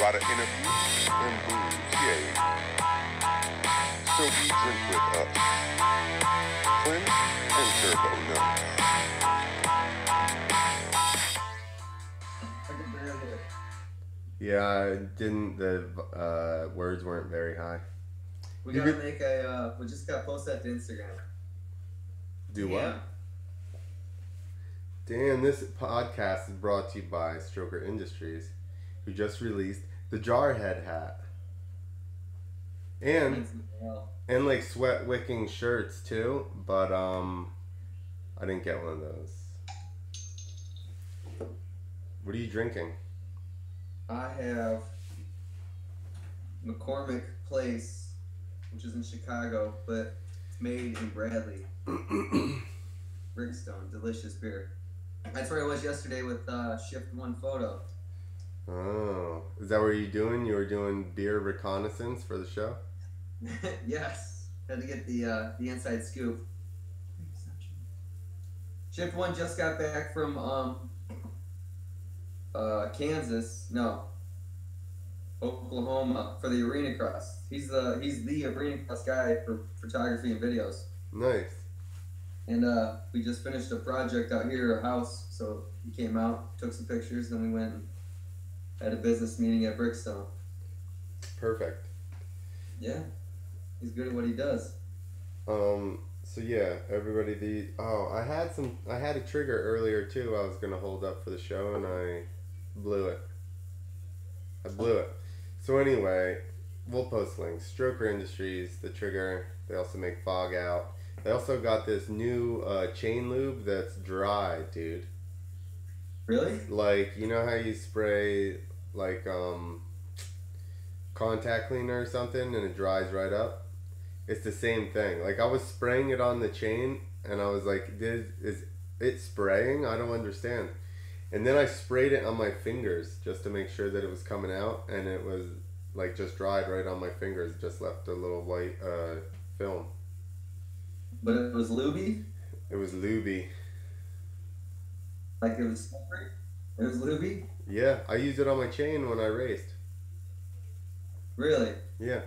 lot of interviews and booze, yay. So we drink with us. Clint and Turbo, no. Yeah, I didn't. The words weren't very high. We gotta make a. We just gotta post that to Instagram. Do what? Dan, this podcast is brought to you by Stroker Industries, who just released the Jarhead hat. And like sweat wicking shirts too, but I didn't get one of those. What are you drinking? I have McCormick Place, which is in Chicago, but it's made in Bradley. Brickstone, delicious beer. That's where I was yesterday with Shift One Photo. Oh, is that what you're doing? You were doing beer reconnaissance for the show? Yes, had to get the inside scoop. Shift One just got back from Oklahoma for the Arena Cross. He's the Arena Cross guy for photography and videos. Nice. And we just finished a project out here, a house. So he came out, took some pictures, then we went and had a business meeting at Brickstone. Perfect. Yeah, he's good at what he does. So yeah, everybody. I had a trigger earlier too. I was gonna hold up for the show, and I blew it. So anyway, we'll post links. Stroker Industries, the trigger. They also make fog out. They also got this new chain lube that's dry, dude. Really? Like, you know how you spray like contact cleaner or something and it dries right up? It's the same thing. Like, I was spraying it on the chain and I was like, is it spraying? I don't understand. And then I sprayed it on my fingers just to make sure that it was coming out, and it was like just dried right on my fingers, just left a little white film. But it was lubey? It was lubey. Like it was slippery? It was lubey? Yeah, I used it on my chain when I raced. Really? Yeah.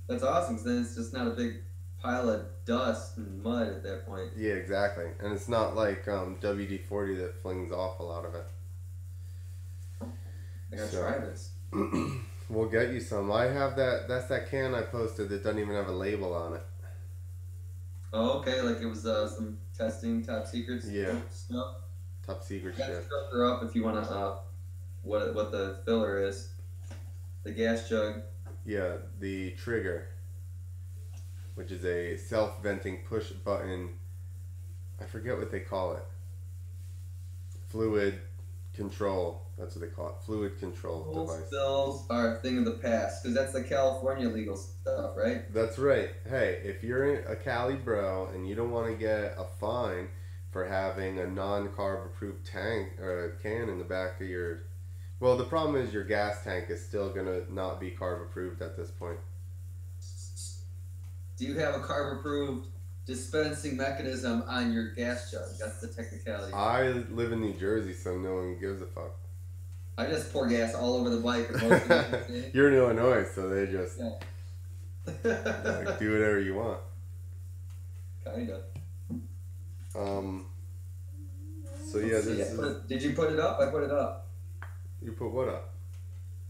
That's awesome, because then it's just not a big pile of dust and mud at that point. Yeah, exactly. And it's not like WD-40 that flings off a lot of it. I gotta try this. We'll get you some. I have that's that can I posted that doesn't even have a label on it. Oh, okay, like it was some testing, top secret stuff. Top secret You gotta shit. filter up if you want to, what the filler is. The gas jug. Yeah, the trigger, which is a self-venting push button. I forget what they call it. Fluid control. That's what they call it. Fluid control device. Spills are a thing of the past, because that's the California legal stuff, right? That's right. Hey, if you're a Cali bro and you don't want to get a fine for having a non-carb approved tank or a can in the back of your... Well, the problem is your gas tank is still going to not be carb approved at this point. Do you have a carb approved dispensing mechanism on your gas jug? That's the technicality. I live in New Jersey, so no one gives a fuck. I just pour gas all over the bike. You're in Illinois, so they just like, do whatever you want. Kinda. So yeah, Did you put it up? I put it up. You put what up?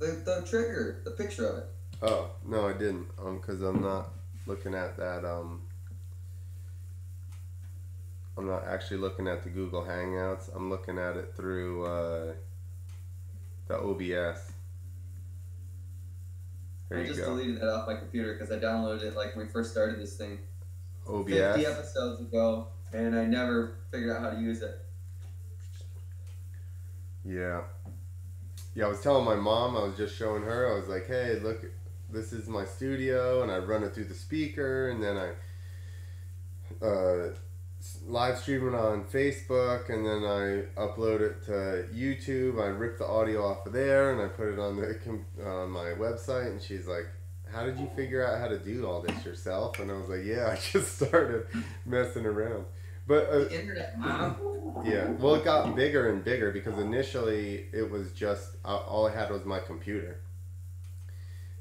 The trigger, the picture of it. Oh no, I didn't. Because I'm not looking at that. I'm not actually looking at the Google Hangouts. I'm looking at it through the OBS. There I you just go. deleted that off my computer because I downloaded it like when we first started this thing. OBS? 50 episodes ago, and I never figured out how to use it. Yeah. Yeah, I was telling my mom, I was just showing her, I was like, hey, look, this is my studio, and I run it through the speaker, and then I live stream it on Facebook, and then I upload it to YouTube. I rip the audio off of there, and I put it on on my website, and she's like, how did you figure out how to do all this yourself? And I was like, yeah, I just started messing around. But the internet, Mom. Yeah, well, it got bigger and bigger because initially it was just all I had was my computer,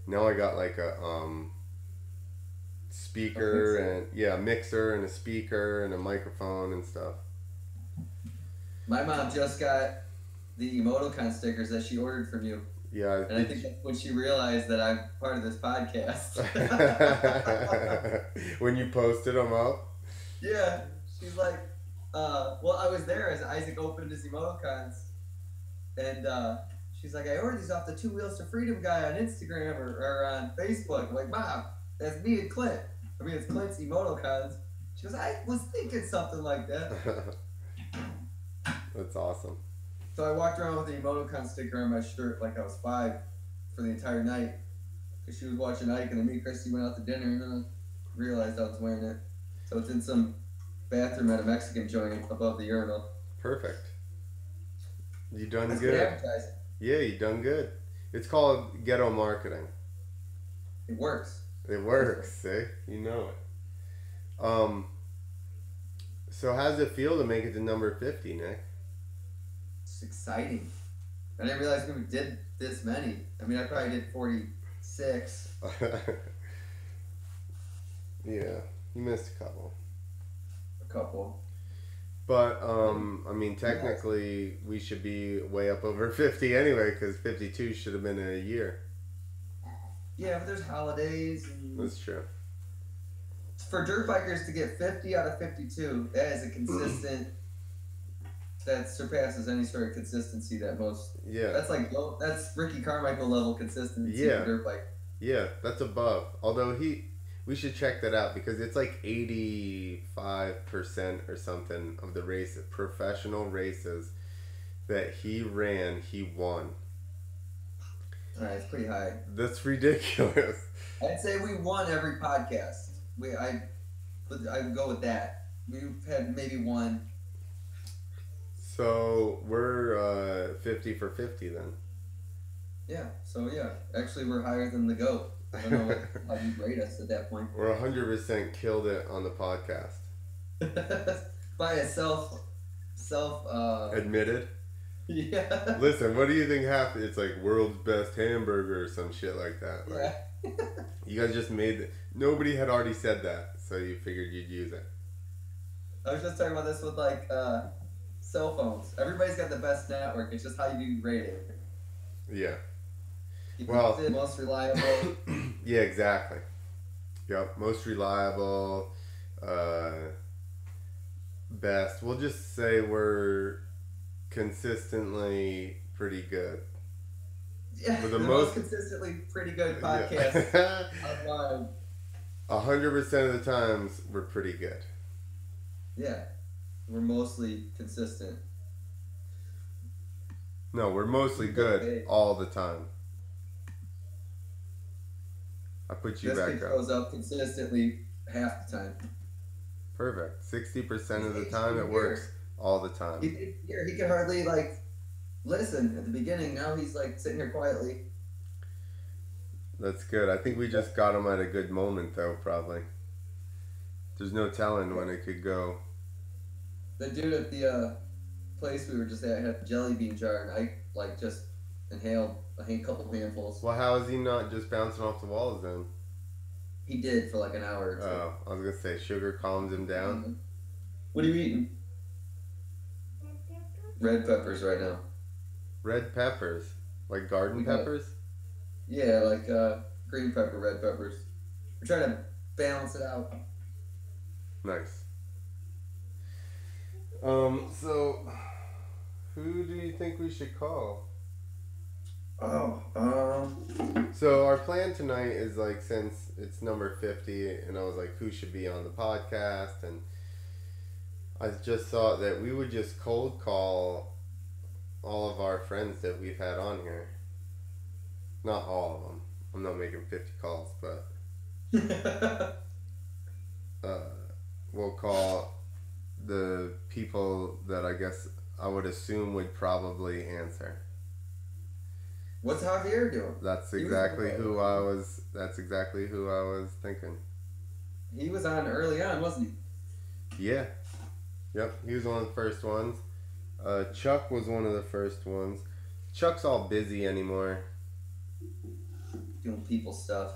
Now I got like a speaker and mixer and a speaker and a microphone and stuff. My mom just got the MotoCon stickers that she ordered from you. Yeah. And I think that's when she realized that I'm part of this podcast. When you posted them up? Yeah. She's like, well, I was there as Isaac opened his MotoCons. And she's like, I ordered these off the Two Wheels to Freedom guy on Instagram or on Facebook. I'm like, Mom, that's me and Clint. I mean, it's Clint's MotoCons. She goes, I was thinking something like that. That's awesome. So I walked around with the MotoCon sticker on my shirt like I was 5 for the entire night. Because she was watching Ike, and then me and Christy went out to dinner, and then I realized I was wearing it. So it's in some bathroom at a Mexican joint above the urinal. Perfect. You done That's good. Advertising. Yeah, you done good. It's called ghetto marketing. It works. It works, see? You know it. So how does it feel to make it to number 50, Nick? It's exciting. I didn't realize we did this many. I mean, I probably did 46. Yeah, you missed a couple. A couple. But, I mean, technically, we should be way up over 50 anyway, because 52 should have been in a year. Yeah, but there's holidays. And That's true. for dirt bikers to get 50 out of 52, that is a consistent... that surpasses any sort of consistency that most... Yeah. That's Ricky Carmichael level consistency for dirt bike. Yeah, that's above. Although we should check that out because it's like 85% or something of the professional races that he ran, he won. Alright, it's pretty high. That's ridiculous. I'd say we won every podcast. I'd go with that. We've had maybe one. So we're 50 for 50 then. Yeah. So yeah, actually we're higher than the GOAT. I don't know how you rate us at that point. We're 100% killed it on the podcast. By a self admitted. Yeah. Listen, what do you think happened? It's like world's best hamburger or some shit like that. Like, Yeah. you guys just made it. Nobody had already said that, so you figured you'd use it. I was just talking about this with like cell phones. Everybody's got the best network. It's just how you do rating. Yeah. Well, the most reliable. Yeah, exactly. Yep, most reliable, best. We'll just say we're consistently pretty good. Yeah, We're the most consistently pretty good podcast. Yeah. 100% of the times, we're pretty good. Yeah, we're mostly consistent. No, we're mostly good all the time. I put you back up. Goes up consistently half the time. Perfect. 60% of the time it works all the time. He could hardly like listen at the beginning. Now he's like sitting here quietly. That's good. I think we just got him at a good moment though, probably. There's no telling when it could go. The dude at the place we were just at had a jelly bean jar, and I like just inhaled a couple handfuls. Well, how is he not just bouncing off the walls then? He did for like an hour or two. Oh, I was gonna say sugar calms him down. Mm-hmm. What are you eating? Red peppers right now. Red peppers, like garden peppers. Yeah, like green pepper, red peppers. We're trying to balance it out. Nice. So who do you think we should call? So our plan tonight is like, since it's number 50 and I was like, who should be on the podcast, and I just thought that we would just cold call all of our friends that we've had on here. Not all of them. I'm not making 50 calls, but we'll call the people that I guess I would assume would probably answer. What's Javier doing? That's exactly who I was. That's exactly who I was thinking. He was on early on, wasn't he? Yeah. Yep. He was one of the first ones. Chuck was one of the first ones. Chuck's all busy anymore. doing people stuff.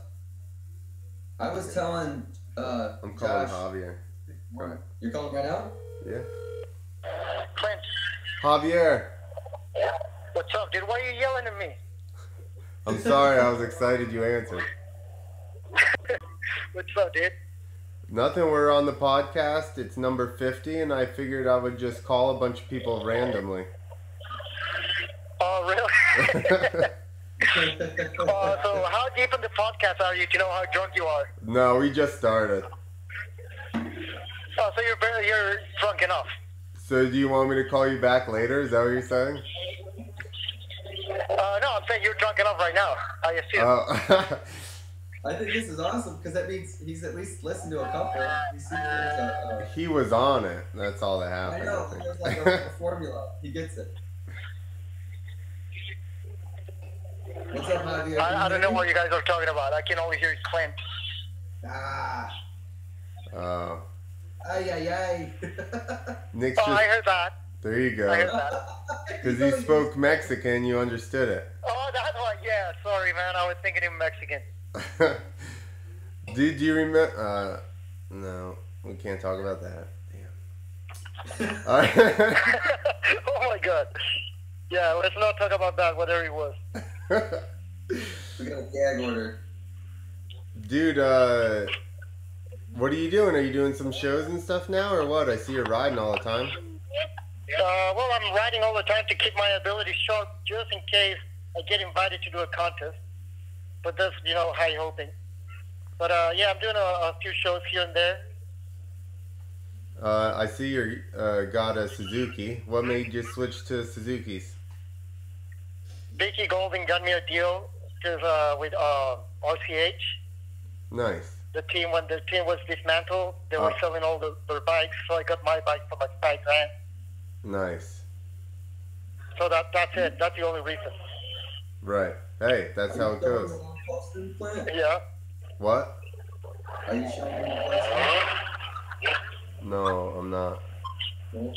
I was telling I'm calling Josh. Javier. Right. You're calling right now? Yeah. Clint. Javier. What's up, dude? Why are you yelling at me? I'm sorry, I was excited you answered. What's up, dude? Nothing, we're on the podcast. It's number 50, and I figured I would just call a bunch of people randomly. Oh, really? So how deep in the podcast are you to know how drunk you are? No, we just started. Oh, so you're drunk enough. So do you want me to call you back later? Is that what you're saying? No, I'm saying you're drunk enough right now. I assume. I think this is awesome because that means he's at least listened to a couple. He was on it. That's all that happened. I know. There's like a formula. He gets it. What's up, Javier? I don't know what you guys are talking about. I can only hear Clint. Ah. Oh. Ay, ay, ay. Nick's Oh, I heard that. There you I go. heard that. Because he spoke Mexican, you understood it. Oh, that one. Yeah, sorry, man. I was thinking in Mexican. Did you remember? No, we can't talk about that. Damn. All right. Oh, my God. Yeah, let's not talk about that, whatever it was. We got a gag order. Dude, what are you doing? Are you doing some shows and stuff now, or what? I see you're riding all the time. Well, I'm riding all the time to keep my ability sharp, just in case I get invited to do a contest. But that's, high hoping. But, yeah, I'm doing a few shows here and there. I see you got a Suzuki. What made you switch to Suzukis? Vicky Golden got me a deal with RCH. Nice. When the team was dismantled, they were selling all their bikes, so I got my bike for like $5,000. Nice. So that's it. That's the only reason. Right. Hey, that's how it goes. Yeah. What? Are you showing me the No, I'm not. place?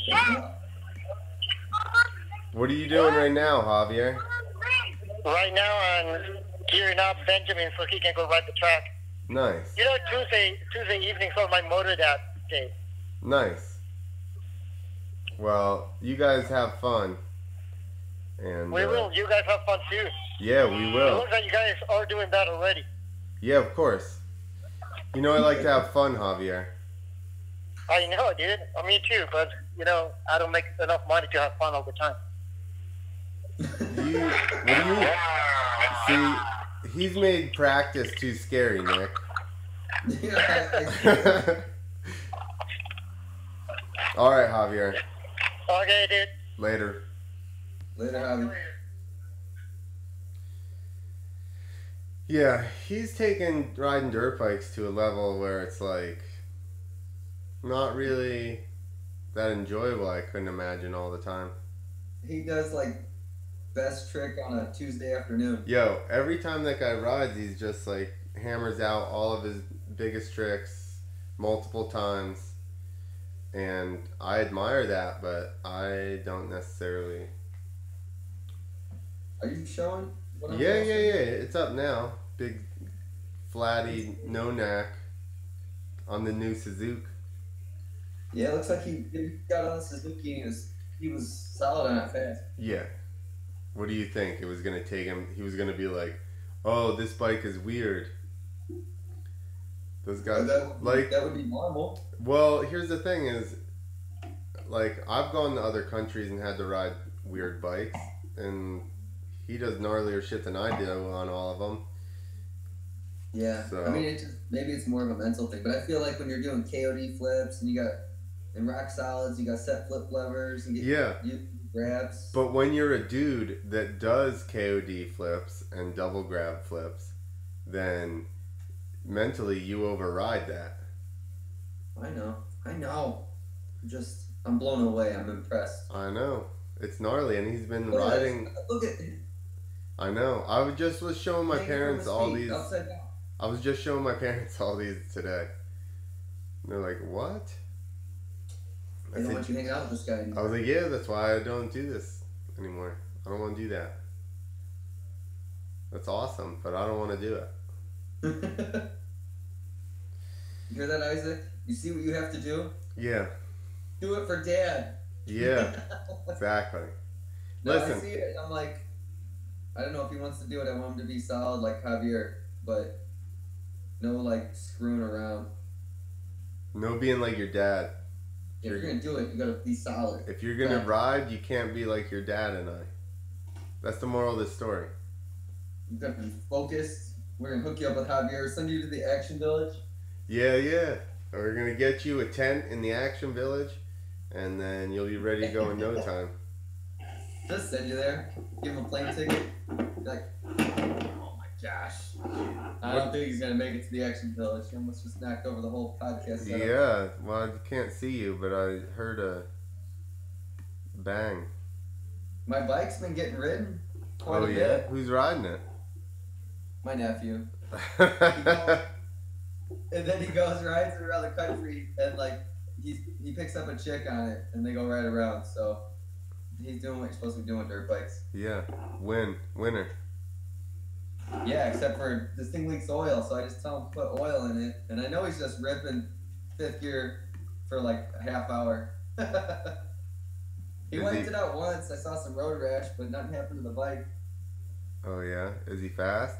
What are you doing right now, Javier? Right now, I'm gearing up Benjamin so he can go ride the track. Nice. Tuesday evenings are my motor dad day. Nice. Well, you guys have fun. And We will. You guys have fun too. Yeah, we It will. looks like you guys are doing that already. Yeah, of course. I like to have fun, Javier. I know, dude. Me too, but, I don't make enough money to have fun all the time. See, he's made practice too scary, Nick. All right, Javier. Okay, dude. Later. Later, Javi. Yeah, he's taken riding dirt bikes to a level where it's like not really that enjoyable. I couldn't imagine all the time. He does like best trick on a Tuesday afternoon. Yo, every time that guy rides, he's just like hammers out all of his biggest tricks multiple times. And I admire that, but I don't necessarily. Are you showing? What I'm Yeah. posting? It's up now. Big, flatty, no neck on the new Suzuki. Yeah, it looks like he got on the Suzuki and he was solid on it fast. Yeah. What do you think? It was going to take him, he was going to be like, oh, this bike is weird. Those guys, that would be normal. Well, here's the thing is, like, I've gone to other countries and had to ride weird bikes, and he does gnarlier shit than I do on all of them. Yeah, So. I mean, maybe it's more of a mental thing, but I feel like when you're doing KOD flips and you got in rock solids, you got set flip levers and you grabs. But when you're a dude that does KOD flips and double grab flips, then mentally you override that. I know. I'm blown away. I'm impressed. I know. It's gnarly, and he's been Look at riding. this. Look at. I know. I was showing my hanging from parents his all feet, these. upside down. I was just showing my parents all these today. And they're like, what? They don't want you hanging out with this guy I anymore. was like, yeah, that's why I don't do this anymore. I don't want to do that. That's awesome, but I don't want to do it. You hear that, Isaac? You see what you have to do? Yeah. Do it for Dad. Yeah. Exactly. No, Listen. I see it. I'm like, I don't know if he wants to do it. I want him to be solid like Javier, but no like screwing around. No being like your dad. If you're gonna do it, you gotta be solid. If you're gonna ride, you can't be like your dad and I. That's the moral of this story. You gotta be focused. We're gonna hook you up with Javier, send you to the Action Village. Yeah, yeah. We're gonna get you a tent in the Action Village, and then you'll be ready to go in no time. Just send you there. Give him a plane ticket. Be like, oh my gosh. I don't think he's gonna make it to the Action Village. He almost just knocked over the whole podcast setup. Yeah, well, I can't see you, but I heard a bang. My bike's been getting ridden quite a yeah? bit. Who's riding it? My nephew. And then he goes rides around the country and like he picks up a chick on it and they go right around. So he's doing what you're supposed to be doing with dirt bikes. Yeah, winner. Yeah, except for this thing leaks oil, so I just tell him to put oil in it, and I know he's just ripping fifth gear for like a half hour. He wiped it out once. I saw some road rash, but nothing happened to the bike. Oh yeah, is he fast?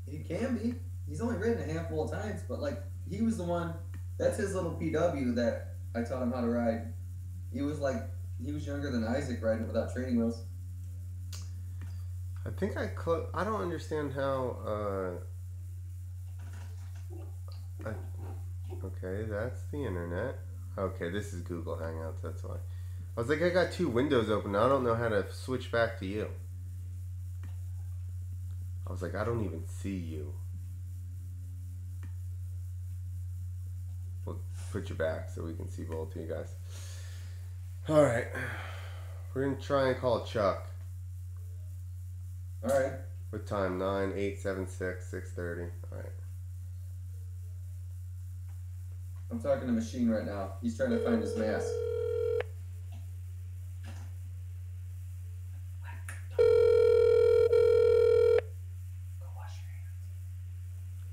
He can be. He's only ridden a handful of times, but like he was the one. That's his little PW that I taught him how to ride. He was younger than Isaac riding it without training wheels. I think I don't understand how. Okay, that's the internet. Okay, this is Google Hangouts. That's why. I was like, I got two windows open. I don't know how to switch back to you. I was like, I don't even see you. We'll put you back so we can see both of you guys. All right, we're gonna try and call Chuck. All right. What time? 9, 8, 7, 6, 6:30. All right. I'm talking to Machine right now. He's trying to find his mask.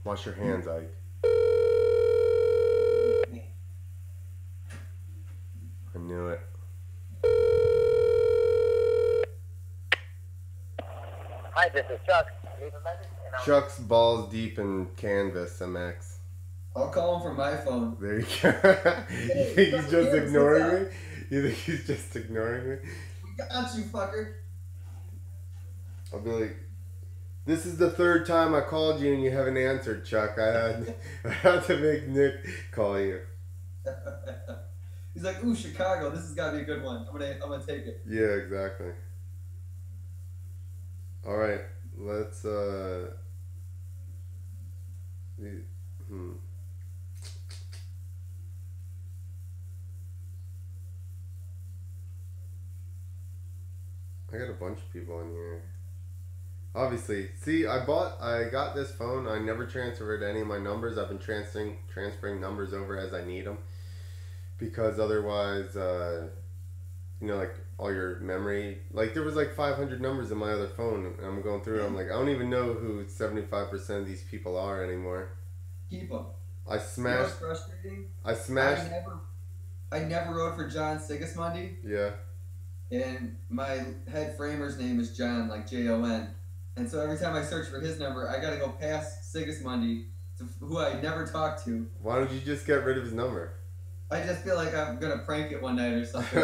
Wash your hands, Ike. I knew it. Hi, this is Chuck. Leave a message and I'll... Chuck's balls deep in Canvas MX. I'll call him from my phone. There you go. You think he's just ignoring me? You think he's just ignoring me? We got you, fucker. I'll be like, this is the third time I called you and you haven't answered, Chuck. I had to make Nick call you. He's like, ooh, Chicago. This has got to be a good one. I'm gonna take it. Yeah, exactly. All right, let's I got a bunch of people in here. Obviously, see, I got this phone. I never transferred any of my numbers. I've been transferring numbers over as I need them, because otherwise, you know, like all your memory, like there was like 500 numbers in my other phone, and I'm going through it. I'm like, I don't even know who 75% of these people are anymore. Keep them. I smashed. You know what's frustrating? I smashed. I never wrote for John Sigismondi. Yeah. And my head framer's name is John, like Jon. And so every time I search for his number, I gotta go past Sigismondi, to who I never talked to. Why don't you just get rid of his number? I just feel like I'm gonna prank it one night or something.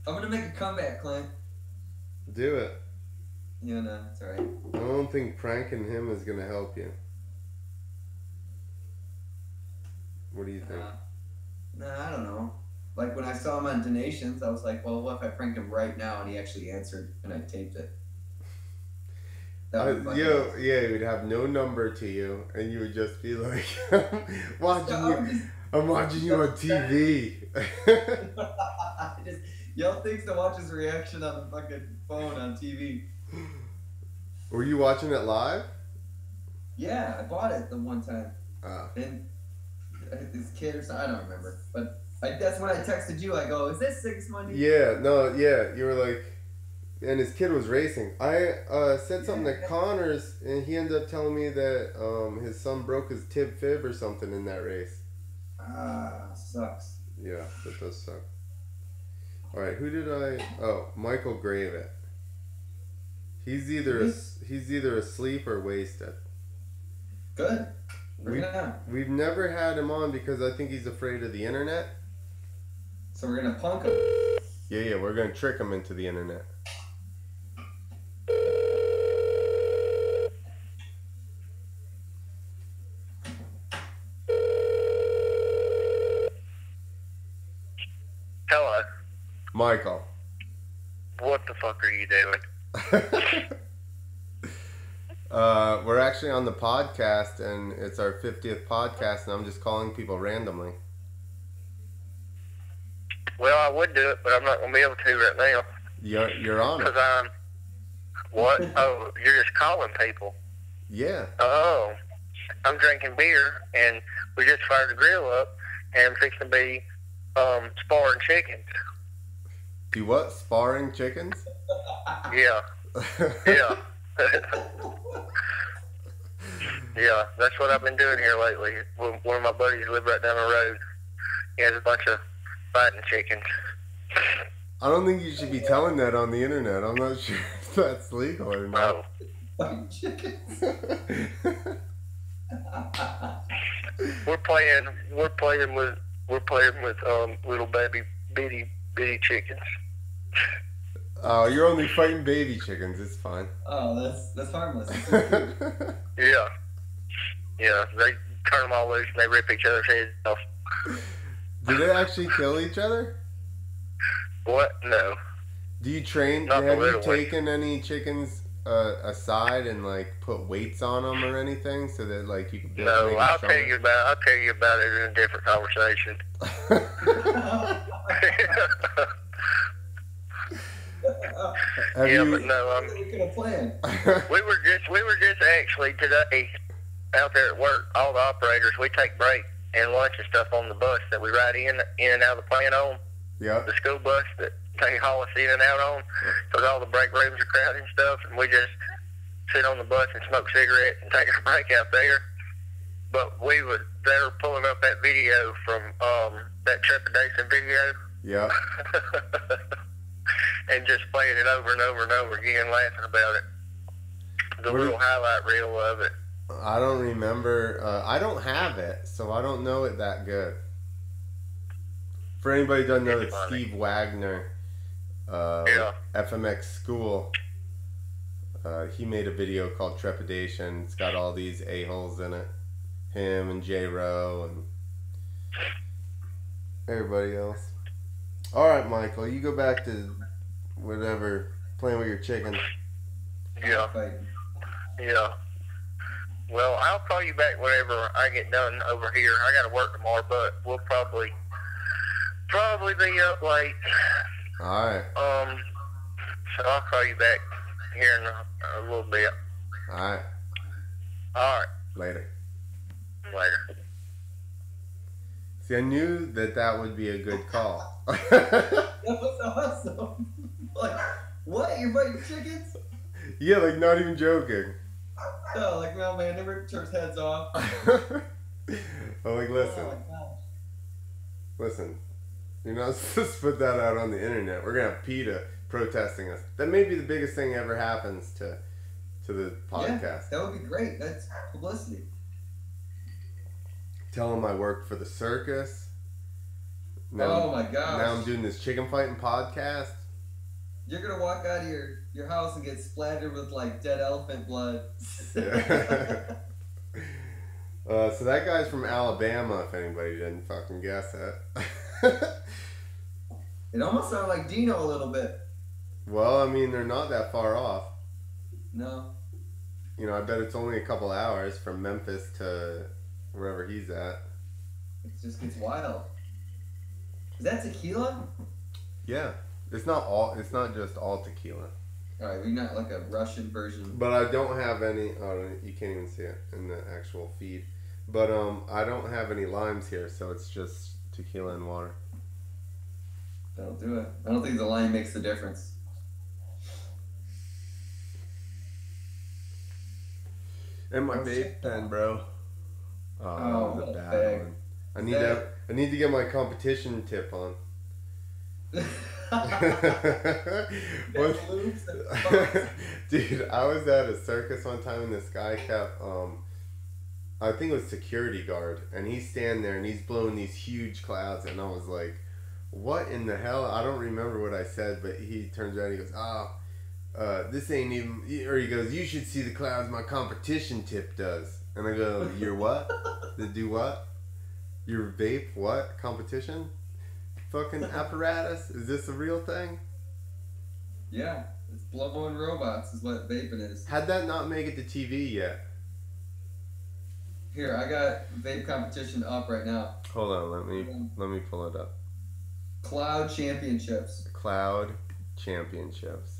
I'm gonna make a comeback, Clint. Do it. Yeah, no, it's alright. I don't think pranking him is gonna help you. What do you think? Nah, I don't know. Like when I saw him on Donations, I was like, well, what if I pranked him right now and he actually answered and I taped it? Yeah, he would have no number to you, and you would just be like, I'm watching you on TV. Just yell things to watch his reaction on the fucking phone on TV. Were you watching it live? Yeah, I bought it the one time. Ah. And his kid or something, I don't remember. But that's when I texted you. I go, is this Sigismondi? Yeah, no, yeah. You were like, and his kid was racing. I said something to Connors, and he ended up telling me that his son broke his tib fib or something in that race. Sucks. Yeah, that does suck. All right, who did I? Oh, Michael Gravette. He's either asleep or wasted. Good. We've never had him on because I think he's afraid of the internet. So we're gonna punk him. Yeah, we're gonna trick him into the internet. Hello. Michael. What the fuck are you doing? We're actually on the podcast, and it's our 50th podcast, and I'm just calling people randomly. Well, I would do it, but I'm not going to be able to right now. You're on it. Because I'm... What? Oh, you're just calling people. Yeah. Oh. I'm drinking beer, and we just fired the grill up, and fixing to be sparring chickens. Do what? Sparring chickens? Yeah. Yeah. Yeah, that's what I've been doing here lately. One of my buddies lives right down the road. He has a bunch of fighting chickens. I don't think you should be telling that on the internet. I'm not sure if that's legal or not. Fighting chickens. We're playing with little bitty chickens. Oh, you're only fighting baby chickens. It's fine. Oh, that's harmless. Yeah. Yeah, they turn them all loose and they rip each other's heads off. Do they actually kill each other? What? No. Do you train? Not have the you little one. taken any chickens aside and like put weights on them or anything so that like you can build? No, I'll tell you about it in a different conversation. Have Yeah, you? but no, We could have planned. we were just actually today out there at work. All the operators, we take break and lunch and stuff on the bus that we ride in and out of the plant on. Yeah. The school bus that they haul us in and out on, because all the break rooms are crowded and stuff, and we just sit on the bus and smoke cigarettes and take a break out there. But they were pulling up that video from that trepidation video. Yeah. And just playing it over and over and over again, laughing about it. The little highlight reel of it. I don't remember. I don't have it, so I don't know it that good. For anybody who doesn't know, it's funny. Steve Wagner, Yeah. FMX School. He made a video called Trepidation. It's got all these a-holes in it. Him and J. Rowe and everybody else. All right, Michael, you go back to whatever, playing with your chickens. Yeah. Fighting. Yeah. Well, I'll call you back whenever I get done over here. I got to work tomorrow, but we'll probably be up late. All right. So I'll call you back here in a little bit. All right. All right. Later. Later. See, I knew that would be a good call. That was awesome. Like, what? You're fighting chickens? Yeah, like not even joking. No, like, no, man, they ripped each other's heads off. I'm like, listen, Oh, my gosh. listen. You're not supposed to put that out on the internet. We're gonna have PETA protesting us. That may be the biggest thing ever happens to the podcast. Yeah, that would be great. That's publicity. Tell them I work for the circus. Now, Oh my gosh. Now I'm doing this chicken fighting podcast. You're gonna walk out of your house and get splattered with like dead elephant blood. Yeah. So that guy's from Alabama, if anybody didn't fucking guess that. It almost sounded like Dino a little bit. Well, I mean, they're not that far off. No. You know, I bet it's only a couple hours from Memphis to wherever he's at. It just gets wild. Is that tequila? Yeah. It's not just all tequila. Alright, we're not like a Russian version. But I don't have any, oh, you can't even see it in the actual feed. But I don't have any limes here, so it's just tequila and water. That'll do it. I don't think the lime makes the difference. And my Oh, vape shit. pen, bro. Oh, Oh, that was a what a bad bag. one. I need to get my competition tip on. What? Loops and bumps. Dude, I was at a circus one time and this guy kept I think it was security guard, and he's standing there and he's blowing these huge clouds, and I was like, what in the hell? I don't remember what I said, but he turns around and he goes, this ain't even, or he goes, you should see the clouds my competition tip does. And I go, your what? To do what? Your vape what? Competition? Fucking apparatus? Is this a real thing? Yeah, it's blow-blowing robots is what vaping is. How'd that not make it to TV yet? Here, I got vape competition up right now. Hold on, let me pull it up. Cloud Championships. Cloud Championships.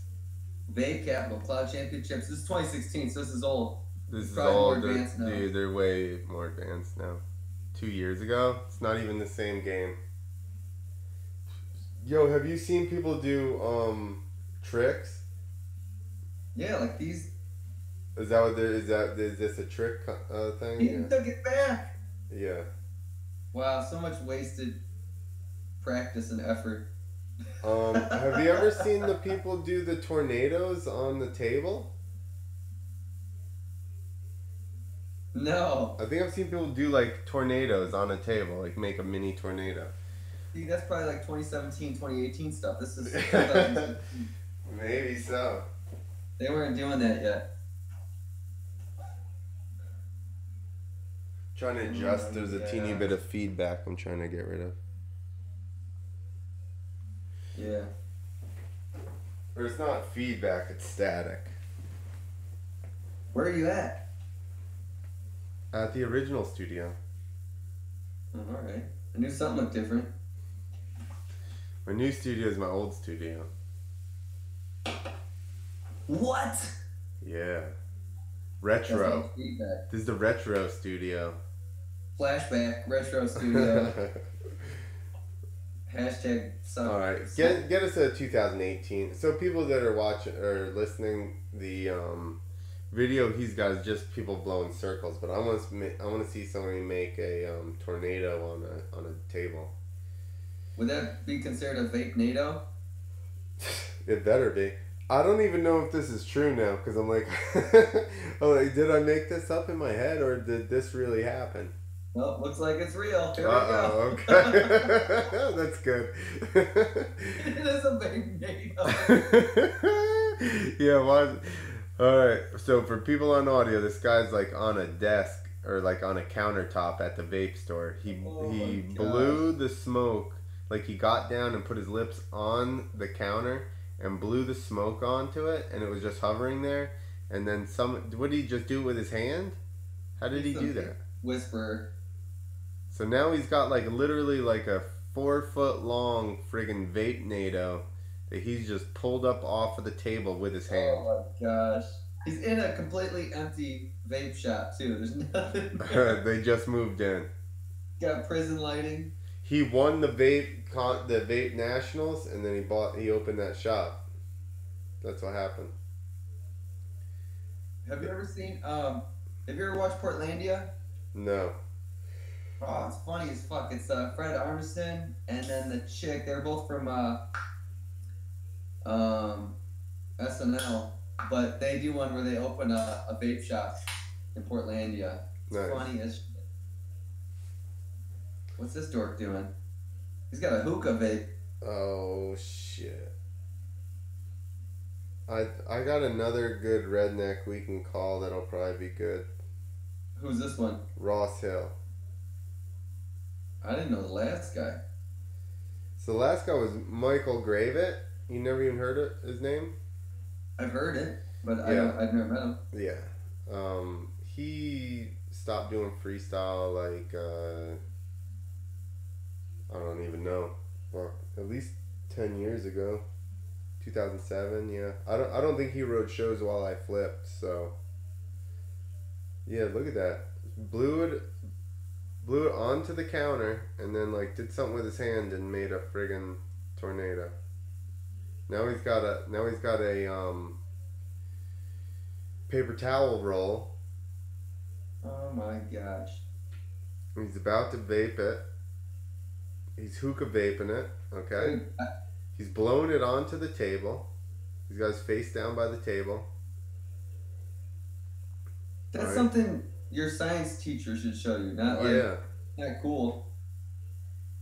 Vape Capital Cloud Championships. This is 2016, so this is old. This is Probably all more advanced now. dude, they're way more advanced now. 2 years ago, it's not even the same game. Yo, have you seen people do tricks? Yeah, like these. Is that what is this a trick thing? He Yeah. took it back. Yeah. Wow, so much wasted practice and effort. Have you ever seen the people do the tornadoes on the table? No. I think I've seen people do like tornadoes on a table, like make a mini tornado. See, that's probably like 2017, 2018 stuff. This is 2017. Maybe so. They weren't doing that yet. Trying to adjust. There's a teeny Yeah. bit of feedback I'm trying to get rid of. Yeah. Or it's not feedback, it's static. Where are you at? At the original studio. Oh, all right. I knew something looked different. My new studio is my old studio. What? Yeah. That's Retro. no feedback. This is the retro studio. Flashback, retro studio. Hashtag suck. Alright, get us a 2018. So people that are watching or listening, the video he's got is just people blowing circles. But I want to see somebody make a tornado on a table. Would that be considered a vape NATO? It better be. I don't even know if this is true now because I'm like, did I make this up in my head or did this really happen? Well, looks like it's real. Here we Uh-oh, go. okay. That's good. It is a vape NATO. Yeah, why? Alright, so for people on audio, this guy's like on a desk or like on a countertop at the vape store. He blew the smoke, like he got down and put his lips on the counter and blew the smoke onto it, and it was just hovering there. And then what did he just do it with his hand? How did he do that? Whisperer. So now he's got like literally like a 4-foot long friggin' vape NATO that he's just pulled up off of the table with his hand. Oh my gosh. He's in a completely empty vape shop too. There's nothing there. They just moved in. Got prison lighting. He won the vape nationals, and then he opened that shop. That's what happened. Have you ever seen have you ever watched Portlandia? No. Oh, it's funny as fuck. It's Fred Armisen and then the chick. They're both from SNL, but they do one where they open a vape shop in Portlandia. It's Nice. funny as shit. What's this dork doing? He's got a hookah vape. Oh shit. I got another good redneck we can call that'll probably be good. Who's this one? Ross Hill. I didn't know the last guy. So the last guy was Michael Gravette. You never even heard of his name? I've heard it, but Yeah. I've never met him. Yeah. He stopped doing freestyle like I don't even know. Well, at least 10 years ago. 2007, yeah. I don't think he rode shows while I flipped, so yeah, look at that. Blew it onto the counter and then like did something with his hand and made a friggin' tornado. Now he's got a paper towel roll Oh my gosh. He's about to vape it. He's hookah vaping it. Okay. Dude, He's blowing it onto the table. He's got his face down by the table. that's Right. something your science teacher should show you. Not like, Yeah. not cool.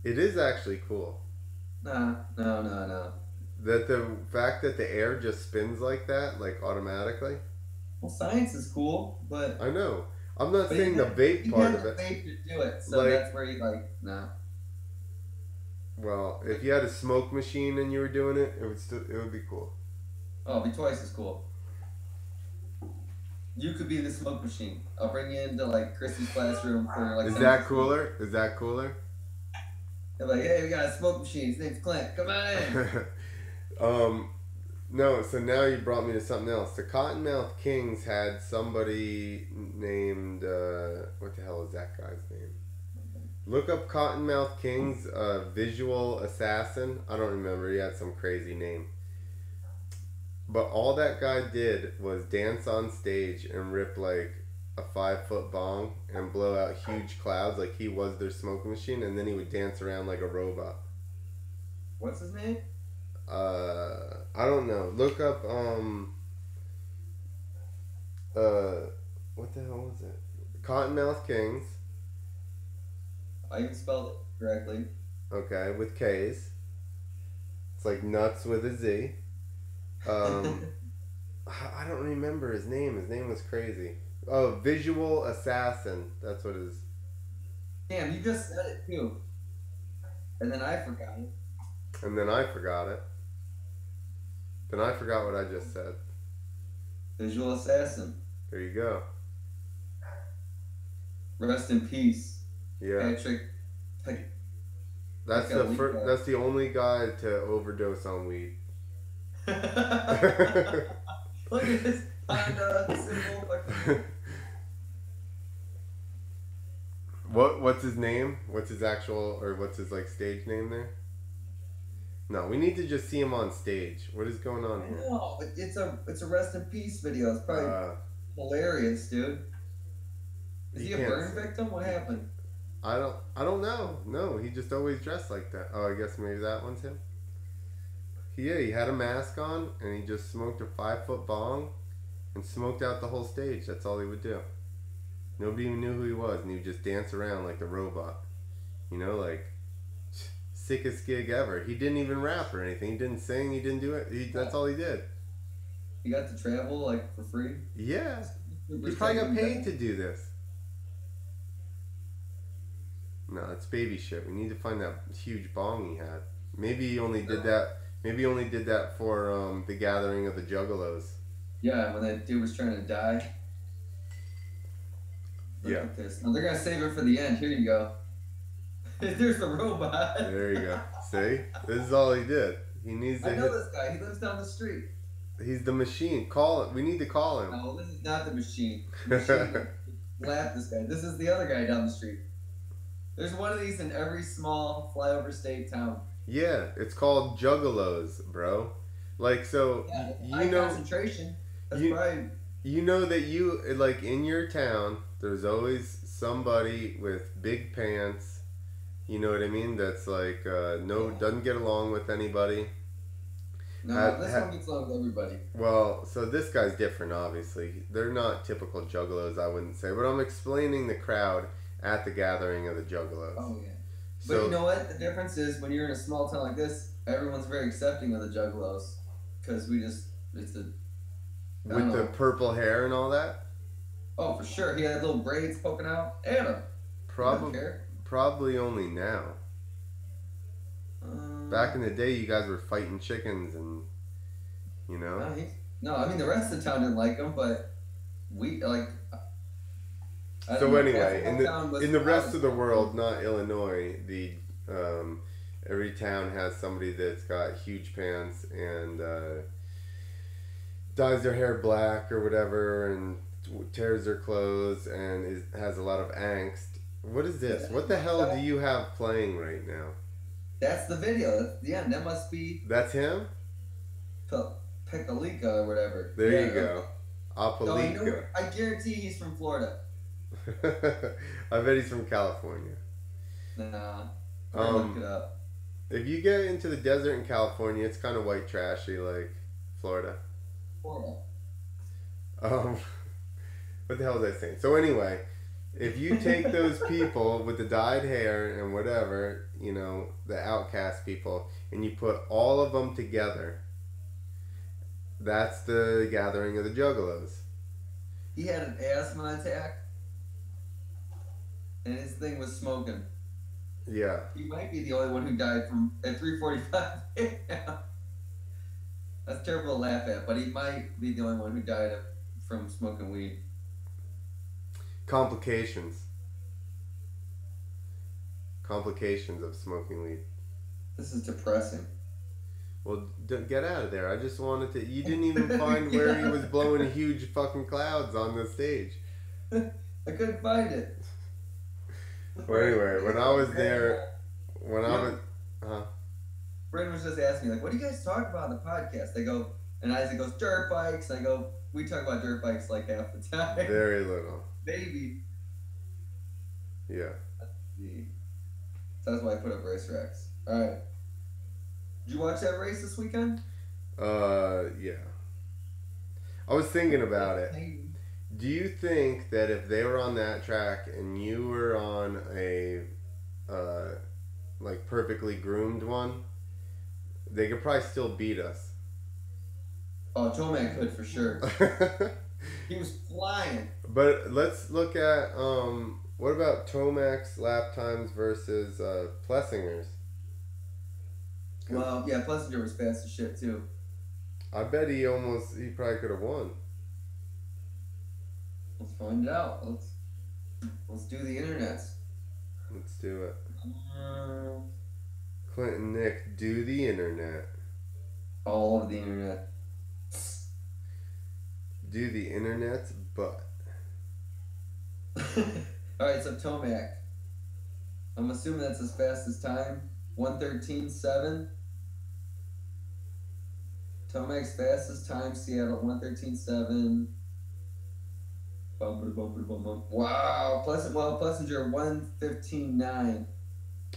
It is actually cool. Nah, no. That the fact that the air just spins like that, like automatically. Well, science is cool, but I know. I'm not but saying you the vape part had of to it. vape to do it, so Like- that's where you like, nah. Well, if you had a smoke machine and you were doing it, it would be cool. Oh, it'd be twice as cool. You could be the smoke machine. I'll bring you into like Chrissy's classroom for like. Is 10 that minutes. cooler? Is that cooler? They're like, hey, we got a smoke machine. His name's Clint. Come on in. No, so now you brought me to something else. The Cottonmouth Kings had somebody named, what the hell is that guy's name? Look up Cottonmouth Kings, visual assassin. I don't remember. He had some crazy name. But all that guy did was dance on stage and rip like a 5-foot bong and blow out huge clouds like he was their smoke machine, and then he would dance around like a robot. What's his name? I don't know. Look up what the hell was it? Cottonmouth Kings. I even spelled it correctly. Okay, with K's. It's like nuts with a Z. I don't remember his name. His name was crazy. Oh, Visual Assassin. That's what it is. Damn, you just said it too. And then I forgot it. And then I forgot it. Then I forgot what I just said. Visual assassin. There you go. Rest in peace, Yeah. Patrick. That's Like a the weed first, guy. that's the only guy to overdose on weed. Look at this Honda symbol. Fucking- What's his name? What's his actual, or what's his like stage name there? No, we need to just see him on stage. What is going on I here? know, but it's a rest in peace video. It's probably hilarious, dude. Is you he a can't burn say- victim? What happened? I don't know. No, he just always dressed like that. Oh, I guess maybe that one's him. Yeah, he had a mask on and he just smoked a 5-foot bong and smoked out the whole stage. That's all he would do. Nobody even knew who he was, and he would just dance around like a robot. You know, like sickest gig ever. He didn't even rap or anything. He didn't sing. He didn't do it. That's all he did. You got to travel like for free. Yeah, he probably got paid to do this. No, it's baby shit. We need to find that huge bong he had. Maybe he only did that. Maybe he only did that for the gathering of the Juggalos. Yeah, when that dude was trying to die. Look Yeah. at this. Now they're gonna save it for the end. Here you go. There's the robot. There you go. See, this is all he did. He needs to I know hit. this guy. He lives down the street. He's the machine. Call it. We need to call him. No, this is not the machine. The machine laughed this guy. This is the other guy down the street. There's one of these in every small flyover state town. Yeah, it's called Juggalos, bro. Like, so Yeah, you high know, concentration. That's you- probably you know that you like in your town. There's always somebody with big pants. You know what I mean? That's like doesn't get along with anybody. no. This one gets along with everybody. Well, so this guy's different, obviously. They're not typical Juggalos, I wouldn't say. But I'm explaining the crowd at the gathering of the Juggalos. Oh yeah. So, But you know what? The difference is when you're in a small town like this, everyone's very accepting of the Juggalos, because it's a. I don't with the know. purple hair and all that? Oh, for sure. He had little braids poking out. Anna. Probably only now. Back in the day, you guys were fighting chickens and, you know. No, I mean the rest of the town didn't like him, but we like. I So don't know, anyway, half the town was in the rest proud of the world, not Illinois, every town has somebody that's got huge pants and dyes their hair black or whatever and tears their clothes and has a lot of angst. What is this? What the hell do you have playing right now? That's the video. That's the end. That must be That's him? Pecalica or whatever. There Yeah. you go. No, Apalika. I guarantee he's from Florida. I bet he's from California. Nah. Look it up. If you get into the desert in California, it's kind of white trashy, like Florida. Florida. What the hell was I saying? So anyway, if you take those people with the dyed hair and whatever, you know, the outcast people, and you put all of them together, that's the gathering of the Juggalos. He had an asthma attack, and his thing was smoking. Yeah. He might be the only one who died from at 3:45 a.m. That's terrible to laugh at, but he might be the only one who died from smoking weed. Complications of smoking weed. This is depressing. Well, get out of there. I just wanted to... You didn't even find where he was blowing huge fucking clouds on the stage. I couldn't find it. Well, anyway, when I was there... Brandon was just asking me, like, what do you guys talk about on the podcast? They go... And Isaac goes, dirt bikes. I go, we talk about dirt bikes like half the time. Very little. Maybe. Yeah. So that's why I put up race racks. Alright. Did you watch that race this weekend? Yeah. I was thinking about it. Do you think that if they were on that track and you were on a, like, perfectly groomed one, they could probably still beat us? Oh, Tomac could for sure. He was flying. But let's look at, what about Tomac's lap times versus Plessinger's? Well, yeah, Plessinger was fast as shit too. I bet he probably could have won. Let's find out. Let's do the internets. Let's do it. Clint and Nick do the internet. All of the internet. Do the internet's butt. Alright, so Tomac. I'm assuming that's his fastest time. 1:13.7. Tomac's fastest time, Seattle, 1:13.7. Wow. Plessinger, 1:15.9.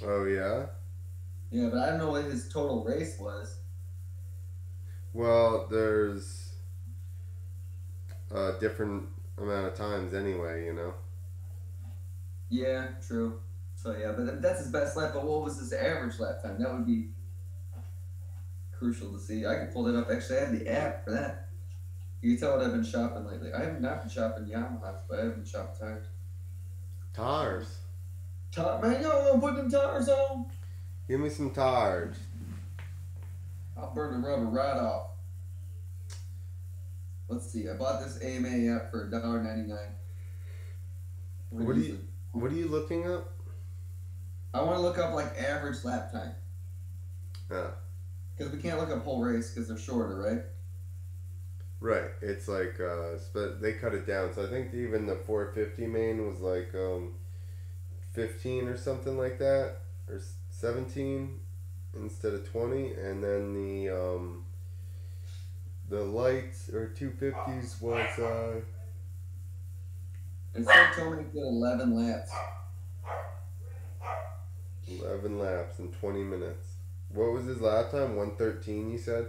Oh, yeah? Yeah, but I don't know what his total race was. Well, there's a different amount of times anyway, you know? Yeah, true. So, yeah, but that's his best lap. But what was his average lap time? That would be crucial to see. I can pull that up. Actually, I have the app for that. You can tell what I've been shopping lately. I have not been shopping Yamahas, but I have been shopping tires. Tires? Man, you don't want to put them tires on? Give me some tires. I'll burn the rubber right off. Let's see. I bought this AMA app for $1.99. What are you looking up? I want to look up like average lap time. Yeah. Because we can't look up whole race because they're shorter, right? Right. It's like, but they cut it down. So I think even the 450 main was like 15 or something like that, or 17 instead of 20, and then the lights or 250s was It said Tomac did 11 laps. 11 laps in 20 minutes. What was his lap time? 1:13, you said?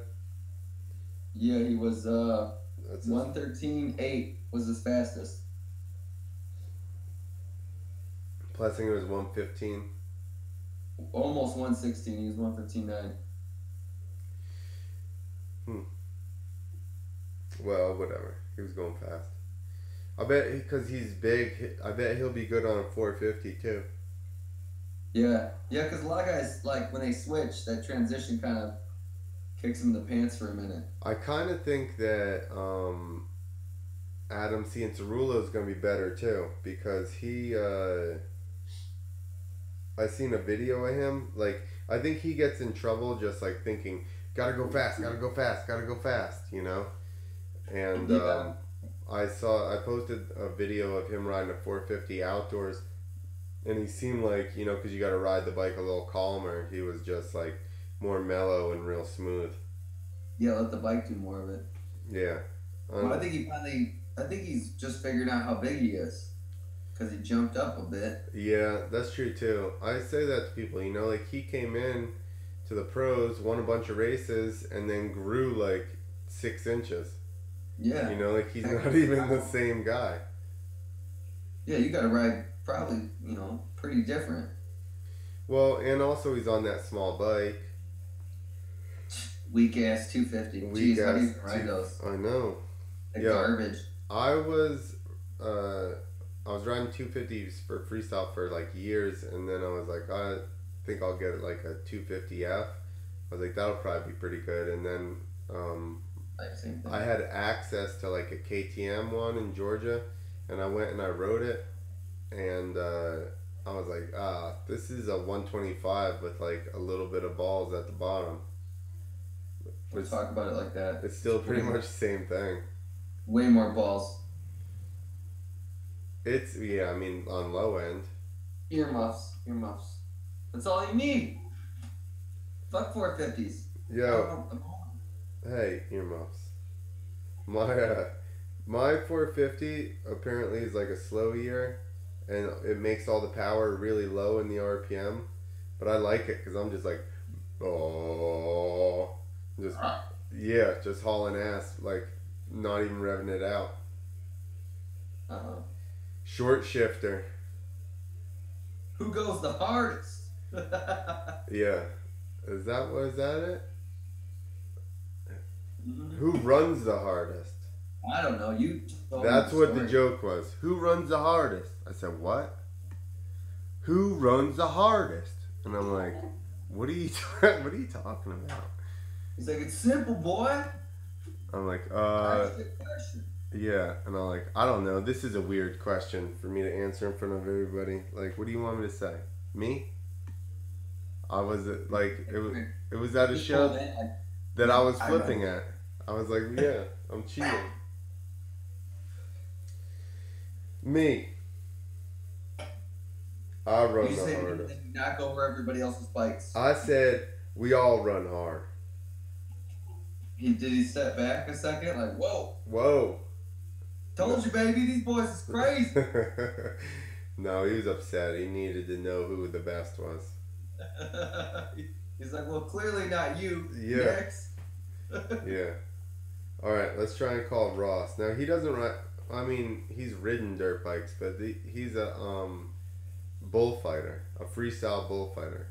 Yeah, he was 1:13.8 was his fastest. Plessinger was 1:15. Almost 1:16. He was 1:15.9. Well, whatever. He was going fast. I bet because he's big, I bet he'll be good on a 450 too. Yeah, because a lot of guys, like, when they switch, that transition kind of kicks them in the pants for a minute. I kind of think that Adam Cianciarulo is going to be better too, because he, I seen a video of him, like, I think he gets in trouble just, like, thinking, gotta go fast, you know? And Yeah. I posted a video of him riding a 450 outdoors, and he seemed like, you know, because you got to ride the bike a little calmer, he was just like more mellow and real smooth. Yeah, let the bike do more of it. Yeah. Well, I think he's just figuring out how big he is. Because he jumped up a bit. Yeah, that's true too. I say that to people, you know, like he came in to the pros, won a bunch of races, and then grew like 6 inches. Yeah. You know, like he's not even the same guy. Yeah, you got to ride probably, you know, pretty different. Well, and also he's on that small bike. Weak ass 250. Jeez, how do you ride those? I know. Like garbage. I was riding 250s for freestyle for like years, and then I was like, I think I'll get like a 250F. I was like, that'll probably be pretty good. And then I had access to like a KTM one in Georgia, and I went and I rode it, and I was like, this is a 125 with like a little bit of balls at the bottom. We'll talk about it like that. It's still pretty much the same thing. Way more balls. It's, yeah, I mean, on low end. Earmuffs. That's all you need. Fuck 450s. Yo. Hey, earmuffs. My 450 apparently is like a slow ear, and it makes all the power really low in the RPM, but I like it because I'm just like, oh, just hauling ass, like not even revving it out. Short shifter. Who goes the hardest? Yeah. Is that it? Who runs the hardest? I don't know. You told That's me what the joke was. Who runs the hardest? I said, what? Who runs the hardest? And I'm like, what are you talking about? He's like, it's simple, boy. I'm like, That's a good question. yeah. And I'm like, I don't know. This is a weird question for me to answer in front of everybody. Like, what do you want me to say? Me? I was like, it was at a show that I was flipping at. I was like, yeah, I'm cheating. Me. I run the hardest. You knock over everybody else's bikes. I said we all run hard. Did he step back a second? Like, whoa. Whoa. Told you, baby, these boys is crazy. No, he was upset. He needed to know who the best was. He's like, well, clearly not you. Yeah. Next. Yeah. All right, let's try and call Ross. Now, he doesn't ride... I mean, he's ridden dirt bikes, but he's a bullfighter. A freestyle bullfighter.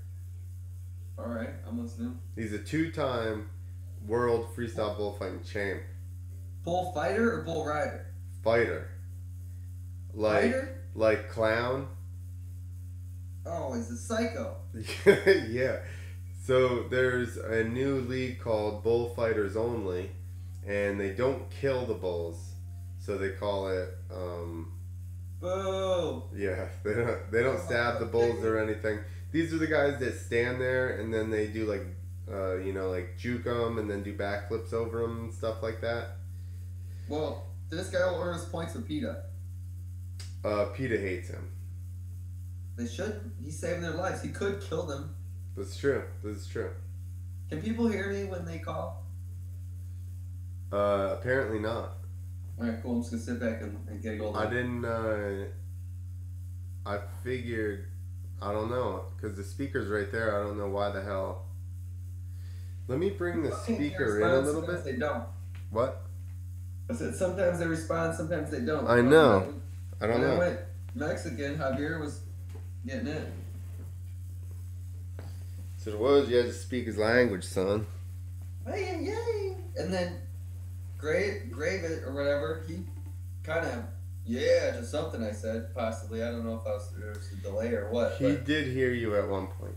All right, I'm listening. He's a 2-time world freestyle bullfighting champ. Bullfighter or bull rider? Fighter. Fighter? Like clown. Oh, he's a psycho. Yeah. So there's a new league called Bullfighters Only, and they don't kill the bulls, so they call it. Boo. Yeah, they don't stab the bulls or anything. These are the guys that stand there and then they do like, like juke them and then do backflips over them and stuff like that. Well, this guy will earn his points with PETA. PETA hates him. They should. He's saving their lives. He could kill them. That's true. This is true. Can people hear me when they call? Apparently not. Alright, cool. I'm just gonna sit back and get a gold. I didn't, I figured, I don't know, because the speaker's right there. I don't know why the hell. Let me bring the speaker in a little bit. They don't. What? I said sometimes they respond, sometimes they don't. I know. I don't know. When I went Mexican, Javier was getting in. So it was, you had to speak his language, son. Hey. And then Gravette or whatever, he kind of, to something I said, possibly. I don't know if there was a delay or what. He did hear you at one point.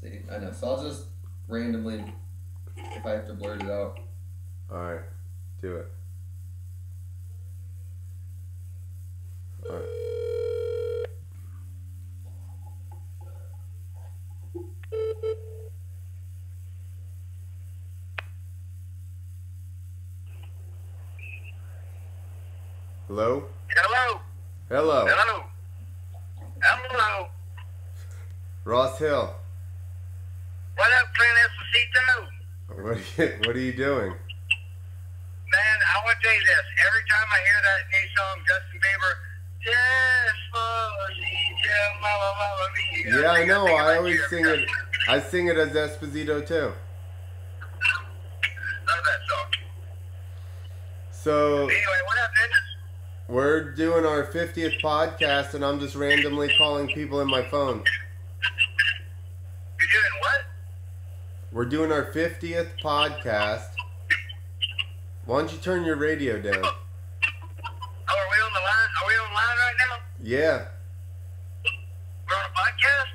See, I know. So I'll just randomly, if I have to blurt it out. Alright, do it. Alright. Hello? Hello. Hello. Hello. Hello. Ross Hill. What up, Clint What are you doing? Man, I want to tell you this. Every time I hear that new song, Justin Bieber, Yeah, I know. I always sing it. I sing it as Esposito too. Love that song. So Anyway, what happened? we're doing our 50th podcast, and I'm just randomly calling people in my phone. You're doing what? We're doing our 50th podcast. Why don't you turn your radio down? Oh, are we on the line? Are we on the line right now? Yeah, We're on a podcast?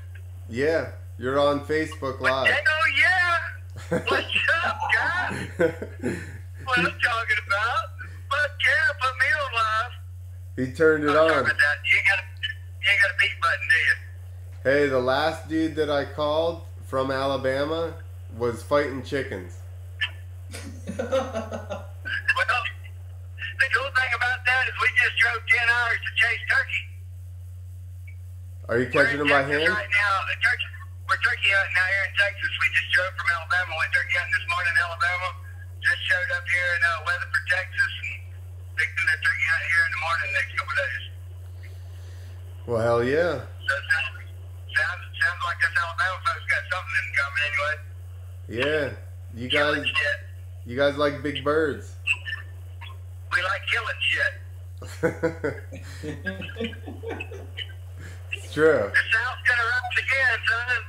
yeah. You're on Facebook Live. Oh, yeah. What's up, guys? What I'm talking about? Fuck yeah, put me on live. He turned it Sorry on. about that. You ain't got a beat button, do you? Hey, the last dude that I called from Alabama was fighting chickens. Well, the cool thing about that is we just drove 10 hours to chase turkey. Are you catching them by hand? Right now, we're turkey hunting out here in Texas. We just drove from Alabama. Went turkey hunting this morning in Alabama. Just showed up here in Weatherford, Texas, and fixing the turkey hunt here in the morning the next couple of days. Well, hell yeah. So it sounds like us Alabama folks got something in common anyway. Yeah. Killing shit. You guys like big birds. We like killing shit. It's true. The South's gonna rise again, son.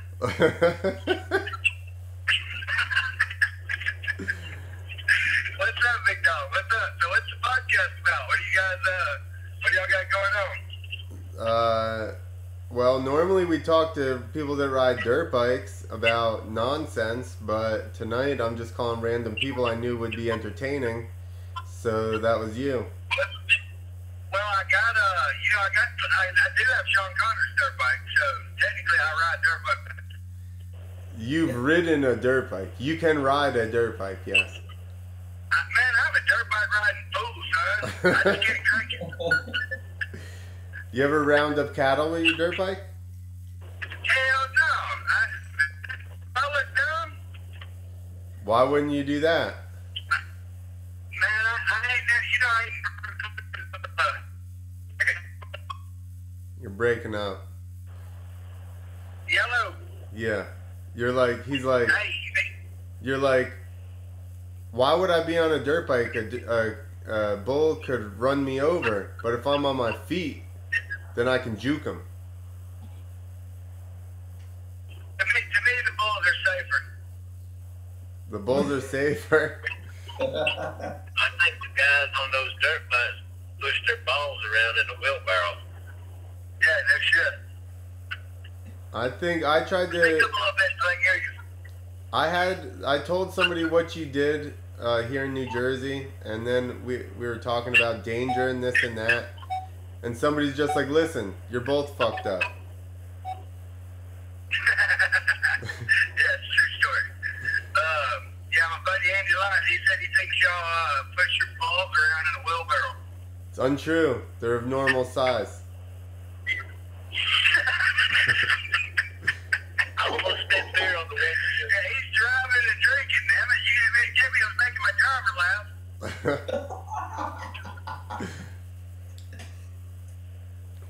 What's up, big dog? What's up? So what's the podcast about? What do y'all got going on? Well, normally we talk to people that ride dirt bikes about nonsense, but tonight I'm just calling random people I knew would be entertaining. So that was you. Well, I do have Sean Connor's dirt bike, so technically I ride dirt bike. You've ridden a dirt bike. You can ride a dirt bike, yes. Man, I'm a dirt bike riding fool, son. I just get cranking. You ever round up cattle with your dirt bike? Hell no. I look dumb. Why wouldn't you do that? Man, I ain't that, You're breaking up. Yellow. Yeah. He's like, Hey, you're like, why would I be on a dirt bike? A bull could run me over, but if I'm on my feet, then I can juke him. to me, the bulls are safer. The bulls are safer. I think the guys on those dirt bikes push their balls around in a wheelbarrow. Yeah, no shit. I think I tried Think a little to. bit so I hear you. I told somebody what you did here in New Jersey, and then we were talking about danger and this and that, and somebody's just like, listen, you're both fucked up. Yeah, it's a true story. Yeah, my buddy Andy Lyons, he said he thinks y'all push your balls around in a wheelbarrow. It's untrue. They're of normal size. I almost spit beer on the windshield. Yeah, he's driving and drinking, damn it. You didn't even give me, I was making my driver laugh.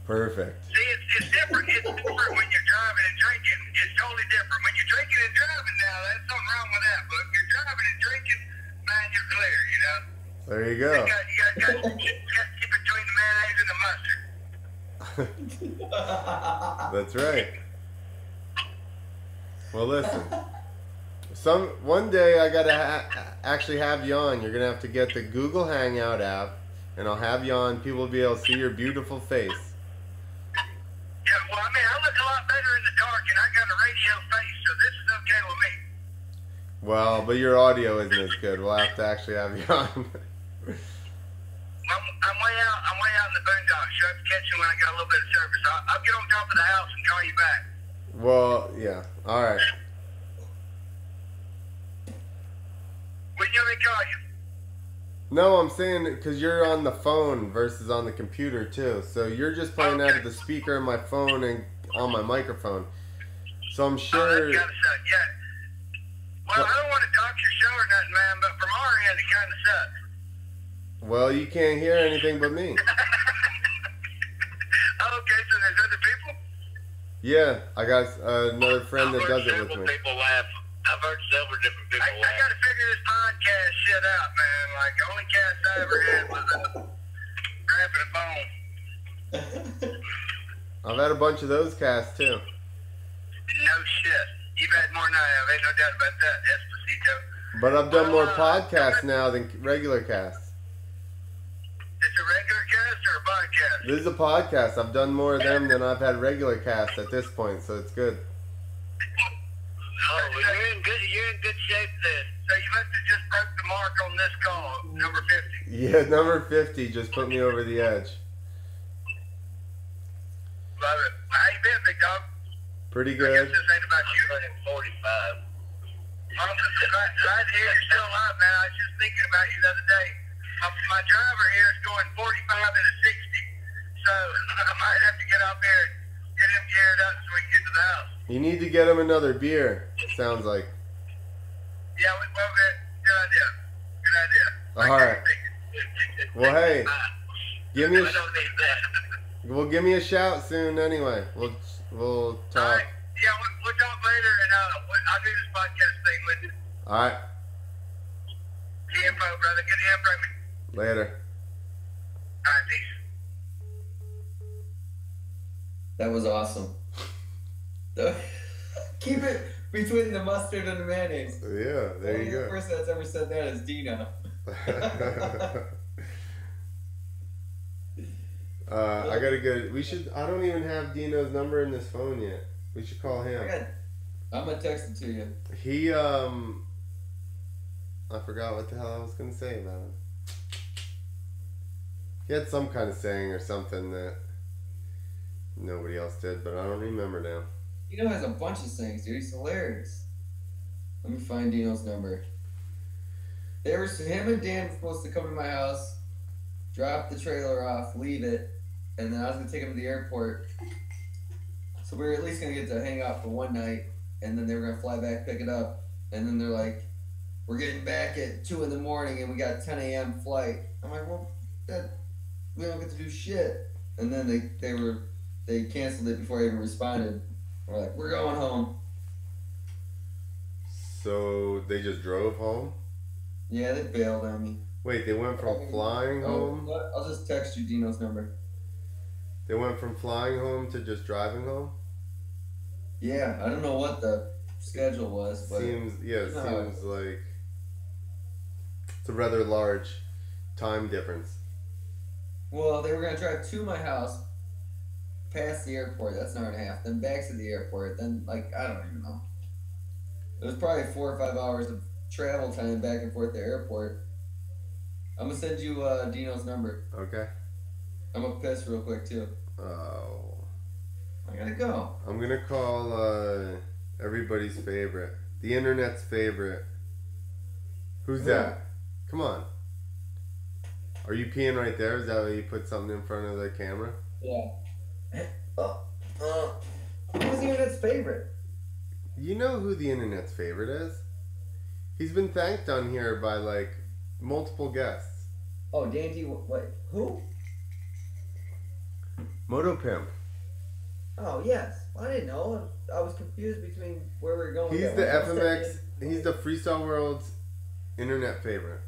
Perfect. See, it's different. It's different when you're driving and drinking. It's totally different. When you're drinking and driving now, there's something wrong with that. But if you're driving and drinking, man, you're clear, you know? There you go. You got to keep between the mayonnaise and the mustard. That's right. Well, listen. One day I gotta actually have you on. You're gonna have to get the Google Hangout app, and I'll have you on. People will be able to see your beautiful face. Yeah, well, I mean, I look a lot better in the dark, and I got a radio face, so this is okay with me. Well, but your audio isn't as good. We'll have to actually have you on. I'm way out in the boondocks. You have to catch me when I got a little bit of service. I'll get on top of the house and call you back. Well, yeah. All right. When you want me to call you? No, I'm saying because you're on the phone versus on the computer too. So you're just playing out of the speaker of my phone and on my microphone. So I'm sure. Oh, that kind of sucks. Yeah. Well, I don't want to talk your show or nothing, man, but from our end, it kind of sucks. Well, you can't hear anything but me. okay, so there's other people? Yeah, I got another friend that does it with me. People laugh. I've heard several different people laugh. I gotta figure this podcast shit out, man. Like, the only cast I ever had was Grabbing a Bone. I've had a bunch of those casts, too. No shit. You've had more than I have. Ain't no doubt about that, Esposito. But I've done more podcasts now than regular casts. It's a regular cast or a podcast? This is a podcast. I've done more of them than I've had regular casts at this point, so it's good. Oh, well, you're in good shape then. So you must have just broke the mark on this call, number 50. Yeah, number 50 just put me over the edge. Love it. How you been, big dog? Pretty I good. guess this ain't about you. I'm 45. I'm glad to hear you're still alive, man. I was just thinking about you the other day. My driver here is going 45 and a 60, so I might have to get out there and get him geared up so we can get to the house. You need to get him another beer, sounds like. Yeah, well, good idea. Good idea. All right. Well, hey, give me I don't need that. well, give me a shout soon anyway. We'll All talk. right. Yeah, we'll talk later, and I'll do this podcast thing with you. All right, Good info, brother. Good info. later. All right, peace. That was awesome. Keep it between the mustard and the mayonnaise. Yeah, there Only you the go. person that's ever said that is Dino. I gotta go. We should. I don't even have Dino's number in this phone yet. We should call him. I'm gonna text it to you. He I forgot what the hell I was gonna say about him. He had some kind of saying or something that nobody else did, but I don't remember now. Dino has a bunch of things, dude. He's hilarious. Let me find Dino's number. Him and Dan were supposed to come to my house, drop the trailer off, leave it, and then I was gonna take him to the airport. So we were at least gonna get to hang out for one night, and then they were gonna fly back, pick it up, and then they're like, "We're getting back at 2 a.m. and we got a 10 a.m. flight." I'm like, "Well, we don't get to do shit." And then they canceled it before I even responded. We're like, "We're going home." So they just drove home? Yeah, they bailed on me. Wait, they went from flying home? I'll just text you Dino's number. They went from flying home to just driving home? Yeah, I don't know what the schedule was, but Seems No. like it's a rather large time difference. well, they were gonna drive to my house, past the airport. That's an hour and a half. Then back to the airport. Then I don't even know. It was probably 4 or 5 hours of travel time back and forth to the airport. I'm gonna send you Dino's number. Okay. I'm gonna piss real quick too. Oh. I gotta go. I'm gonna call everybody's favorite. The internet's favorite. Who's that? Come on. Are you peeing right there? Is that why you put something in front of the camera? Yeah. Who's the internet's favorite? You know who the internet's favorite is? He's been thanked on here by like multiple guests. Oh, Dandy. What? Who? Moto Pimp. Oh yes. I didn't know. I was confused between where we were going. He's with the that one. FMX. He's the Freestyle World's internet favorite.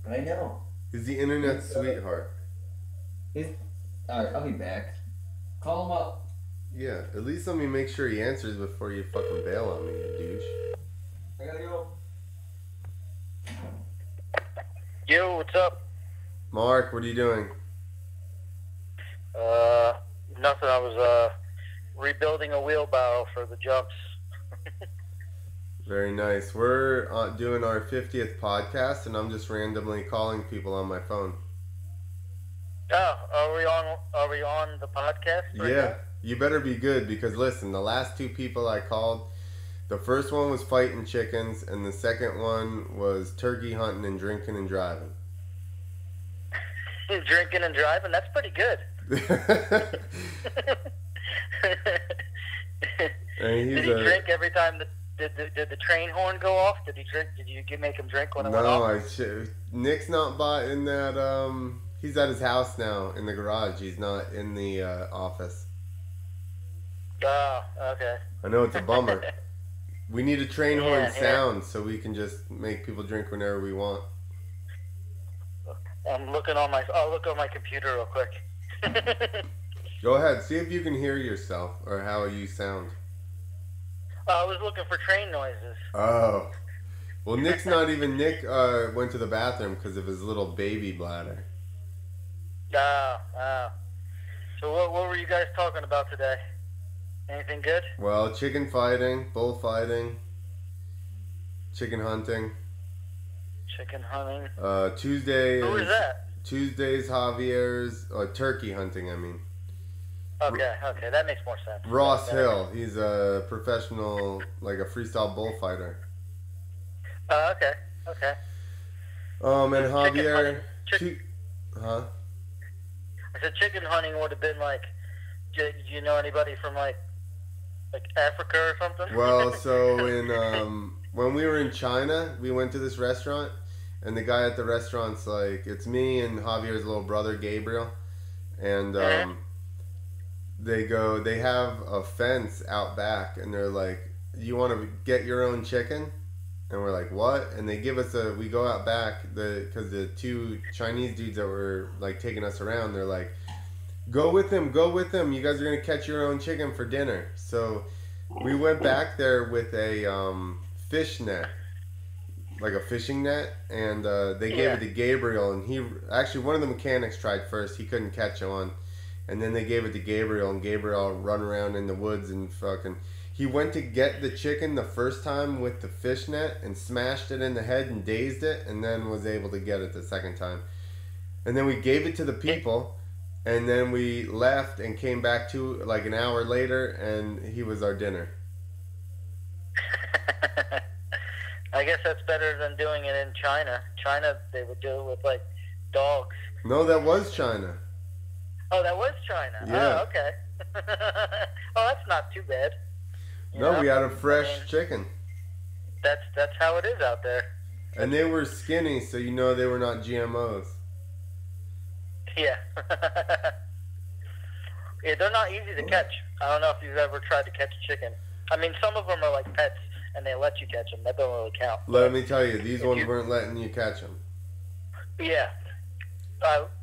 I know. He's the internet sweetheart. Alright, I'll be back. Call him up. Yeah, at least let me make sure he answers before you fucking bail on me, you douche. I gotta go. Yo, what's up? Mark, what are you doing? Nothing. I was rebuilding a wheelbarrow for the jumps. Very nice. We're doing our 50th podcast, and I'm just randomly calling people on my phone. Oh, are we on the podcast right Yeah, now? you better be good because listen, the last 2 people I called, the first one was fighting chickens, and the second one was turkey hunting and drinking and driving. Drinking and driving? That's pretty good. And Did he drink every time did the train horn go off? Did he drink? Did you make him drink when it went off? No, Nick's not buying that He's at his house now in the garage. He's not in the office. Oh, okay. I know it's a bummer. We need a train horn Yeah. sound so we can just make people drink whenever we want. I'll look on my computer real quick. Go ahead. See if you can hear yourself or how you sound. I was looking for train noises. Oh. Well, Nick went to the bathroom because of his little baby bladder. So what were you guys talking about today? Anything good? Well, chicken fighting, bullfighting, chicken hunting. Chicken hunting. Tuesday Who is that? Tuesday's Javier's turkey hunting, I mean. Okay, that makes more sense. Ross Hill, he's a professional, like a freestyle bullfighter. Okay. And Javier... I said chicken hunting would have been like, do you know anybody from like Africa or something? Well, so when we were in China, we went to this restaurant, and the guy at the restaurant's like, it's me and Javier's little brother, Gabriel, and they have a fence out back, and they're like, you want to get your own chicken? And we're like, what? And they give us we go out back, because the two Chinese dudes that were like taking us around, they're like, go with them, you guys are going to catch your own chicken for dinner. So we went back there with a fish net, like a fishing net, and they gave it to Gabriel, and one of the mechanics tried first, he couldn't catch on, and then they gave it to Gabriel, and Gabriel run around in the woods and he went to get the chicken the first time with the fish net and smashed it in the head and dazed it, and then was able to get it the second time. And then we gave it to the people, and then we left and came back to like an hour later, and he was our dinner. I guess that's better than doing it in China. China, they would do it with like dogs. No, that was China. Oh, that was China. Yeah. Oh, okay. Oh, that's not too bad. We had a fresh chicken. That's how it is out there. And they were skinny, so they were not GMOs. Yeah. Yeah, they're not easy to catch. I don't know if you've ever tried to catch a chicken. I mean, some of them are like pets, and they let you catch them. That don't really count. Let me tell you, these ones weren't letting you catch them. Yeah.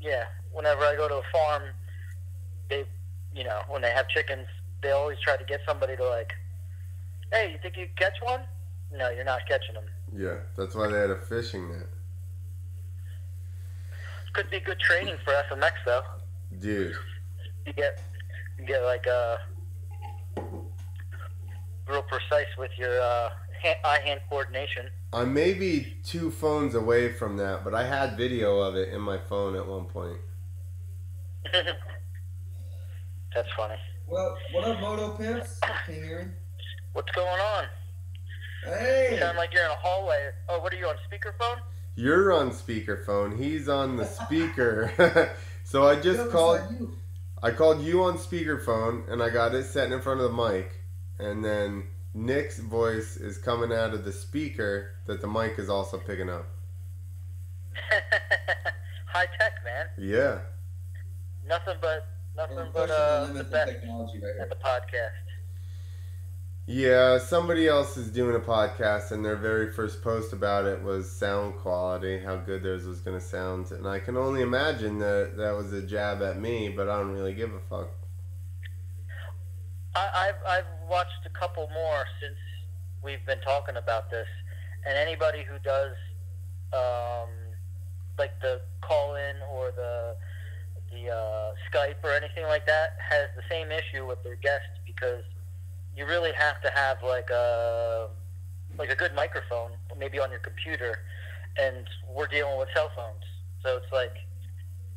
Yeah. Whenever I go to a farm, they, when they have chickens, they always try to get somebody to like, hey, you think you can catch one? No, you're not catching them. Yeah, that's why they had a fishing net. Could be good training for FMX though. Dude. You get like real precise with your eye-hand coordination. I may be 2 phones away from that, but I had video of it in my phone at one point. That's funny. Well, what up, Moto Pimps? Can you hear me? What's going on? Hey! You sound like you're in a hallway. Oh, what are you on speakerphone? You're on speakerphone. He's on the speaker. So I just called. I called you on speakerphone, and I got it set in front of the mic, and then Nick's voice is coming out of the speaker that the mic is also picking up. High tech, man. Yeah. Nothing but the best technology right at here. the podcast. Yeah, somebody else is doing a podcast, and their very first post about it was sound quality, how good theirs was going to sound. And I can only imagine that was a jab at me, but I don't really give a fuck. I've watched a couple more since we've been talking about this, and anybody who does like the call-in or the Skype or anything like that has the same issue with their guests, because you really have to have like a good microphone, maybe on your computer, and we're dealing with cell phones, so it's like,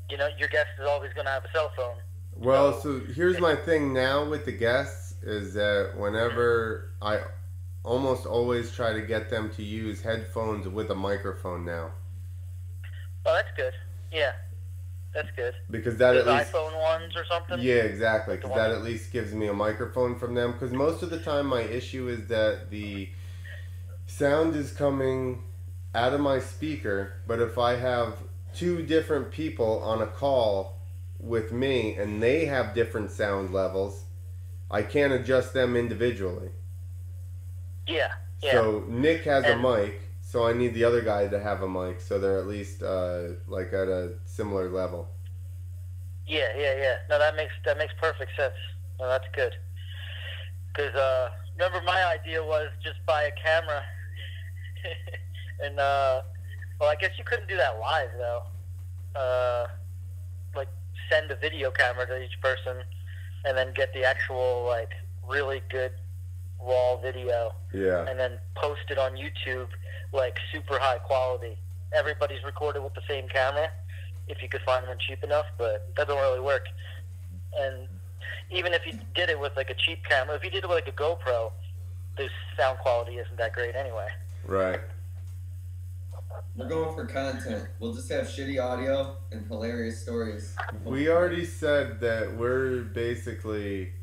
your guest is always going to have a cell phone. Well, so here's my thing now with the guests is that whenever I almost always try to get them to use headphones with a microphone now. Oh, that's good. Yeah, that's good. Because that at least iPhone ones or something. Yeah, exactly. Because that at least gives me a microphone from them. Because most of the time, my issue is that the sound is coming out of my speaker, but if I have two different people on a call with me, and they have different sound levels. I can't adjust them individually. Yeah. Yeah. So Nick has a And- mic, so I need the other guy to have a mic, so they're at least like at a similar level. Yeah. No, that makes perfect sense. No, that's good. Because remember, my idea was just buy a camera, and well, I guess you couldn't do that live though. Like send a video camera to each person, and then get the actual like really good raw video, Yeah. and then post it on YouTube like super high quality. Everybody's recorded with the same camera, if you could find one cheap enough, but that don't really work. And even if you did it with like a cheap camera, if you did it with like a GoPro, the sound quality isn't that great anyway. Right. We're going for content. We'll just have shitty audio and hilarious stories. We already said that we're basically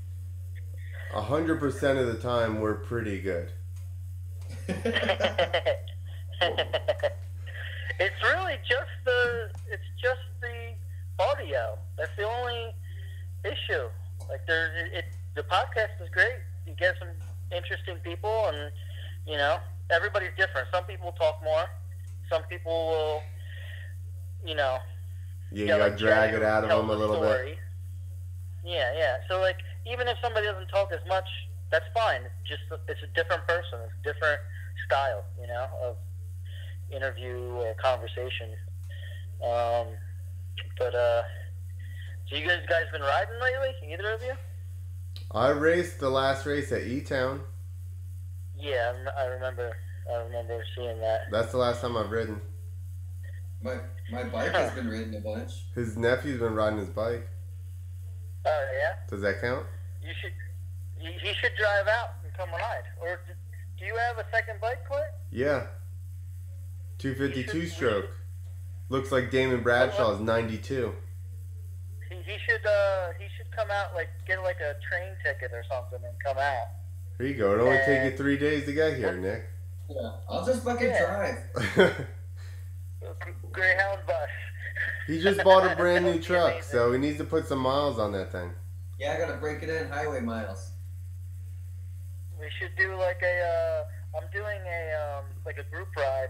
100% of the time we're pretty good. It's really just the audio. That's the only issue. Like the podcast is great. You get some interesting people, and you know everybody's different. Some people talk more. Some people will, you know. Yeah, you gotta drag it out of them a little bit. Yeah. So like, even if somebody doesn't talk as much, that's fine. It's a different person. It's a different style, you know, of interview or conversation. So you guys been riding lately? Either of you? I raced the last race at E-Town. Yeah, I remember seeing that. That's the last time I've ridden. My bike has been ridden a bunch. His nephew's been riding his bike. Oh yeah. Does that count? He should drive out and come ride. Or do you have a second bike, Clint? Yeah. 252 stroke. Looks like Damon Bradshaw's 92. He should come out, like get like a train ticket or something and come out. Here you go. It only take you 3 days to get here, Nick. Yeah, I'll just fucking drive. Greyhound bus. He just bought a brand new truck, Amazing. so he needs to put some miles on that thing. Yeah, I gotta break it in highway miles. We should do like I'm doing a group ride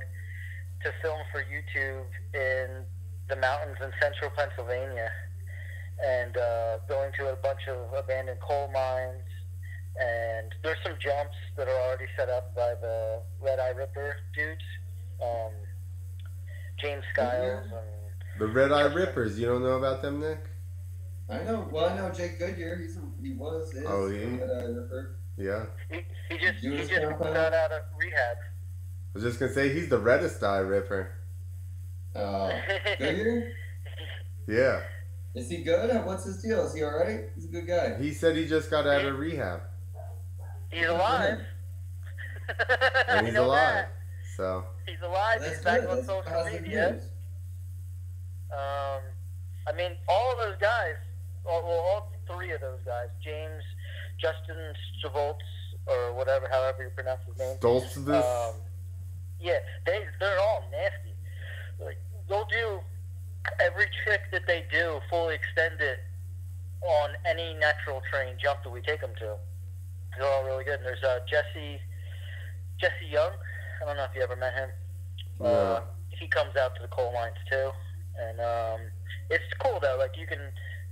to film for YouTube in the mountains in central Pennsylvania, and going to a bunch of abandoned coal mines, and there's some jumps that are already set up by the Red Eye Ripper dudes, James Skiles and The Red Eye Rippers, you don't know about them, Nick? I know. Well, I know Jake Goodyear. Is Oh, he? Ripper. Yeah. he just Judas got out of rehab. I was just gonna say he's the reddest eye ripper. Goodyear? Yeah. Is he good? What's his deal? Is he alright? He's a good guy. He said he just got out of rehab. He's alive. And he's You know alive. that. So He's alive. That's He's back good. on That's social positive media. news. I mean, all of those guys, all three of those guys, James, Justin Stravolts, or whatever, however you pronounce his name. Stoltzvis. Yeah, they're all nasty. Like, they'll do every trick that they do, fully extend it on any natural terrain jump that we take them to. They're all really good. And there's Jesse Young. I don't know if you ever met him. No. He comes out to the coal mines too, and it's cool though. Like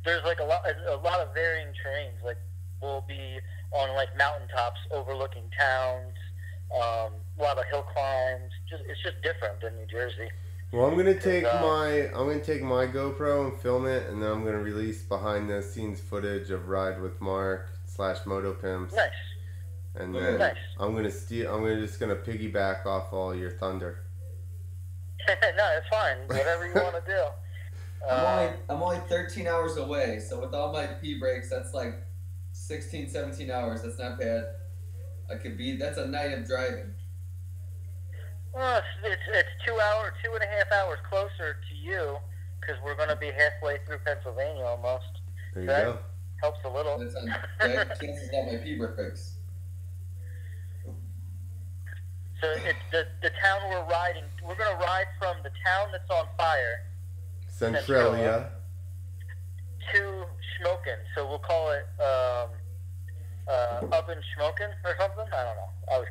there's like a lot of varying terrains. Like we'll be on like mountaintops overlooking towns, a lot of hill climbs. It's just different than New Jersey. Well, I'm gonna take my GoPro and film it, and then I'm gonna release behind the scenes footage of Ride with Mark / Moto Pimps. Nice. And then Nice. I'm just gonna piggyback off all your thunder. No, it's fine. Whatever you want to do. I'm only 13 hours away, so with all my pee breaks, that's like 16, 17 hours. That's not bad. That's a night of driving. Well, it's 2.5 hours closer to you, because we're going to be halfway through Pennsylvania almost. There you That go. helps a little. That's on chances on my pee breaks. So it's the town we're riding. We're going to ride from the town that's on fire Centralia. to Schmokin. So we'll call it Oven Schmokin or something. I don't know. I was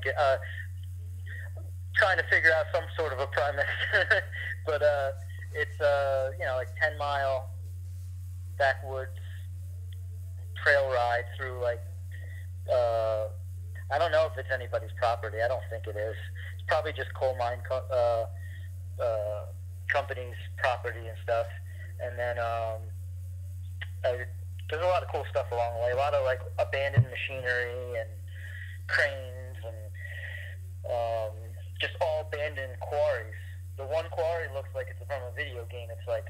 trying to figure out some sort of a premise. But it's, like 10-mile backwoods trail ride through, like, I don't know if it's anybody's property. I don't think it is. It's probably just coal mine company's property and stuff. And then there's a lot of cool stuff along the way. A lot of, like, abandoned machinery and cranes and just all abandoned quarries. The one quarry looks like it's from a video game. It's like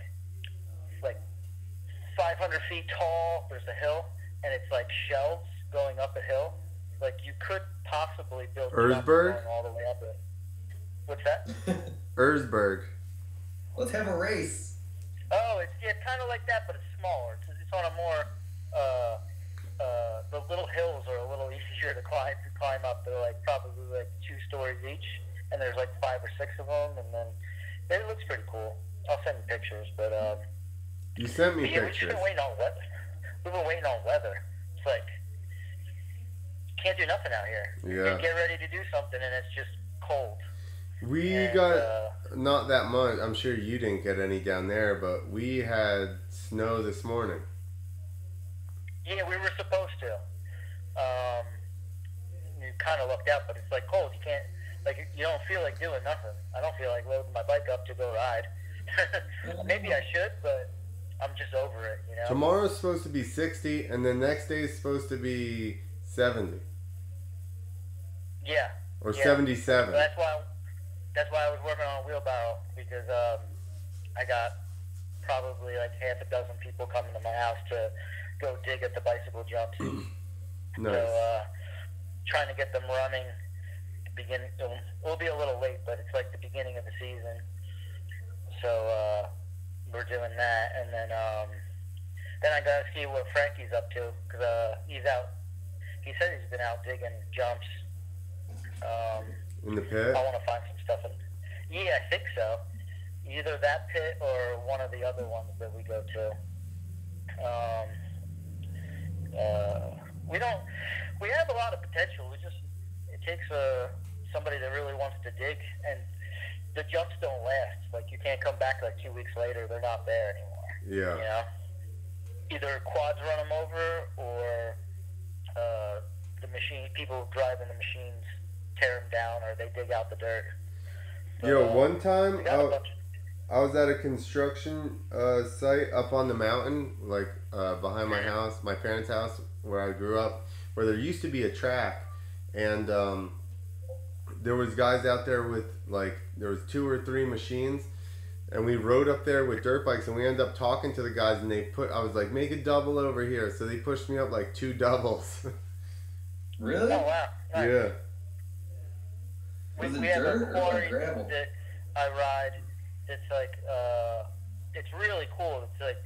500 feet tall. There's a hill, and it's like shelves going up a hill. Like, you could possibly build Erzberg? going all the way up it. What's that? Erzberg. Let's have a race. Oh, it's kind of like that, but it's smaller. It's on a more the little hills are a little easier to climb up. They're like probably like 2 stories each, and there's like 5 or 6 of them, and then it looks pretty cool. I'll send you pictures, but You sent me yeah, pictures. we've been waiting on weather. We've been waiting on weather. It's like can't do nothing out here. Yeah. You get ready to do something, and it's just cold. We got not that much. I'm sure you didn't get any down there, but we had snow this morning. Yeah, we were supposed to. You kind of lucked out, but it's like cold. You can't, like, you don't feel like doing nothing. I don't feel like loading my bike up to go ride. Maybe I should, but I'm just over it, you know? Tomorrow's supposed to be 60, and the next day is supposed to be 70. Yeah. Or yeah. 77. That's why I was working on a wheelbarrow, because I got probably like half a dozen people coming to my house to go dig at the bicycle jumps. Nice. So trying to get them running. We'll be a little late, but it's like the beginning of the season. So we're doing that, and then I gotta see what Frankie's up to, because he's out. He said he's been out digging jumps. In the pit? I want to find some stuff. Yeah, I think so. Either that pit or one of the other ones that we go to. We have a lot of potential. It takes somebody that really wants to dig, and the jumps don't last. Like, you can't come back like 2 weeks later. They're not there anymore. Yeah. You know? Either quads run them over, or people driving the machines tear them down, or they dig out the dirt. But, Yo, one time I I was at a construction site up on the mountain, like behind my house, my parents' house, where I grew up, where there used to be a track, and there was guys out there with, like, there was 2 or 3 machines, and we rode up there with dirt bikes, and we ended up talking to the guys, and I was like, make a double over here, so they pushed me up like 2 doubles. Really? Oh, wow. Nice. Yeah. Was it We have dirt a or quarry like gravel? that I ride. It's like it's really cool. It's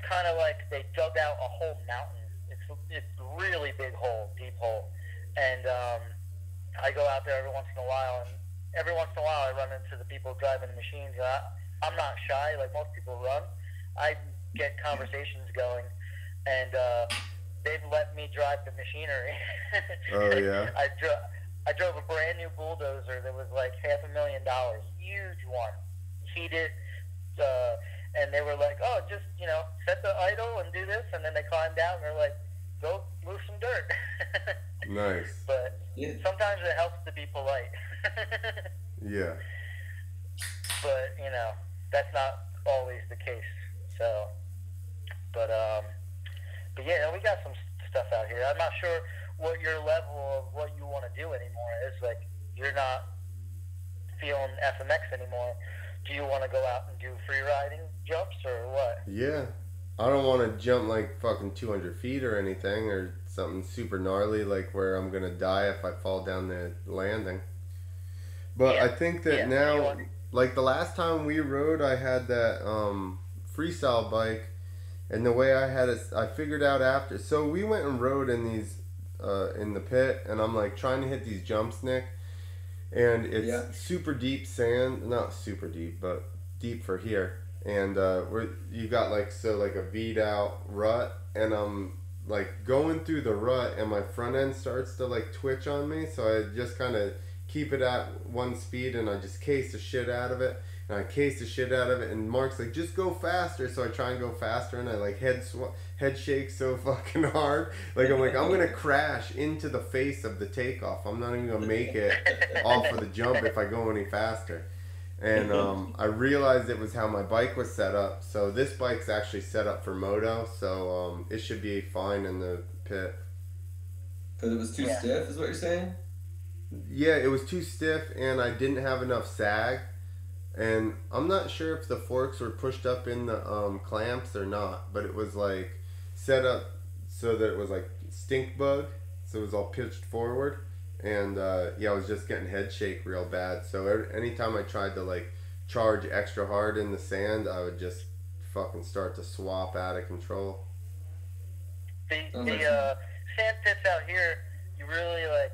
kind of like they dug out a whole mountain. It's a really big hole, deep hole, and I go out there every once in a while, and every once in a while I run into the people driving the machines. And I'm not shy like most people run. I get conversations going, and they've let me drive the machinery. Oh, yeah? I drove a brand new bulldozer that was like $500,000, huge one, heated, and they were like, oh, just, set the idle and do this, and then they climbed out and they're like, go move some dirt. Nice. But sometimes it helps to be polite. Yeah. But, that's not always the case. So, but yeah, we got some stuff out here. I'm not sure what your level of what you want to do anymore is. Like, you're not feeling FMX anymore. Do you want to go out and do free riding jumps or what? Yeah. I don't want to jump like fucking 200 feet or anything, or something super gnarly like where I'm going to die if I fall down the landing. But Yeah. I think that now, like the last time we rode, I had that freestyle bike, and the way I had it, I figured out after. So we went and rode in these, in the pit, and I'm like trying to hit these jumps, Nick, and it's super deep sand, not super deep, but deep for here. and you got like a beat out rut, and I'm like going through the rut, and my front end starts to like twitch on me, so I just kind of keep it at one speed, and I just case the shit out of it. And I case the shit out of it, and Mark's like, just go faster. So I try and go faster, and I like head shake so fucking hard. Like I'm gonna crash into the face of the takeoff. I'm not even gonna make it off of the jump if I go any faster. And I realized it was how my bike was set up. So this bike's actually set up for moto, so it should be fine in the pit. Because it was too stiff, is what you're saying? Yeah, it was too stiff, and I didn't have enough sag. And I'm not sure if the forks were pushed up in the clamps or not, but it was like set up so that it was like stink bug, so it was all pitched forward. And I was just getting head shake real bad. So anytime I tried to like charge extra hard in the sand, I would just fucking start to swap out of control. The sand pits out here, you really like.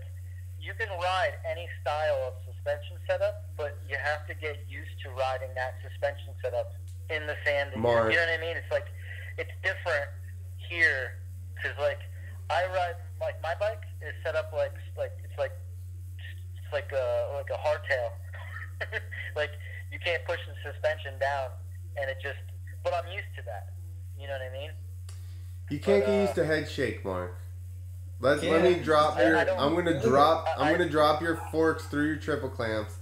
You can ride any style of suspension setup, but you have to get used to riding that suspension setup in the sand. You know what I mean? It's like, it's different here, because like, I ride, like my bike is set up like a hardtail. Like, you can't push the suspension down, and it just, but I'm used to that. You know what I mean? You can't get used to head shake, Mark. Let me drop your. I'm gonna drop your forks through your triple clamps.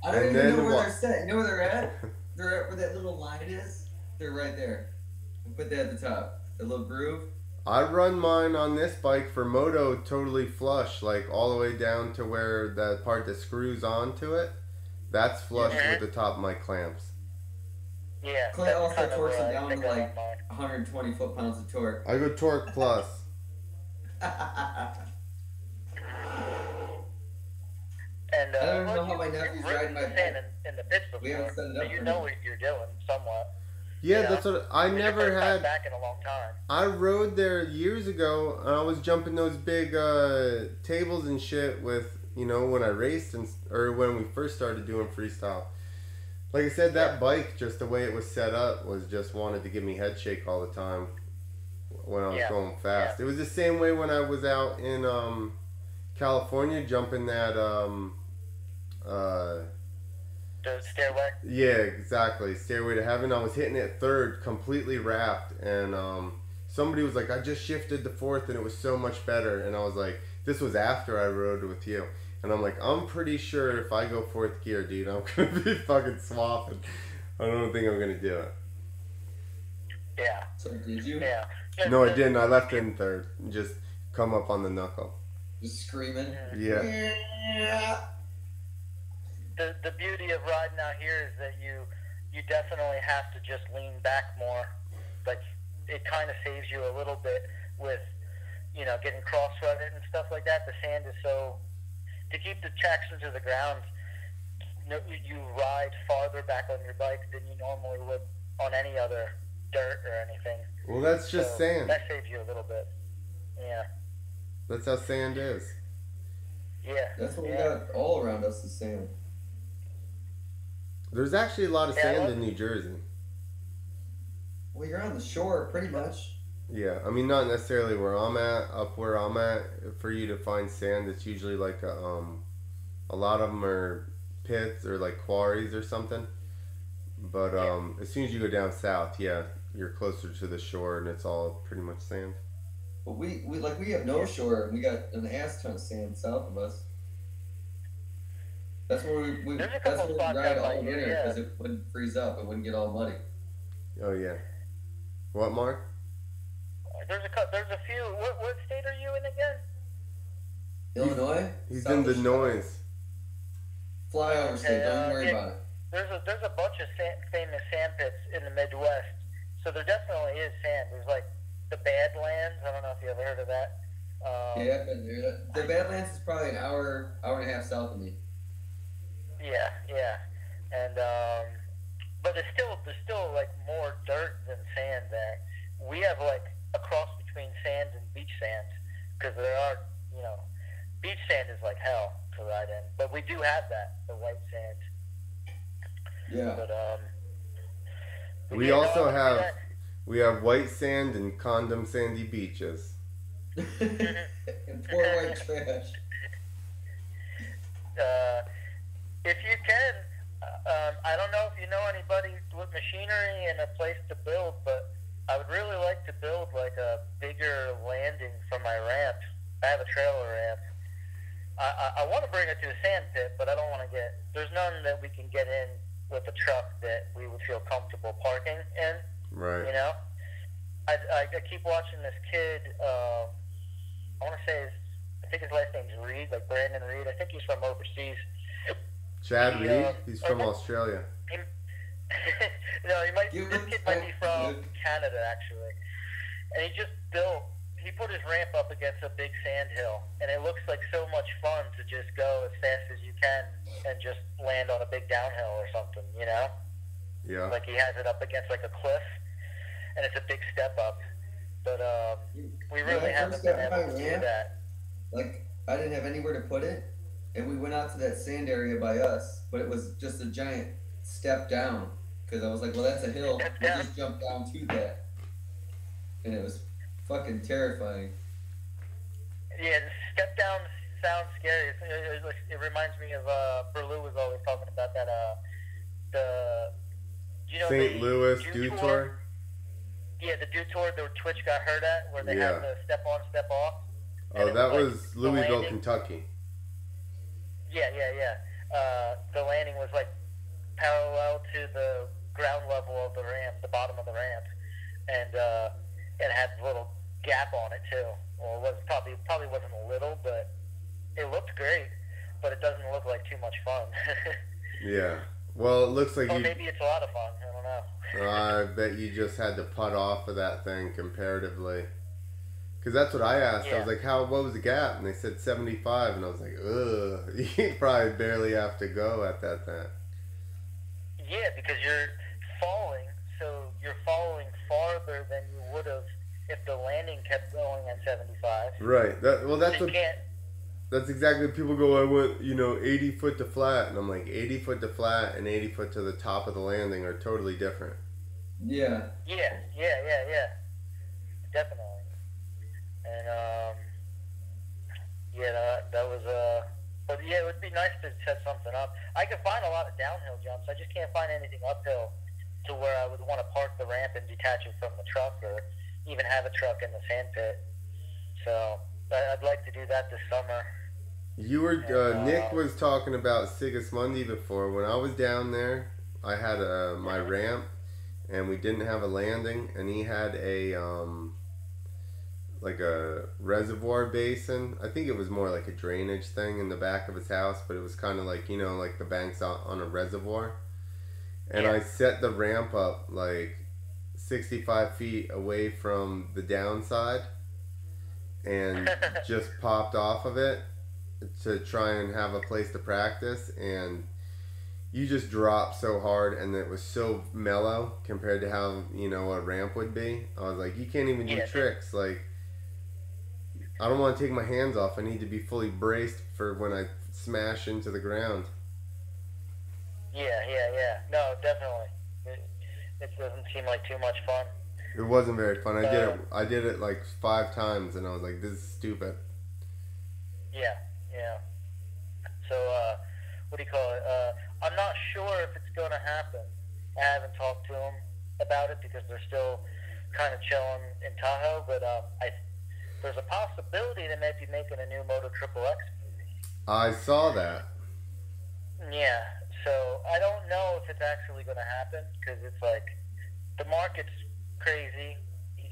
I don't even know where they're set. You know where they're at? They're at where that little line is. They're right there. We'll put that at the top. The little groove. I run mine on this bike for moto totally flush, like all the way down to where that part that screws onto it. That's flush with the top of my clamps. Yeah. Clint also torques it down to like 120 foot-pounds of torque. I go torque plus. And I don't know how my nephew's riding my bike. In the pits before, We haven't set it up so you for know him. what you're doing somewhat. Yeah, that's what I never had. Back in a long time. I rode there years ago, and I was jumping those big tables and shit with, when I raced or when we first started doing freestyle. Like I said, that bike, just the way it was set up, was just wanted to give me head shake all the time when I was going fast. Yeah. It was the same way when I was out in California jumping that The stairway? Yeah, exactly. Stairway to Heaven. I was hitting it third, completely wrapped, and somebody was like, I just shifted to fourth and it was so much better. And I was like, this was after I rode with you. And I'm like, I'm pretty sure if I go fourth gear, dude, I'm going to be fucking swapping. I don't think I'm going to do it. Yeah. So did you? Yeah. No, I didn't. I left it in third. Just come up on the knuckle. Just screaming. Yeah. The beauty of riding out here is that you definitely have to just lean back more. Like, it kind of saves you a little bit with, getting cross-rutted and stuff like that. The sand is so... To keep the traction to the ground, you ride farther back on your bike than you normally would on any other dirt or anything. Well, that's just sand. That saves you a little bit. Yeah. That's how sand is. Yeah. That's what we got all around us is sand. There's actually a lot of sand in New Jersey. Well, you're on the shore, pretty much. Yeah, I mean, not necessarily where I'm at. Up where I'm at, for you to find sand, it's usually like a lot of them are pits or like quarries or something. But as soon as you go down south, you're closer to the shore and it's all pretty much sand. But we have no shore and we got an ass ton of sand south of us. That's where we ride all winter because it wouldn't freeze up, it wouldn't get all muddy. Oh yeah. What, Mark? There's a few. What state are you in again? Illinois. He's in the noise. Flyover state. Don't worry about it. There's a bunch of famous sand pits in the Midwest, so there definitely is sand. There's like the Badlands. I don't know if you ever heard of that. Yeah, I've been there. The Badlands is probably an hour and a half south of me. Yeah, and but there's still like more dirt than sand there. We have like a cross between sand and beach sand because there are, beach sand is like hell to ride in, but we do have that, the white sand. Yeah. But We Yeah, no, I also wanna do have that. we have white sand and condom sandy beaches. And poor white trash. If you can, I don't know if you know anybody with machinery and a place to build, but I would really like to build like a bigger landing for my ramp. I have a trailer ramp. I want to bring it to a sand pit, but I don't want to there's none that we can get in with a truck that we would feel comfortable parking in. Right. You know? I keep watching this kid, I want to say I think his last name's Reed, like Brandon Reed. I think he's from overseas. Chad Reed? He's from Australia. No, this kid might be from Canada, actually. And he put his ramp up against a big sand hill, and it looks like so much fun to just go as fast as you can and just land on a big downhill or something, you know? Yeah. Like he has it up against like a cliff, and it's a big step up. But we really haven't been able to do that. Like, I didn't have anywhere to put it, and we went out to that sand area by us, but it was just a giant step down, because I was like, well, that's a hill, we'll just jump down to that. And it was fucking terrifying. Yeah, step down sounds scary. It reminds me of, Berlou was always talking about that, St. Louis Dew Tour? Yeah, the Dew Tour that Twitch got hurt at, where they have the step on, step off. Oh, that was Louisville, Kentucky. Yeah. The landing was like parallel to the ground level of the ramp, the bottom of the ramp, and it had a little gap on it too. Well, it was probably wasn't a little, but it looked great. But it doesn't look like too much fun. Yeah. Well, it looks like maybe it's a lot of fun. I don't know. I bet you just had to putt off of that thing comparatively. Because that's what I asked. Yeah. I was like, what was the gap? And they said 75. And I was like, ugh. You probably barely have to go at that thing. Yeah, because you're falling. So you're falling farther than you would have if the landing kept going at 75. Right. So that's exactly what people go, I went, 80 foot to flat. And I'm like, 80 foot to flat and 80 foot to the top of the landing are totally different. Yeah. Yeah. Definitely. And, that was, but yeah, it would be nice to set something up. I could find a lot of downhill jumps. I just can't find anything uphill to where I would want to park the ramp and detach it from the truck or even have a truck in the sand pit. So I'd like to do that this summer. You were, Nick was talking about Sigismundi before. When I was down there, I had my ramp and we didn't have a landing, and he had like a reservoir basin. I think it was more like a drainage thing in the back of his house, but it was kind of like, like the banks on a reservoir. And I set the ramp up like 65 feet away from the downside and just popped off of it to try and have a place to practice. And you just drop so hard, and it was so mellow compared to how, a ramp would be. I was like, you can't even do tricks. Like, I don't want to take my hands off. I need to be fully braced for when I smash into the ground. Yeah. No, definitely. It doesn't seem like too much fun. It wasn't very fun. I did it like 5 times, and I was like, this is stupid. Yeah. So, what do you call it? I'm not sure if it's going to happen. I haven't talked to them about it because they're still kind of chilling in Tahoe, but there's a possibility they may be making a new Moto Triple X movie. I saw that. Yeah, so I don't know if it's actually going to happen because it's like the market's crazy.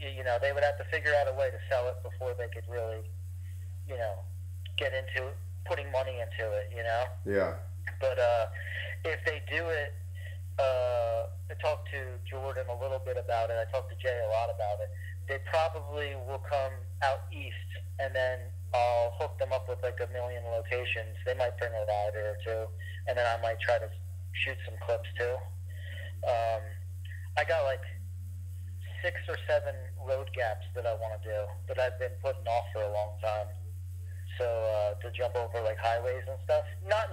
They would have to figure out a way to sell it before they could really, get into putting money into it, Yeah. But if they do it, I talked to Jordan a little bit about it. I talked to Jay a lot about it. They probably will come out east, and then I'll hook them up with like 1 million locations. They might bring a rider or two, and then I might try to shoot some clips too. I got like 6 or 7 road gaps that I want to do that I've been putting off for a long time. So to jump over like highways and stuff, not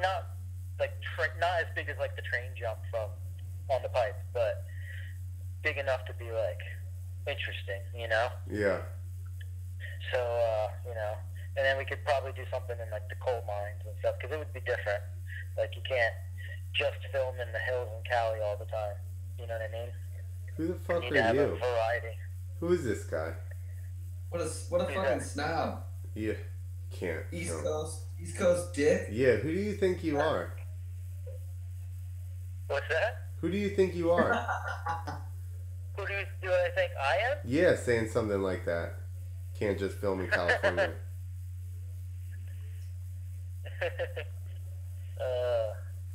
like not as big as like the train jump from on the pipe, but big enough to be like interesting, you know? Yeah. So, you know, and then we could probably do something in like the coal mines and stuff, because it would be different. Like, you can't just film in the hills in Cali all the time. You know what I mean? Who the fuck You need to are have a you? variety. Who is this guy? What a fucking snob. Yeah. Can't. East no. Coast dick. Yeah, who do you think you are? What's that? Who do you think you are? Who do I think I am? Yeah, saying something like that. Can't just film in California.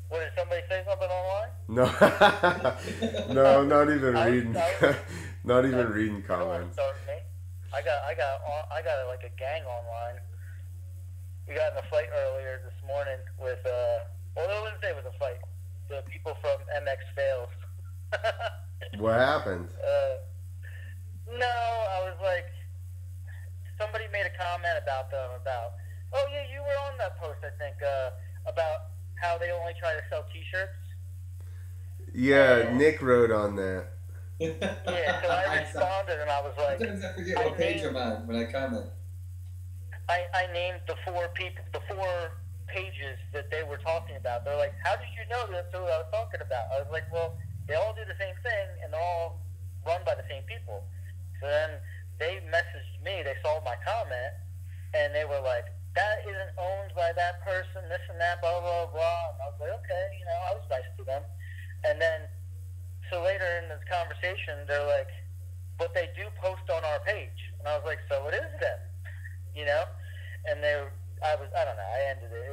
What, did somebody say something online? No. No, I'm not even reading. Not even reading You don't want to comments. start me. I got like a gang online. We got in a fight earlier this morning with well, I wouldn't say it was a fight. The people from MX Fails. What happened? No, I was like, somebody made a comment about them oh yeah, you were on that post, I think, about how they only try to sell T-shirts. Yeah, Nick wrote on that. Yeah, so I responded and I was like, Sometimes I forget what page I'm on when I comment. I named the four pages that they were talking about. They're like, how did you know that's who I was talking about? I was like, well, they all do the same thing and they're all run by the same people. So then they messaged me, they saw my comment, and they were like, that isn't owned by that person, this and that, blah, blah, blah. And I was like, okay, you know, I was nice to them. And then, so later in this conversation, they're like, but they do post on our page. And I was like, so it is them, you know? And I don't know, I ended it.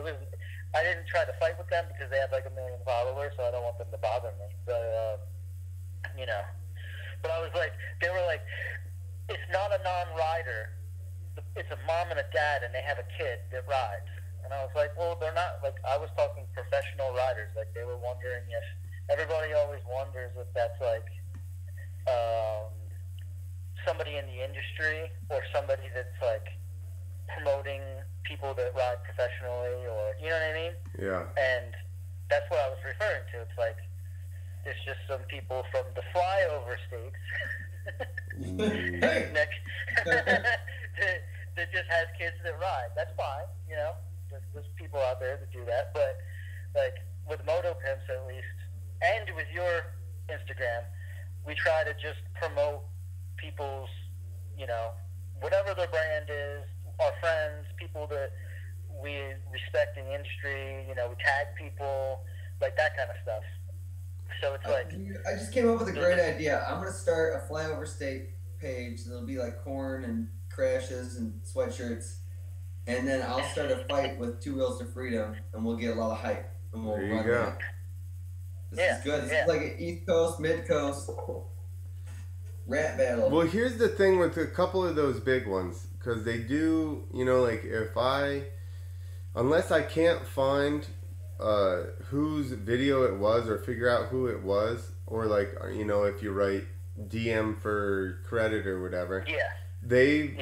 I didn't try to fight with them because they have like 1 million followers, so I don't want them to bother me. But, you know, but I was like, they were like, it's not a non-rider. It's a mom and a dad, and they have a kid that rides. And I was like, well, they're not, like, I was talking professional riders. Like, they were wondering if, everybody always wonders if that's, like, somebody in the industry or somebody that's, like, promoting people that ride professionally or, you know what I mean? Yeah. And that's what I was referring to. It's like, it's just some people from the flyover states that just has kids that ride. That's fine, you know. There's people out there that do that. But, like, with Moto Pimps at least, and with your Instagram, we try to just promote people's, you know, whatever their brand is, our friends, people that we respect in the industry, you know, we tag people, like that kind of stuff. So it's like... I just came up with a great idea. I'm going to start a flyover state page, and it'll be like corn and crashes and sweatshirts. And then I'll start a fight with Two Wheels to Freedom, and we'll get a lot of hype. And we'll There you run go. that. This is good. This is like an East Coast, Mid Coast rap battle. Well, here's the thing with a couple of those big ones, because they do, you know, like unless I can't find whose video it was or figure out who it was, or like, you know, if you write DM for credit or whatever. Yeah. They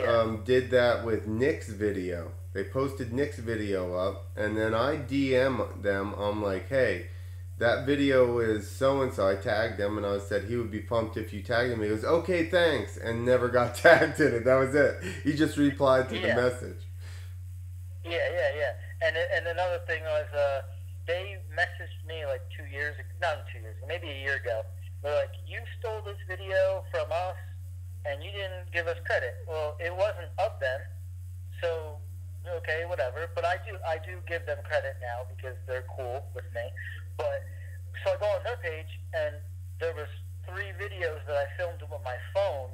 did that with Nick's video. They posted Nick's video up, and then I DM them. I'm like, hey, that video is so-and-so. I tagged him, and I said he would be pumped if you tagged him. He goes, okay, thanks, and never got tagged in it. That was it. He just replied to the message. Yeah. And another thing was, they messaged me like 2 years, not 2 years, maybe a year ago. They're like, you stole this video from us, and you didn't give us credit. Well, it wasn't of them, so okay, whatever. But I do give them credit now because they're cool with me. But so I go on their page, and there was 3 videos that I filmed with my phone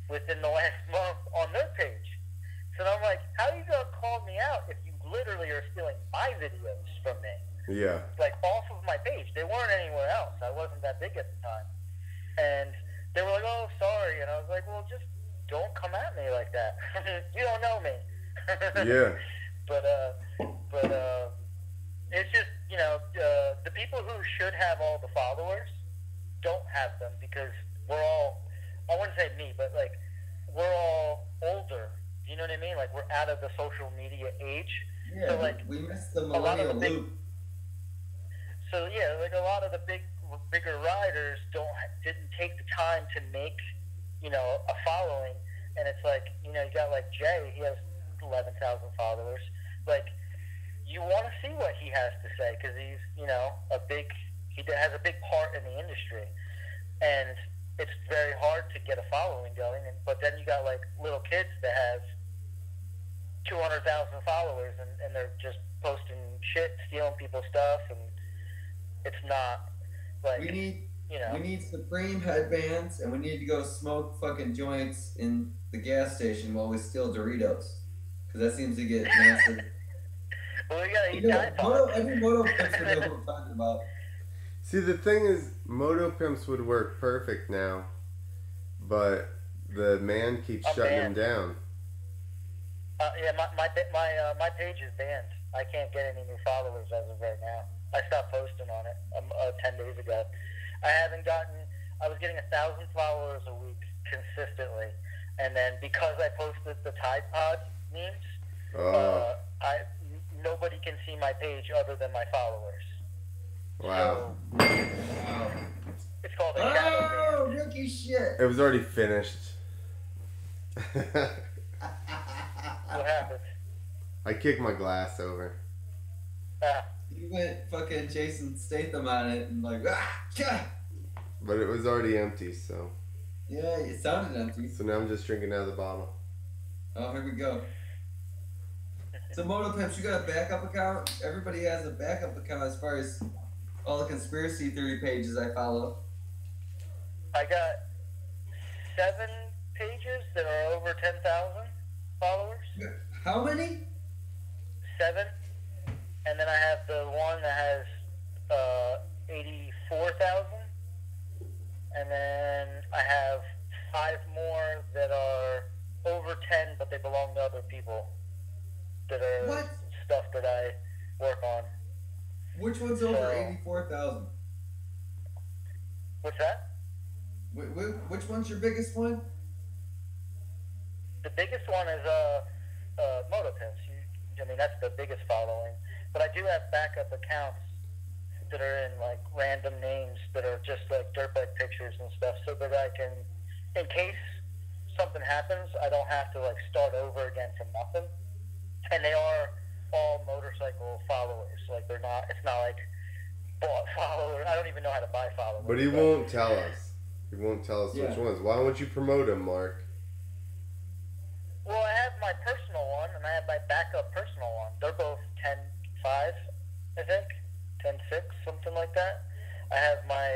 within the last month on their page. So I'm like, how are you gonna call me out if you literally are stealing my videos from me? Yeah. Like off of my page. They weren't anywhere else. I wasn't that big at the time. And they were like, oh, sorry. And I was like, well, just don't come at me like that. You don't know me. Yeah. But it's just, you know, the people who should have all the followers don't have them because we're all, I wouldn't say me, but like, we're all older. You know what I mean? Like, we're out of the social media age. Yeah, so, like, we missed the millennial loop. So, yeah, like a lot of the big bigger riders didn't take the time to make, you know, a following. And it's like, you know, you got like Jay, he has 11,000 followers. Like, you want to see what he has to say because he's, you know, he has a big part in the industry. And it's very hard to get a following going. But then you got like little kids that have 200,000 followers and they're just posting shit, stealing people's stuff, and it's not like We you need Supreme headbands, and we need to go smoke fucking joints in the gas station while we steal Doritos, because that seems to get massive. Well, we gotta eat Tide Pods. Every Moto Pimps would know what we're talking about. See, the thing is, Moto Pimps would work perfect now, but the man keeps shutting him down. Yeah, my page is banned. I can't get any new followers as of right now. I stopped posting on it 10 days ago. I was getting 1,000 followers a week consistently, and then because I posted the Tide Pod memes, nobody can see my page other than my followers. Wow. So, it's called a shadow ban. Rookie shit. It was already finished. What happened? I kicked my glass over. You went fucking Jason Statham on it and like, But it was already empty, so. Yeah, it sounded empty. So now I'm just drinking out of the bottle. Oh, here we go. So Moto Pimps, you got a backup account? Everybody has a backup account as far as all the conspiracy theory pages I follow. I got 7 pages that are over 10,000 followers. How many? 7. And then I have the one that has 84,000. And then I have 5 more that are over 10, but they belong to other people. That are stuff that I work on. Which one's over 84,000? What's that? Which one's your biggest one? The biggest one is Moto Pimps. I mean, that's the biggest following. But I do have backup accounts that are in like random names that are just like dirtbag pictures and stuff, so that I can, in case something happens, I don't have to like start over again from nothing. And they are all motorcycle followers. Like it's not like bought followers. I don't even know how to buy followers. But he won't tell us. He won't tell us which ones. Why don't you promote him, Mark? Well, I have my personal one and I have my backup personal one. They're both 10.5, I think. 10.6, something like that. I have my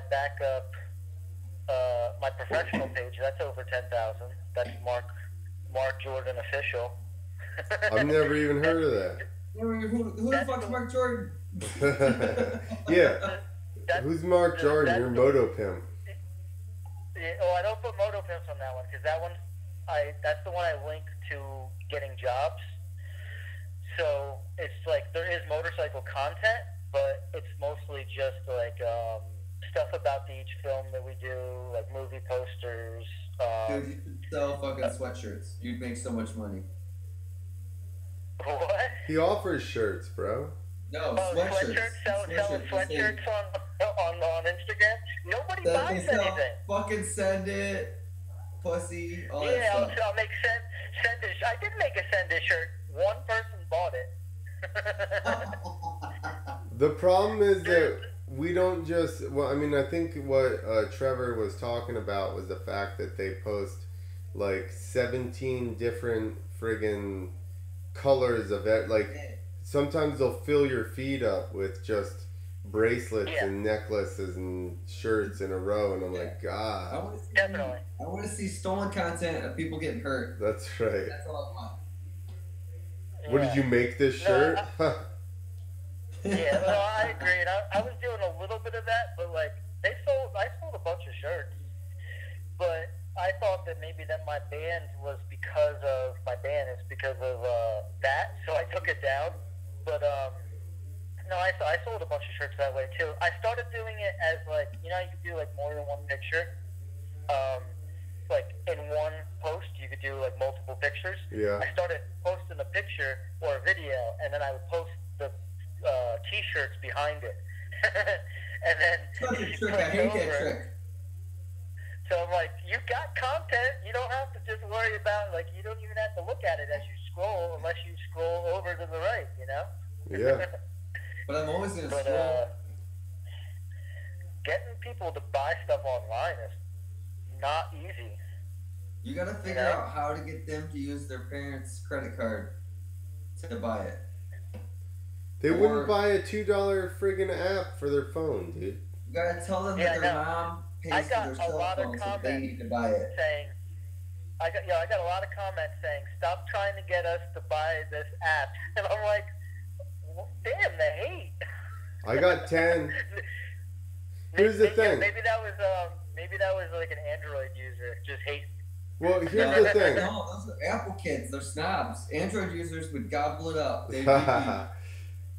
backup, my professional page. That's over 10,000. That's Mark Jordan official. I've never even heard of that. Who the fuck's Mark Jordan? Yeah. Who's Mark Jordan? You're Moto Pimp. I don't put Moto Pimps on that one because that one, that's the one I link to getting jobs. So it's like there is motorcycle content, but it's mostly just like stuff about each film that we do, like movie posters. Dude, you should sell fucking sweatshirts. You'd make so much money. What? He offers shirts, bro. No, sweatshirts. Selling sweatshirts on Instagram. Nobody buys anything. Fucking send it, pussy. All that yeah, stuff. I'll make send it. I did make a send it shirt. One person bought it. The problem is that we don't just. Well, I mean, I think what Trevor was talking about was the fact that they post like 17 different friggin' colors of it. Like sometimes they'll fill your feed up with just bracelets and necklaces and shirts in a row, and I'm like, God. Definitely. I want to see stolen content of people getting hurt. That's right. That's all I want. What, did you make this shirt? Yeah, no, I agree. And I was doing a little bit of that, but like I sold a bunch of shirts. But I thought that maybe that my band is because of that, so I took it down. But no, I sold a bunch of shirts that way too. I started doing it as like, you know, you could do like more than one picture. Like in one post, you could do like multiple pictures. Yeah. I started posting a picture or a video, and then I would post the T-shirts behind it. And then Such a he trick. I clicks hate over. that trick. So I'm like, you got content. You don't have to just worry about, like, you don't even have to look at it as you scroll unless you scroll over to the right, you know? Yeah. But I'm always gonna But scroll. getting people to buy stuff online is not easy. You gotta figure out how to get them to use their parents' credit card to buy it. They Or- wouldn't buy a $2 friggin' app for their phone, dude. You gotta tell them Yeah, that their no. mom pays I for got their a cell lot of phone, so they comments need to buy it. Saying, I got a lot of comments saying, stop trying to get us to buy this app. And I'm like, well, damn, the hate. I got 10. Here's the thing. Maybe that was like an Android user just hate. Well, here's the thing. No, those are Apple kids. They're snobs. Android users would gobble it up.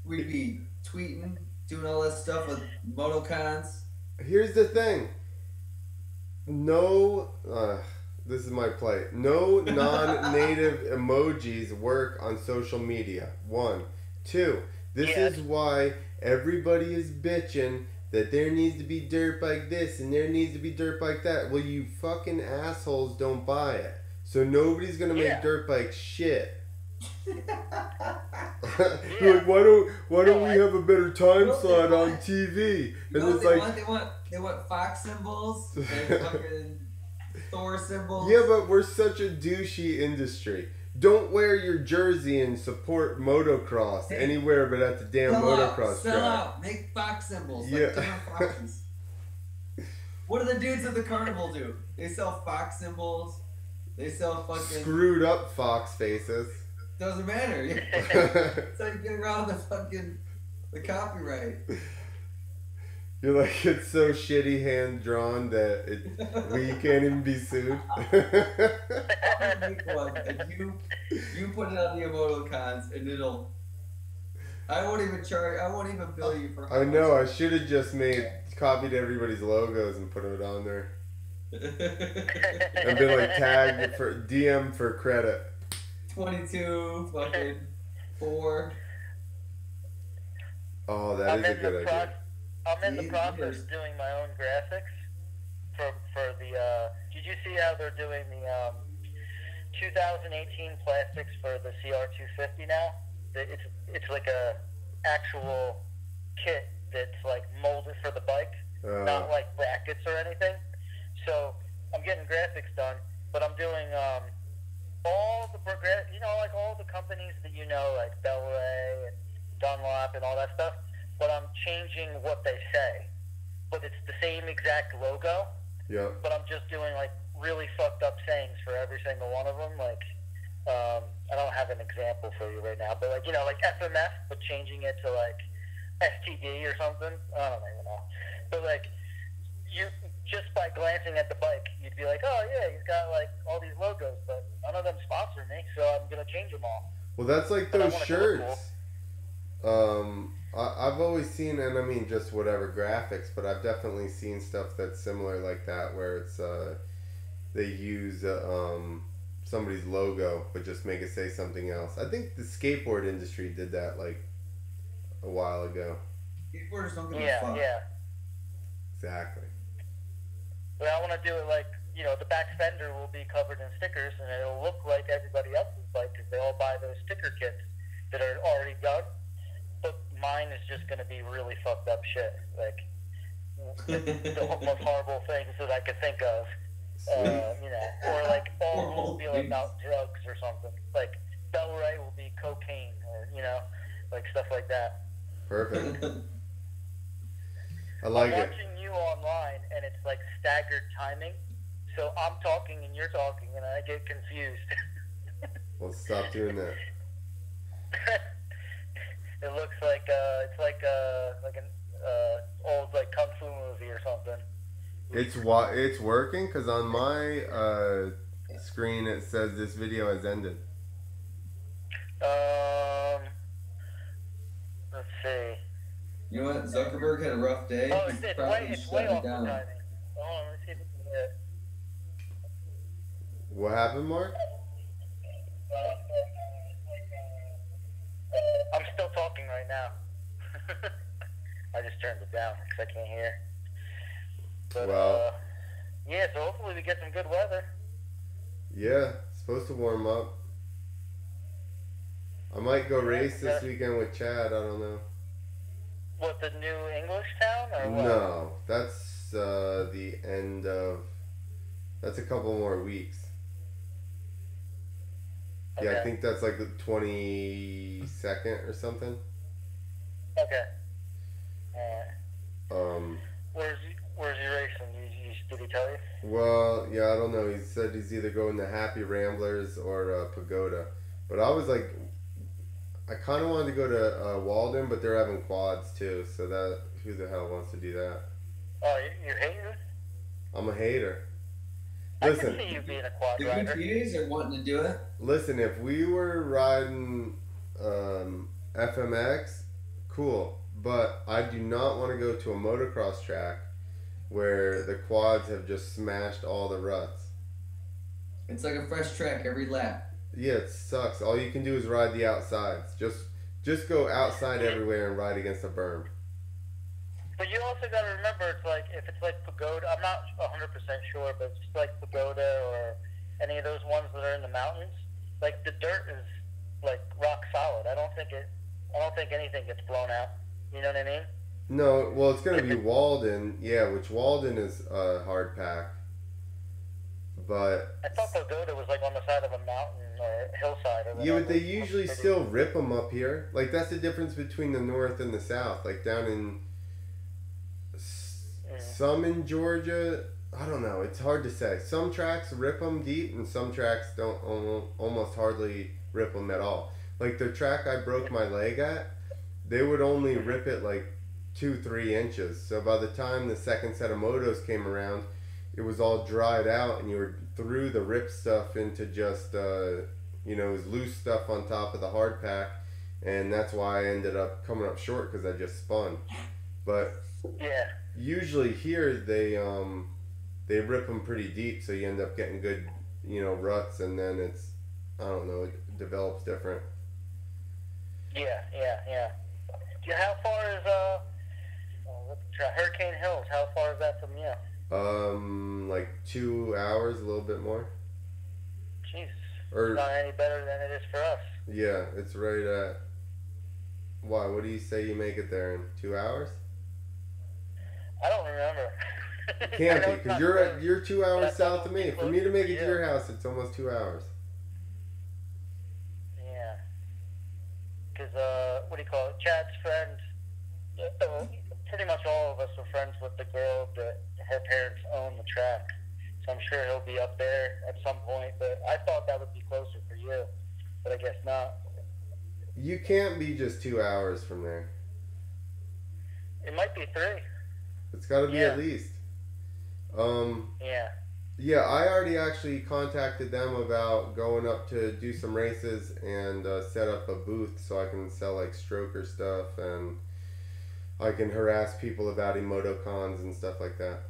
We'd be tweeting, doing all that stuff with MotoCons. Here's the thing. No, this is my plight. No non-native emojis work on social media. 1. 2. This is why everybody is bitching that there needs to be dirt like this and there needs to be dirt like that. Well, you fucking assholes don't buy it. So nobody's gonna make dirt bike shit. Like, why don't we have a better time slot on TV? And You know it's what like, they want Fox symbols and fucking Thor symbols. yeah, but we're such a douchey industry. Don't wear your jersey and support motocross anywhere but at the damn motocross Sell track. out. Make Fox symbols. Yeah. Like different foxes. What do the dudes at the carnival do? They sell Fox symbols. They sell fucking... Screwed up fox faces. Doesn't matter. It's how you get around the copyright. You're like, it's so shitty hand drawn that we can't even be sued. I'll make one, and you put it on the emoticons, and it'll... I won't even bill you for... I know, I should have just copied everybody's logos and put it on there. And been like tagged for DM for credit. 22, fucking 4. Oh, that is a good idea. I'm in the process of doing my own graphics for the. Did you see how they're doing the 2018 plastics for the CR250 now? It's like a actual kit that's like molded for the bike, not like brackets or anything. So I'm getting graphics done, but I'm doing all the like all the companies that like Bel-Ray and Dunlop and all that stuff. But I'm changing what they say. But it's the same exact logo. Yeah. But I'm just doing like really fucked up sayings for every single one of them. Like, I don't have an example for you right now, but like like FMF, but changing it to like STD or something. I don't even know. But like, you just by glancing at the bike, you'd be like, oh yeah, he's got like all these logos, but none of them sponsor me, so I'm gonna change them all. Well, that's like those shirts. I've always seen, and I mean just whatever graphics, but I've definitely seen stuff that's similar like that, where it's they use somebody's logo but just make it say something else. I think the skateboard industry did that like a while ago. Skateboarders don't give a fuck. Yeah. Exactly. But I want to do it like the back fender will be covered in stickers, and it'll look like everybody else's bike because they all buy those sticker kits that are already done. But mine is just going to be really fucked up shit. Like, the most horrible things that I could think of. Or like all will be about drugs or something. Like, Bel-Ray will be cocaine or, like stuff like that. Perfect. I like I'm it. watching you online, and it's like staggered timing. So I'm talking and you're talking, and I get confused. Well, stop doing that. It looks like it's like an old like kung fu movie or something. It's working because on my screen it says this video has ended. Let's see. You know what? Zuckerberg had a rough day. Oh, He's it's probably way shut off it the down. timing. Hold on, let's see if we can get it. What happened, Mark? I'm still talking right now. I just turned it down because I can't hear. But, Well, yeah, so hopefully we get some good weather. yeah, it's supposed to warm up. I might go race this weekend with Chad. I don't know. What, the new English town or what? No, that's the end of. That's a couple more weeks. Okay. Yeah, I think that's like the 22nd or something. Okay. Um. Where's he racing? Did he tell you? Well, yeah, I don't know. He said he's either going to Happy Ramblers or Pagoda. But I was like, I kind of wanted to go to Walden, but they're having quads too. So that who the hell wants to do that? Oh, you're hating? I'm a hater. I Listen, can see you being a quad The rider. EPAs are wanting to do it. listen. If we were riding FMX, cool. But I do not want to go to a motocross track where the quads have just smashed all the ruts. It's like a fresh track every lap. Yeah, it sucks. All you can do is ride the outsides. Just go outside everywhere and ride against a berm. But you also got to remember, it's like, if it's like Pagoda, I'm not 100% sure, but it's just like Pagoda or any of those ones that are in the mountains, like the dirt is like rock solid. I don't think anything gets blown out. You know what I mean? No, well, it's going to be Walden. Yeah, which Walden is hard pack. But I thought Pagoda was like on the side of a mountain or hillside. Or yeah, whatever. but they usually still rip them up here. Like, that's the difference between the north and the south. Like, down in some in Georgia, I don't know. It's hard to say. Some tracks rip them deep, and some tracks don't almost hardly rip them at all. Like, the track I broke my leg at, they would only rip it like 2-3 inches. So by the time the second set of motos came around, it was all dried out, and you were through the rip stuff into just it was loose stuff on top of the hard pack, and that's why I ended up coming up short because I just spun. But yeah, usually here they rip them pretty deep, so you end up getting good ruts, and then it's it develops different. Yeah. How far is Hurricane Hills? How far is that from you? Like 2 hours, a little bit more. Jeez, Or it's not any better than it is for us. yeah, it's right at. Why? What do you say you make it there in 2 hours? I don't remember. Can't be, because you're 2 hours I south thought of it me. was For me to make it closer to to your house, it's almost 2 hours. Yeah. Because, what do you call it? Chad's friend, pretty much all of us are friends with the girl that her parents own the track. So I'm sure he'll be up there at some point. But I thought that would be closer for you. But I guess not. You can't be just 2 hours from there. It might be 3. It's got to be at least. Yeah. Yeah, I already actually contacted them about going up to do some races and set up a booth so I can sell like stroker stuff, and I can harass people about emotocons and stuff like that.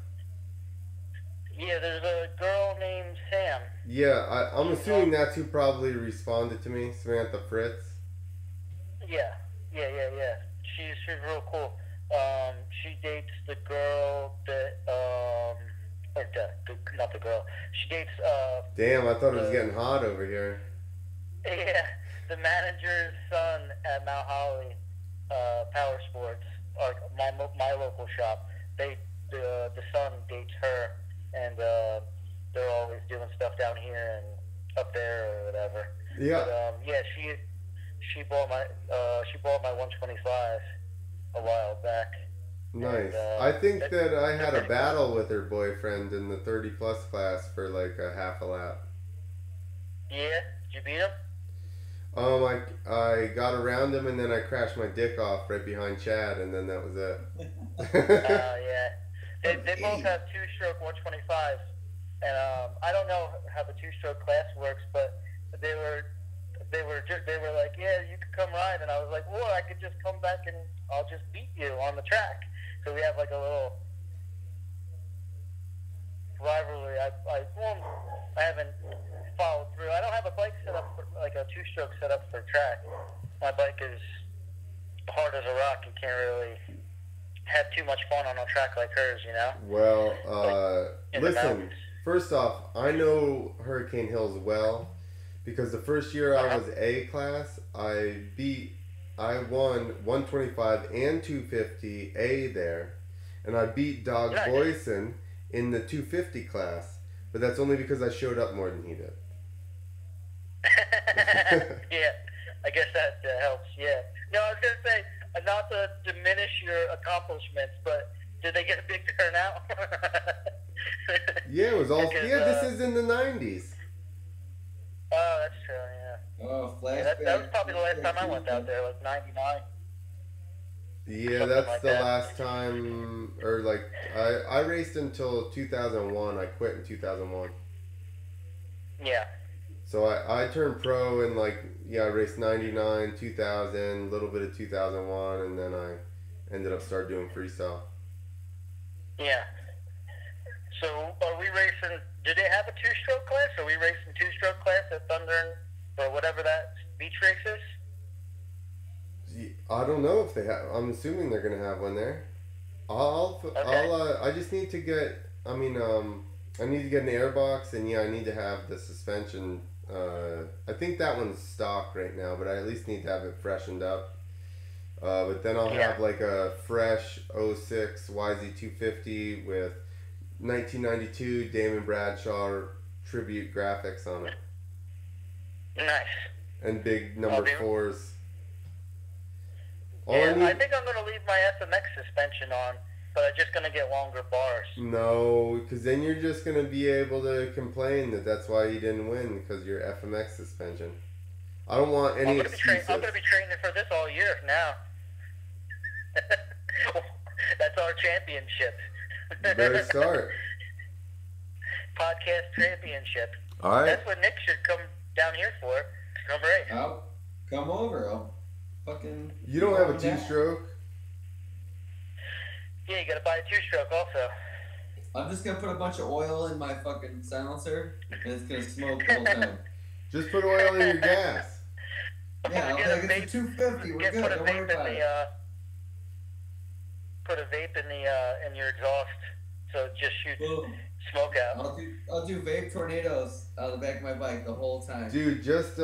Yeah, there's a girl named Sam. Yeah, I'm assuming that's who probably responded to me, Samantha Fritz. Yeah. She's real cool. She dates the girl that, not the girl. She dates, Damn, I thought it was getting hot over here. yeah, the manager's son at Mount Holly, Power Sports, or my local shop. The son dates her, and, they're always doing stuff down here and up there or whatever. Yeah. But, yeah, she bought my 125 a while back. Nice. And, I think that I had a battle with her boyfriend in the 30 plus class for like a half a lap. Yeah? Did you beat him? I got around him and then I crashed my dick off right behind Chad, and then that was it. Yeah. They both have two-stroke 125s, and I don't know how the two-stroke class works, but they were like, yeah, you could come ride, and I was like, well, I could just come back and I'll just beat you on the track. So we have like a little rivalry. I haven't followed through. I don't have a bike set up for, like a two-stroke set up for track. My bike is hard as a rock. You can't really have too much fun on a track like hers, you know? Well, In the listen, mountains. first off, I know Hurricane Hills well because the first year I was A class, I won 125 and 250 A there, and I beat Dog Nice. Boyson in the 250 class, but that's only because I showed up more than he did. Yeah, I guess that helps, yeah. No, I was going to say, not to diminish your accomplishments, but did they get a big turnout? Yeah, it was all. Because, Yeah, this is in the 90s. Oh, that's true, yeah. Oh, Yeah, flashback. that was probably the last time I went out there, like 99. Yeah, Something that's like the that. last time, or like I raced until 2001. I quit in 2001. Yeah. So I turned pro in like, I raced 99, 2000, a little bit of 2001, and then I ended up start doing freestyle. Yeah. So are we racing, do they have a two-stroke class? Are we racing two-stroke class at Thunder or whatever that beach race is? I don't know if they have. I'm assuming they're gonna have one there. I just need to get. I need to get an airbox, and I need to have the suspension. I think that one's stock right now, but I at least need to have it freshened up. But then I'll have like a fresh 06 YZ250 with 1992 Damon Bradshaw tribute graphics on it. Nice. And big number 4s. I think I'm going to leave my FMX suspension on, but I'm just going to get longer bars. No, because then you're just going to be able to complain that's why you didn't win, because your FMX suspension. I don't want any excuses. I'm going to be training for this all year now. That's our championship. You better start. Podcast championship. All right. That's what Nick should come down here for. Number 8. I'll come over. I'll fucking. You don't have a two-stroke? Yeah, you got to buy a two-stroke also. I'm just gonna put a bunch of oil in my fucking silencer, and it's gonna smoke the whole time. Just put oil in your gas. Yeah, I'll Get a take it to 250. We're good. Put a Don't worry vape in about it. put a vape in the in your exhaust, so it just shoots Boom. smoke out. I'll do vape tornadoes out of the back of my bike the whole time. Dude, just do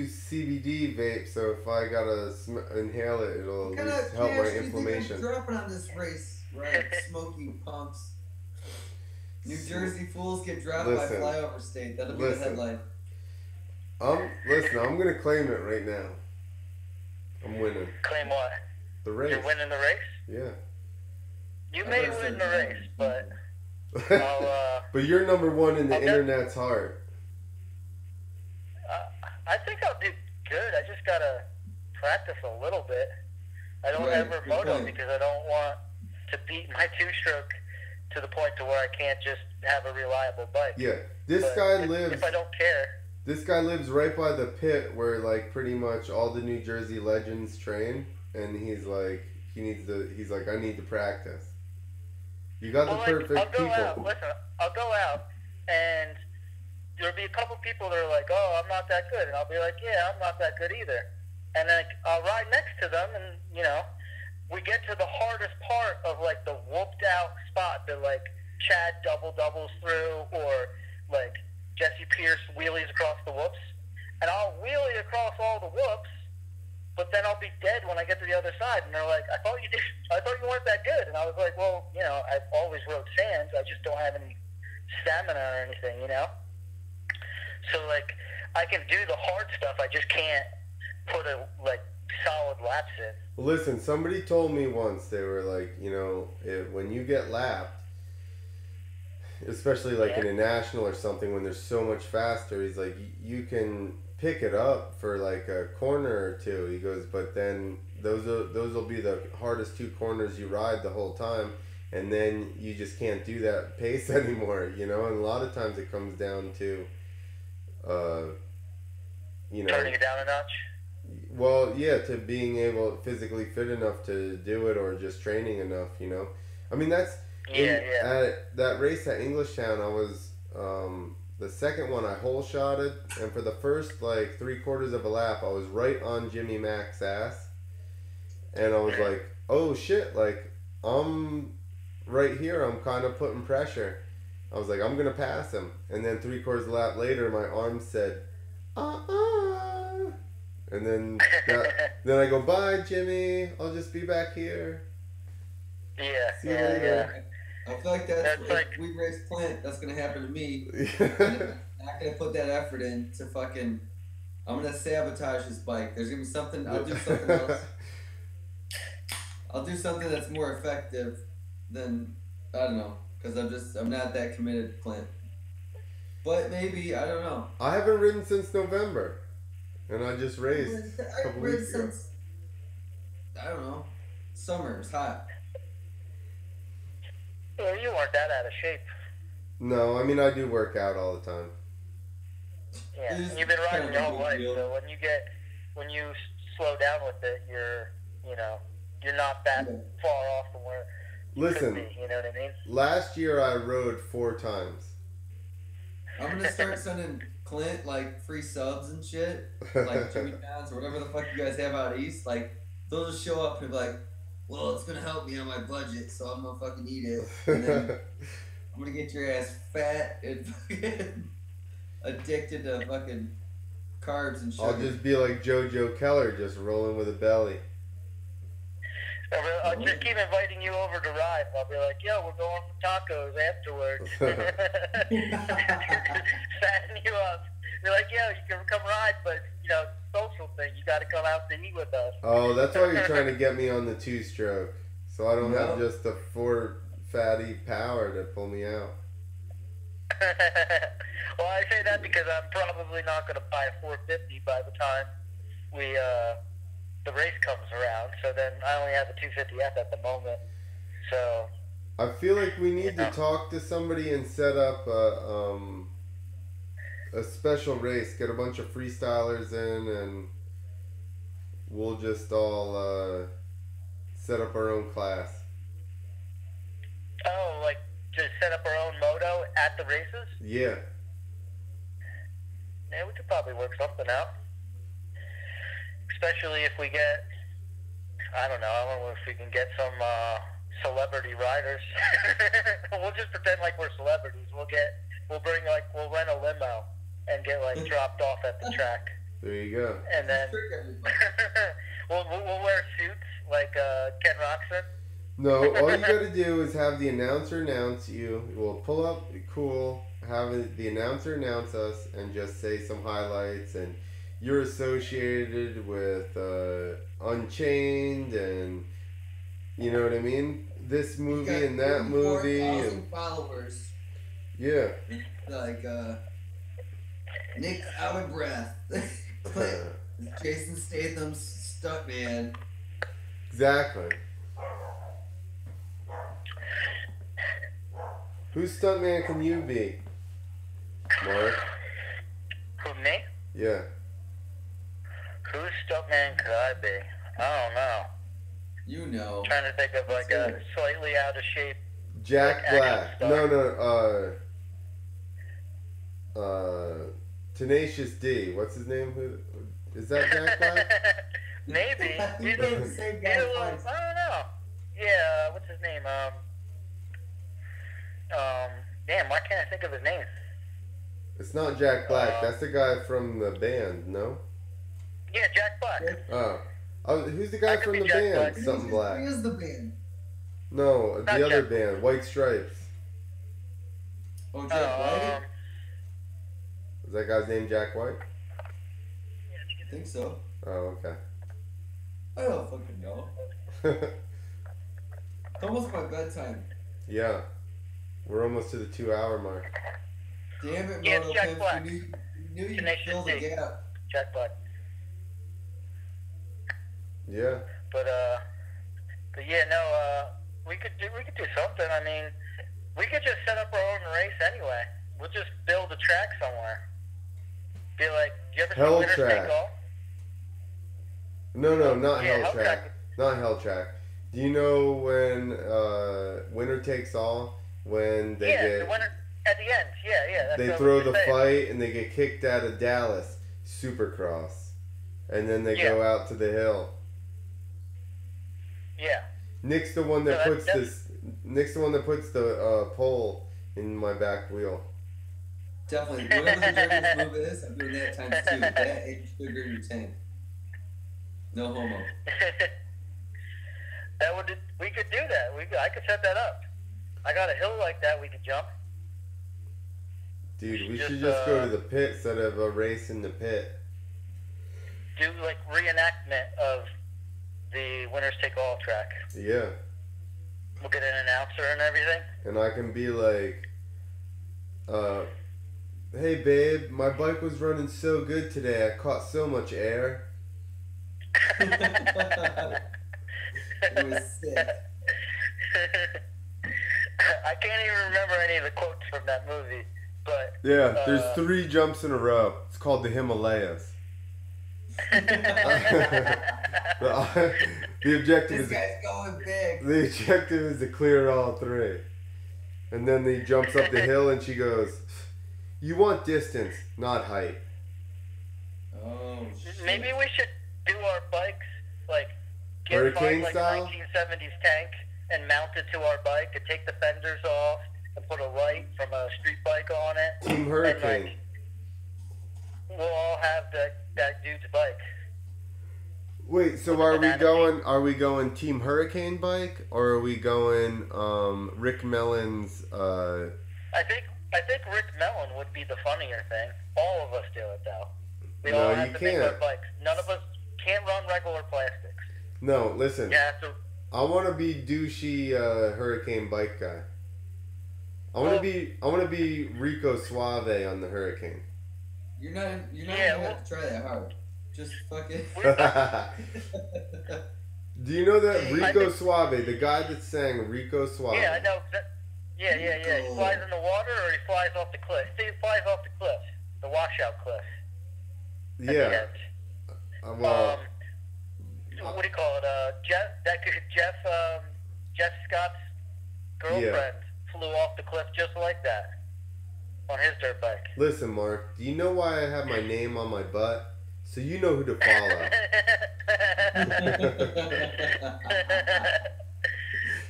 CBD vape, so if I gotta inhale it, it'll What at kind least of help my cash do you think inflammation. I'm dropping on this race? Right, smoky punks. New Jersey fools get dropped Listen. by flyover state. That'll be the Listen. headline. Listen, I'm gonna claim it right now. I'm winning Claim what? the race. You're winning the race? Yeah. You I may better win start the doing race, it. but I'll, But you're number one in the I'll bet- internet's heart. I think I'll do good. I just gotta practice a little bit. I don't Right, ever good moto point. because I don't want to beat my two-stroke to the point to where I can't just have a reliable bike. Yeah. This But guy if, lives. If I don't care. This guy lives right by the pit where like pretty much all the New Jersey legends train, and he's like I need to practice. You got the perfect I'll go people. out. Listen, I'll go out, and there'll be a couple people that are like, "Oh, I'm not that good," and I'll be like, "Yeah, I'm not that good either." And then I'll ride next to them, and we get to the hardest part of like the whooped out spot that like Chad doubles through, or like Jesse Pierce wheelies across the whoops, and I'll wheelie across all the whoops, but then I'll be dead when I get to the other side, and they're like, I thought you weren't that good, and I was like, well, I've always rode sands, I just don't have any stamina or anything, so like, I can do the hard stuff, I just can't put a like solid laps in. Well, listen, somebody told me once, they were like, when you get lapped, especially like in a national or something, when there's so much faster, he's like, you can pick it up for like a corner or two. He goes, but then those will be the hardest 2 corners you ride the whole time, and then you just can't do that pace anymore, And a lot of times it comes down to, Turning it down a notch? Well, yeah, to being able, physically fit enough to do it, or just training enough, I mean, that's... At that race at Englishtown, I was the second one I hole shotted, and for the first like 3/4 of a lap, I was right on Jimmy Mack's ass, and I was like, "Oh shit!" Like I'm right here. I'm kind of putting pressure. I was like, I'm gonna pass him, and then 3/4 lap later, my arm said, and then then I go, bye, Jimmy. I'll just be back here. Yeah, See you later. I feel like that's like, if we race Clint, that's gonna happen to me. I'm not gonna put that effort in to fucking. I'm gonna sabotage his bike. There's gonna be something. I'll do something else. I'll do something that's more effective than I don't know, because I'm not that committed to Clint. But maybe I don't know. I haven't ridden since November, and I just raced a couple weeks ago. Since I don't know. Summer. It's hot. Well, you weren't that out of shape. No, I mean I do work out all the time. Yeah, you've been riding your whole life, so when you slow down with it, you're not that far off from where you could be, you know what I mean? Last year I rode 4 times. I'm gonna start sending Clint like free subs and shit, like Jimmy John's or whatever the fuck you guys have out east. Like they'll just show up and be like, well, it's gonna help me on my budget, so I'm gonna fucking eat it. And then I'm gonna get your ass fat and fucking addicted to fucking carbs and sugar. I'll just be like JoJo Keller, just rolling with a belly. I'll just keep inviting you over to ride. I'll be like, yo, we're going for tacos afterwards. Setting you up. Be like, yo, you can come ride, but, social thing, you got to come out to eat with us. Oh, that's why you're trying to get me on the 2-stroke. So I don't have just a 4 fatty power to pull me out. Well, I say that because I'm probably not going to buy a 450 by the time the race comes around. So then I only have a 250F at the moment. So I feel like we need to talk to somebody and set up a special race. Get a bunch of freestylers in, and we'll just all set up our own class. Oh, like just set up our own moto at the races? Yeah. Yeah, we could probably work something out. Especially if we get, I don't know if we can get some celebrity riders. We'll just pretend like we're celebrities. We'll rent a limo and get dropped off at the track. There you go. And then we'll wear suits like Ken Roxon. No, all you gotta do is have the announcer announce you. We'll pull up, cool, have the announcer announce us, and just say some highlights, and you're associated with Unchained, and you know what I mean? This movie and that movie. 4,000 followers. Yeah. Like, Nick out of breath. Jason Statham's stuntman. Exactly. Whose stuntman can you be, Mark? Who, me? Yeah. Whose stuntman could I be? I don't know. You know. I'm trying to think of a slightly out of shape. Jack Black. No. Tenacious D. What's his name? Who is that? Jack Black? Maybe. You know the same guy twice. I don't know. Yeah. What's his name? Damn. Why can't I think of his name? It's not Jack Black. That's the guy from the band. No. Yeah, Jack Black. Oh, who's the guy from the band? Black. Something Black. Who is the band? No, Not the other Jack. band, White Stripes. Oh, Jack White? Is that guy's name Jack White? I think so. Oh, okay. I don't fucking know. It's almost my bedtime. Yeah, we're almost to the 2-hour mark. Damn it, Yeah, Moto Jack Pimps. Black. You knew you'd Tenacious fill the D. gap. Jack Black. Yeah. But yeah, no. We could do something. I mean, we could just set up our own race anyway. We'll just build a track somewhere. Be like, do you ever Hell see Winner Track. Take All? No, not Yeah, Hell Track. Not Hell Track. Do you know when Winner Takes All? When they the winner at the end. Yeah. That's they what throw we're the saying. fight and they get kicked out of Dallas Supercross, and then they go out to the hill. Yeah. Nick's the one that So puts this. Nick's the one that puts the pole in my back wheel. Definitely. Whatever the dirtiest move is, I'm doing that times 2. That egg sugar in your tank. No homo. We could do that. I could set that up. I got a hill like that we could jump. Dude, we should just go to the pit instead of a race in the pit. Do like reenactment of the winners take all track. Yeah. We'll get an announcer and everything. And I can be like, hey babe, my bike was running so good today. I caught so much air. It was sick. I can't even remember any of the quotes from that movie, but Yeah, there's 3 jumps in a row. It's called the Himalayas. The objective This guy's going big. The objective is to clear all 3. And then he jumps up the hill and she goes, you want distance, not height. Oh, shit. maybe we should do our bikes like Hurricane find, style? like, 1970s tank and mount it to our bike and take the fenders off and put a light from a street bike on it. Team Hurricane. And, like, we'll all have that dude's bike. Wait, so are we going Team Hurricane bike or are we going Rick Mellon's I think Rick Mellon would be the funnier thing. All of us do it though. We No, all have you to make our can't. bikes. None of us can't run regular plastics. No, listen. You have to. I want to be douchey Hurricane bike guy. I want to be Rico Suave on the Hurricane. You're not Yeah, gonna have to try that hard. Just fucking. Do you know that Rico think- Suave, the guy that sang Rico Suave? Yeah, I know. Yeah. He flies in the water or he flies off the cliff. He flies off the cliff, the washout cliff. At the Yeah. end. Well, What do you call it? Jeff Scott's girlfriend flew off the cliff just like that on his dirt bike. listen, Mark. Do you know why I have my name on my butt? So you know who to follow.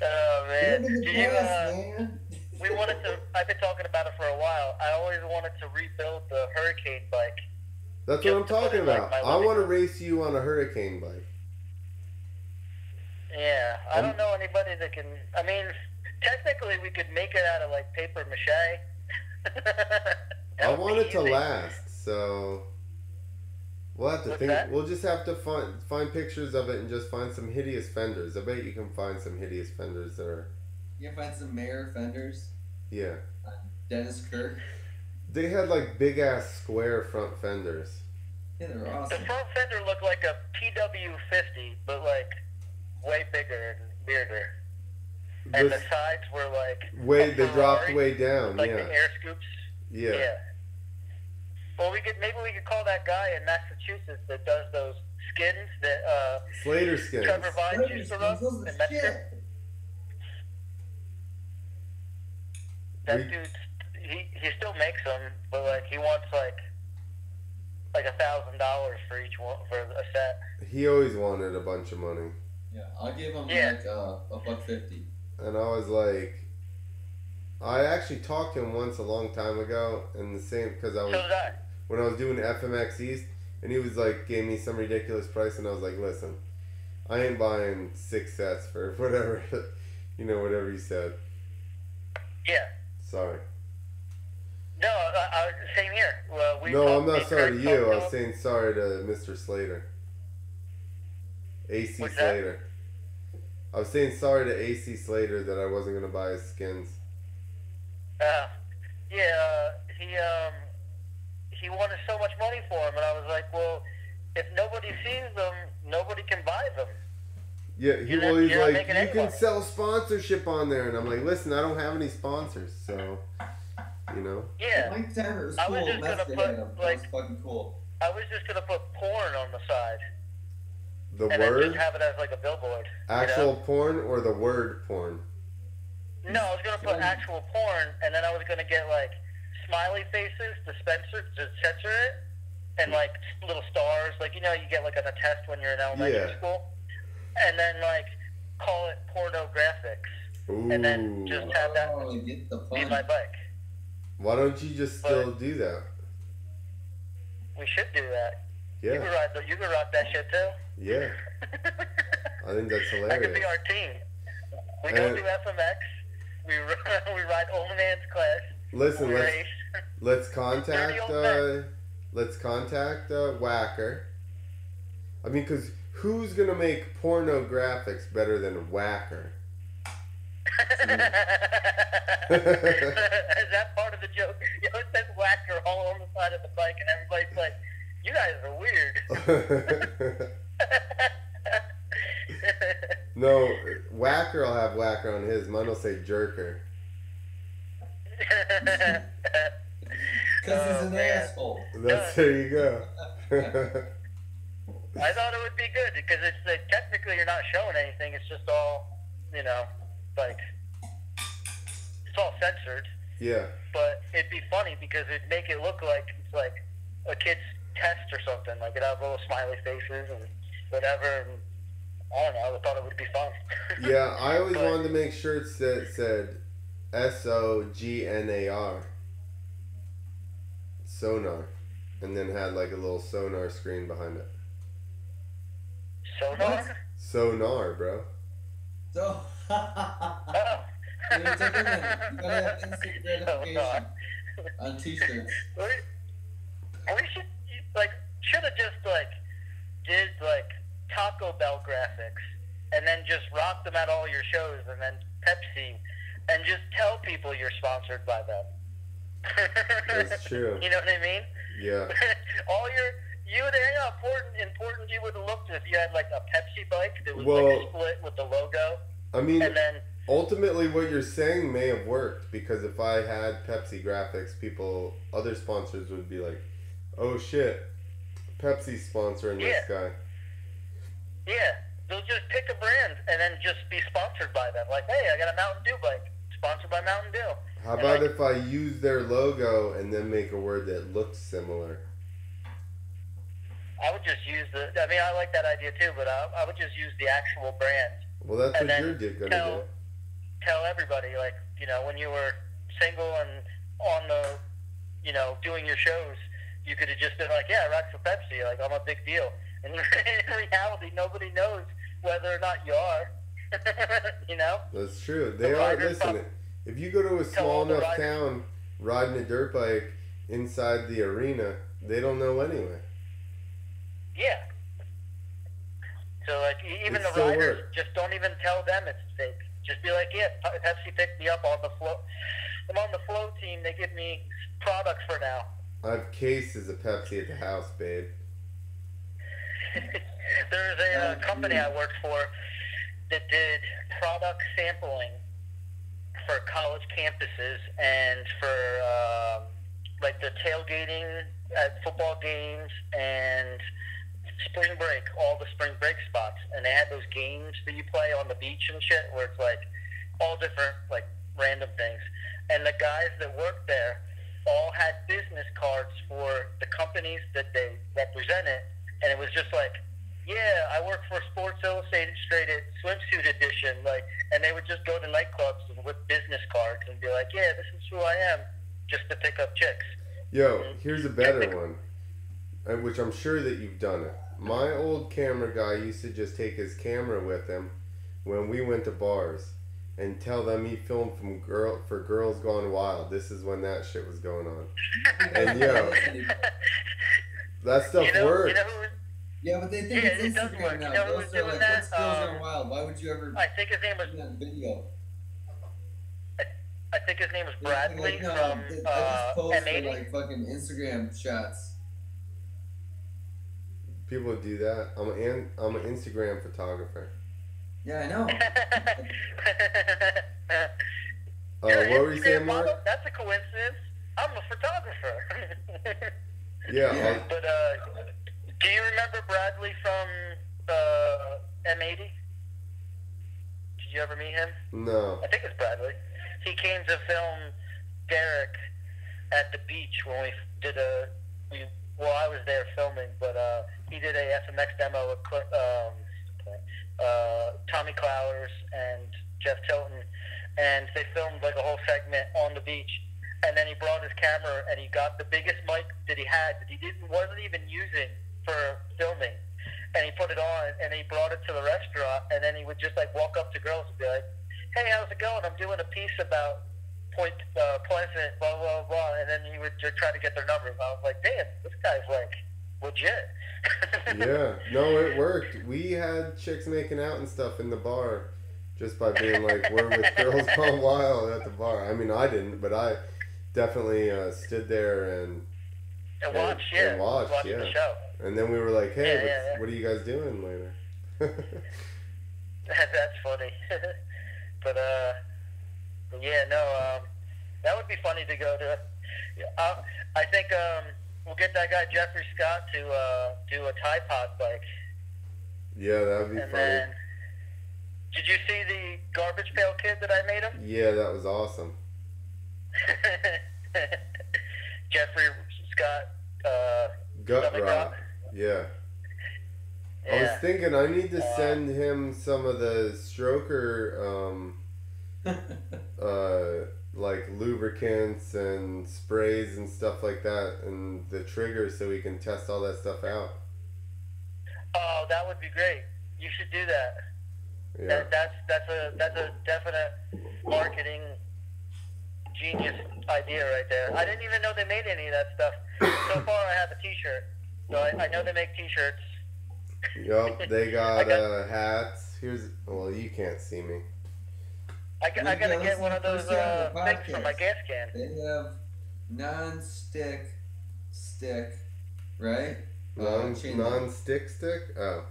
Oh man! Live in the Did you, past, man. we wanted to. I've been talking about it for a while. I always wanted to rebuild the Hurricane bike. That's what I'm talking about. I want to race you on a Hurricane bike. Yeah, I don't know anybody that can. I mean, technically, we could make it out of like paper mache. I want it to last, so we'll have to What's think. that? We'll just have to find pictures of it and just find some hideous fenders. I bet you can find some hideous fenders that are. You can find some Mayer fenders. Yeah, Dennis Kirk. they had like big ass square front fenders. Yeah, they were The awesome. front fender looked like a PW50, but like way bigger and weirder. And the This sides were like they a dropped Ferrari, way down. like Yeah, the air scoops. yeah. Well, maybe we could call that guy in Massachusetts that does those skins that Slater skins. Trevor Vines used to run Those are the in Mexico. shit. That We- dude, he still makes them, but like he wants like $1,000 for each one for a set. He always wanted a bunch of money, Yeah, I'll give him Yeah. like $150. and I was like, I actually talked to him once a long time ago, and the same because I So was. did I. when I was doing FMX East, and he was like, gave me some ridiculous price, and I was like, listen, I ain't buying 6 sets for whatever, whatever he said. Yeah. Sorry. No, same here. Well, No, I'm not we sorry to talked you. I him. was saying sorry to Mr. Slater. AC What's that? Slater. I was saying sorry to AC Slater that I wasn't going to buy his skins. He wanted so much money for him, and I was like, well, if nobody sees them, nobody can buy them. Yeah, You're not he's like, making you any can money." sell sponsorship on there. And I'm like, listen, I don't have any sponsors, so, Yeah. Mike Tanner was I cool. was just gonna Mexican put, him. That like- was fucking cool. I was just going to put porn on the side. The And then word, just have it as like a billboard. actual porn or the word porn? No, I was going to put actual porn, and then I was going to get like smiley faces to censor it, and like little stars, like you get like on a test when you're in elementary Yeah. school, and then like call it pornographics, Ooh. and then just have that Get the be fun. my bike. Why don't you just still do that? We should do that. Yeah. You can rock that shit too. Yeah. I think that's hilarious. That could be our team. We go do FMX. We ride old man's class. Listen, race. let's contact Whacker. I mean, because who's gonna make pornographics better than Whacker? Is that part of the joke? You know, it says Whacker all on the side of the bike, and everybody's like, "You guys are weird." No, Whacker will have Whacker on his. Mine will say Jerker. Because he's an asshole. There you go. I thought it would be good because it's technically you're not showing anything. It's just all, like it's all censored. Yeah. But it'd be funny because it'd make it look like it's like a kid's test or something. Like it'd have little smiley faces and whatever. And I don't know. I thought it would be fun. Yeah, I always wanted to make shirts that said SOGNAR. Sonar. And then had like a little sonar screen behind it. Sonar? Sonar, bro. So, you gotta have instant gratification on t-shirts. We should have just did Taco Bell graphics and then just rock them at all your shows, and then Pepsi, and just tell people you're sponsored by them. That's true. You know what I mean? Yeah. Important you would have looked if you had like a Pepsi bike that was Well, split with the logo. I mean, and then ultimately what you're saying may have worked, because if I had Pepsi graphics, other sponsors would be like, oh shit, Pepsi's sponsoring this guy. Yeah, they'll just pick a brand and then just be sponsored by them. Like, hey, I got a Mountain Dew bike, sponsored by Mountain Dew. How about if I use their logo and then make a word that looks similar? I would just use I like that idea too, but I would just use the actual brand. Well, that's and what you're gonna do. Tell everybody, when you were single and on the, doing your shows, you could have just been like, yeah, I rock for Pepsi, like I'm a big deal. And in reality, nobody knows whether or not you are. That's true. They are. Listen, if you go to a small enough town riding a dirt bike inside the arena, they don't know anyway. Yeah. So even the riders, just don't even tell them it's fake. Just be like, yeah, Pepsi picked me up on the float. I'm on the float team. They give me products for now. I have cases of Pepsi at the house, babe. There's a company I worked for that did product sampling for college campuses and for the tailgating at football games and spring break, all the spring break spots. And they had those games that you play on the beach and shit where it's all different random things. And the guys that worked there all had business cards for the companies that they represented. And it was just yeah, I work for Sports Illustrated swimsuit edition, and they would just go to nightclubs with business cards and be like, yeah, this is who I am, just to pick up chicks. Yo, here's a better one, which I'm sure that you've done it. My old camera guy used to just take his camera with him when we went to bars and tell them he filmed for Girls Gone Wild. This is when that shit was going on. And yo, that stuff worked. Yeah, but they think it's Instagram now. Those are what's Girls Gone Wild? Why would you ever? I think his name was video. I think his name was Bradley from I just post M80. for fucking Instagram shots. People do that. I'm an Instagram photographer. Yeah, I know. What were you saying, Mark? That's a coincidence. I'm a photographer. Yeah. But do you remember Bradley from M80? Did you ever meet him? No. I think it's Bradley. He came to film Derek at the beach when we did I was there filming, but he did a FMX demo with Tommy Clowers and Jeff Tilton, and they filmed like a whole segment on the beach. And then he brought his camera and he got the biggest mic that he had that he wasn't even using for filming. And he put it on and he brought it to the restaurant, and then he would just like walk up to girls and be like, "Hey, how's it going? I'm doing a piece about Point Pleasant, blah blah blah," and then he would just try to get their numbers. I was like, "Damn, this guy's like legit." Yeah, no, it worked. We had chicks making out and stuff in the bar just by being like, "We're with Girls Gone Wild" at the bar. I mean, I didn't, but I definitely stood there and watched the show. And then we were like, "Hey, what are you guys doing later?" That's funny. But that would be funny to go to. I think we'll get that guy Jeffrey Scott to do a Tide Pod bike. Yeah, that would be and funny. Then, did you see the Garbage Pail Kid that I made him? Yeah, that was awesome. Jeffrey Scott. Gut rot. Yeah. I was thinking I need to send him some of the stroker like lubricants and sprays and stuff like that, and the triggers, so we can test all that stuff out. Oh, that would be great. You should do that. Yeah. That's a definite marketing genius idea right there. I didn't even know they made any of that stuff. So far, I have a T-shirt, so I know they make T-shirts. Yup, they got hats. Well, you can't see me. I gotta get one of those things for my gas can. They have non-stick, right? Non-stick? Oh.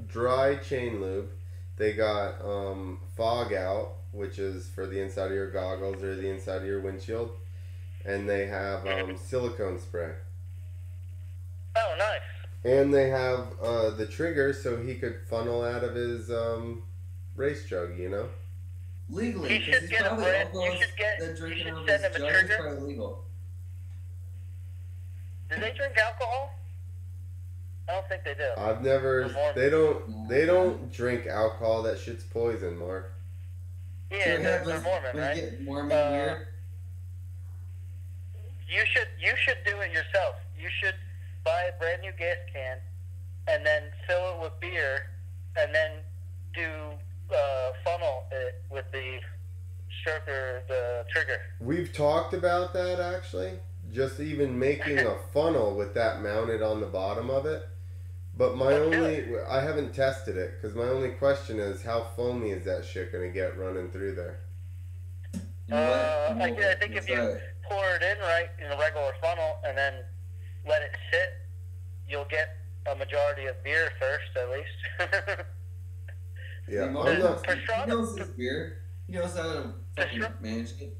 Dry chain lube. They got fog out, which is for the inside of your goggles or the inside of your windshield. And they have silicone spray. Oh, nice. And they have the trigger so he could funnel out of his race jug, you know? Legally, he should get a brand. You should send him a trigger. Probably legal. Do they drink alcohol? I don't think they do. I've never. They don't drink alcohol. That shit's poison, Mark. Yeah, they're Mormon, right? Get Mormon weird. You should do it yourself. You should buy a brand new gas can, and then fill it with beer, and then do funnel it with the stroker, the trigger. We've talked about that actually. Just even making a funnel with that mounted on the bottom of it. But I haven't tested it, because my only question is, how foamy is that shit gonna get running through there? I think if you pour it in right in a regular funnel and then let it sit, you'll get a majority of beer first, at least. Yeah, he knows his beer. He knows how to fucking manage it.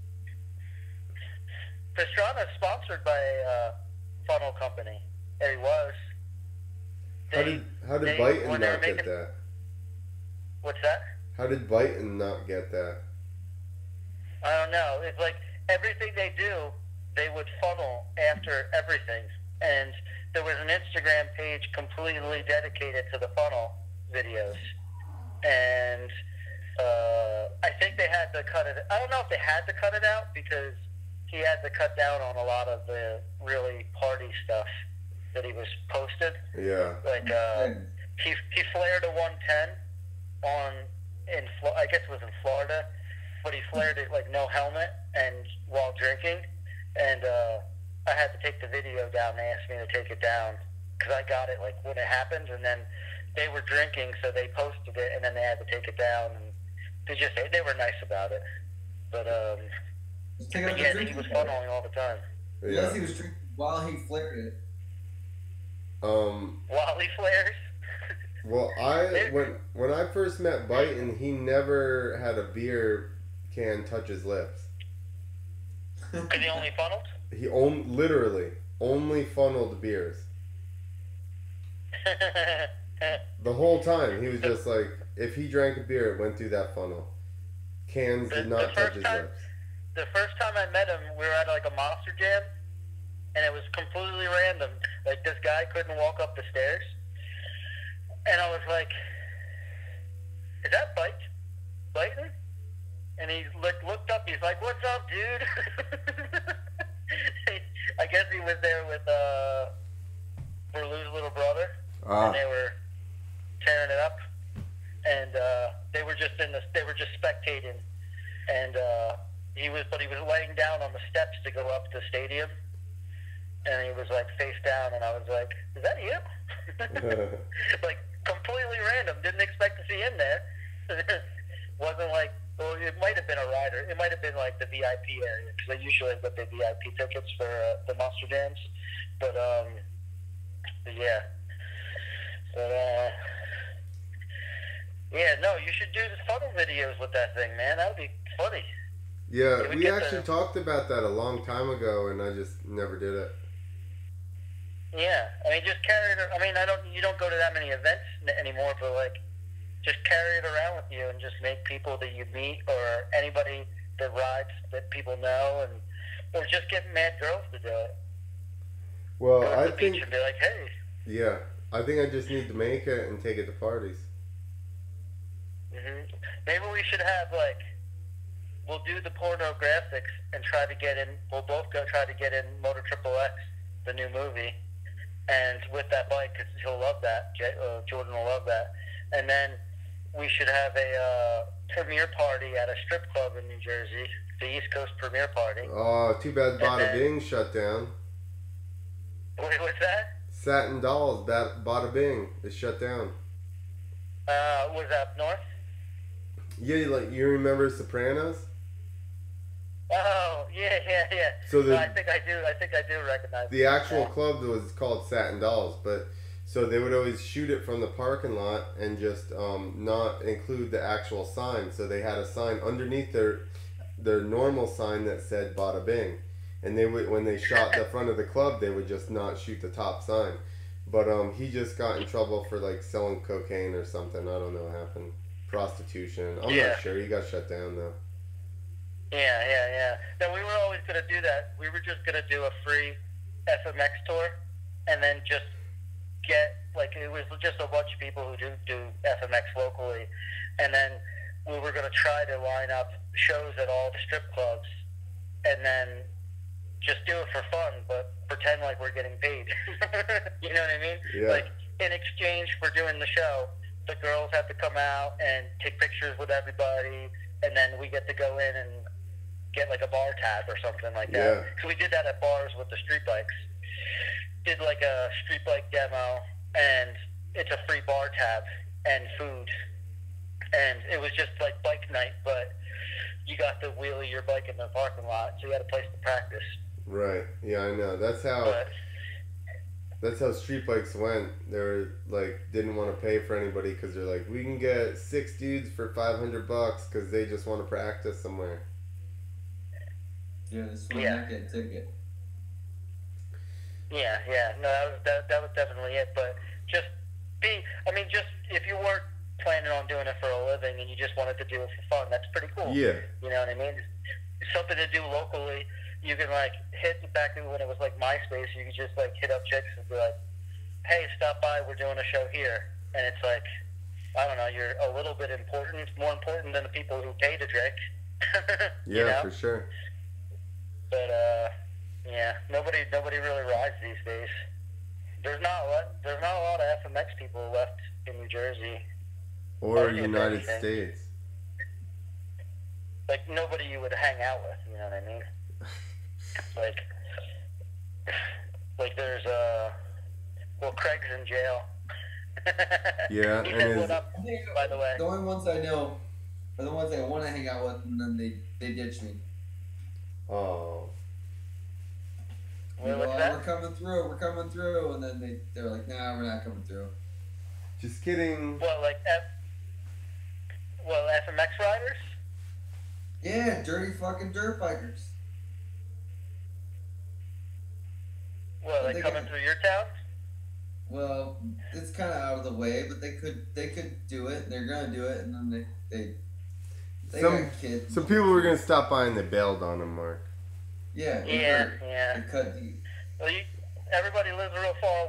Pastrana is sponsored by a funnel company. Or he was. How did Byton not get that? What's that? How did Byton not get that? I don't know. It's like everything they do, they would funnel after everything. And there was an Instagram page completely dedicated to the funnel videos. And I think they had to cut it. I don't know if they had to cut it out, because he had to cut down on a lot of the really party stuff that he was posted. Yeah. Like he flared a 110 I guess it was in Florida, but he flared it like no helmet and while drinking, and I had to take the video down. They asked me to take it down because I got it like when it happened, and then they were drinking, so they posted it, and then they had to take it down. And they were nice about it, but he was funneling all the time. Yeah. Yes, he was drinking while he flared it. While he flares. Well, when I first met Byton, he never had a beer can touch his lips. Because he only funneled? He literally only funneled beers. The whole time, he was just like, if he drank a beer, it went through that funnel. Cans did not touch his lips. The first time I met him, we were at like a Monster Jam, and it was completely random. Like, this guy couldn't walk up the stairs, and I was like, is that Blayton? And he looked up. He's like, "What's up, dude?" I guess he was there with Berlou's little brother, and they were tearing it up. And they were just spectating. And he was laying down on the steps to go up to the stadium, and he was like face down. And I was like, "Is that you?" Like completely random. Didn't expect to see him there. Wasn't like. Well, it might have been a rider. It might have been like the VIP area because they usually get the VIP tickets for the Monster Jams. But yeah. But yeah, no, you should do the funnel videos with that thing, man. That would be funny. Yeah, we actually talked about that a long time ago, and I just never did it. Yeah, I mean, just carry it. I mean, you don't go to that many events anymore, but like. Just carry it around with you and just make people that you meet or anybody that rides that people know, and or just get mad girls to do it. Well, go to I the think beach and be like, hey. Yeah, I think I just need to make it and take it to parties. Mhm. Maybe we should have we'll do the pornographics and try to get in. We'll both go try to get in Motor Triple X, the new movie, and with that bike because he'll love that. Jordan will love that, and then. We should have a premiere party at a strip club in New Jersey, the East Coast premiere party. Oh, too bad Bada Bing shut down. Wait, what's that? Satin Dolls, Bada Bing is shut down. Was that up north? Yeah, like you remember Sopranos? Oh, yeah. So I think I do recognize the actual club was called Satin Dolls, but. So they would always shoot it from the parking lot and just not include the actual sign. So they had a sign underneath their normal sign that said Bada Bing. And they would, when they shot the front of the club, they would just not shoot the top sign. But he just got in trouble for like selling cocaine or something. I don't know what happened. Prostitution. I'm not sure. He got shut down though. Yeah. No, we were always going to do that. We were just going to do a free FMX tour and then just it was just a bunch of people who do FMX locally, and then we were going to try to line up shows at all the strip clubs, and then just do it for fun, but pretend like we're getting paid. You know what I mean? Yeah. Like in exchange for doing the show, the girls have to come out and take pictures with everybody, and then we get to go in and get like a bar tab or something like that. So we did that at bars with the street bikes. Did like a street bike demo, and it's a free bar tab and food, and it was just like bike night, but you got to wheelie your bike in the parking lot, so you had a place to practice. Right. Yeah, I know. That's how street bikes went. They were like didn't want to pay for anybody because they're like, we can get 6 dudes for $500 because they just want to practice somewhere. Yeah, this one not get a ticket. Yeah. No, that was definitely it. But just if you weren't planning on doing it for a living and you just wanted to do it for fun, that's pretty cool. Yeah. You know what I mean? It's something to do locally. You can hit back when it was like MySpace. You could just hit up chicks and be like, "Hey, stop by. We're doing a show here." And it's like, I don't know. You're a little bit important, more important than the people who pay to drink. Yeah, you know? For sure. But yeah, nobody really rides these days. There's not a lot of FMX people left in New Jersey or United States. Like nobody you would hang out with. You know what I mean? Like there's Craig's in jail. Yeah, he said, "What up?" By the way, the only ones I know are the ones I want to hang out with, and then they ditch me. Oh. We're coming through, and then they're like, nah, we're not coming through. Just kidding. FMX riders? Yeah, dirty fucking dirt bikers. Well, they coming through your town? Well, it's kind of out of the way, but they could do it. They're gonna do it, and then they got kids. Some people were gonna stop by and they bailed on them, Mark. Yeah. Yeah. Well, everybody lives real far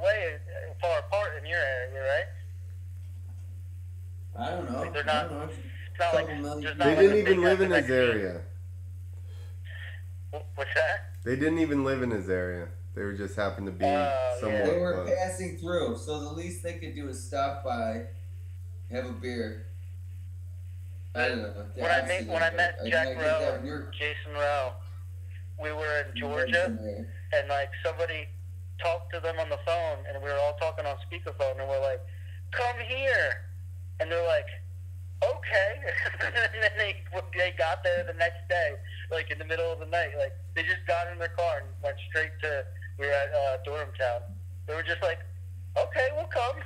apart in your area, right? I don't know. Like, they're not. I don't know. It's not like Couple million. there's They not like didn't a even big live in FMX his area. What's that? They didn't even live in his area. They were just happened to be somewhat. They were close. passing through, so the least they could do is stop by, have a beer. I don't know. When I met Jack Rowe and Jason Rowe, we were in Georgia, and like somebody talked to them on the phone, and we were all talking on speakerphone, and we're like, "Come here," and they're like, "Okay," and then they got there the next day, like in the middle of the night, like they just got in their car and went straight to. We were at Durhamtown. They were just like, "Okay, we'll come."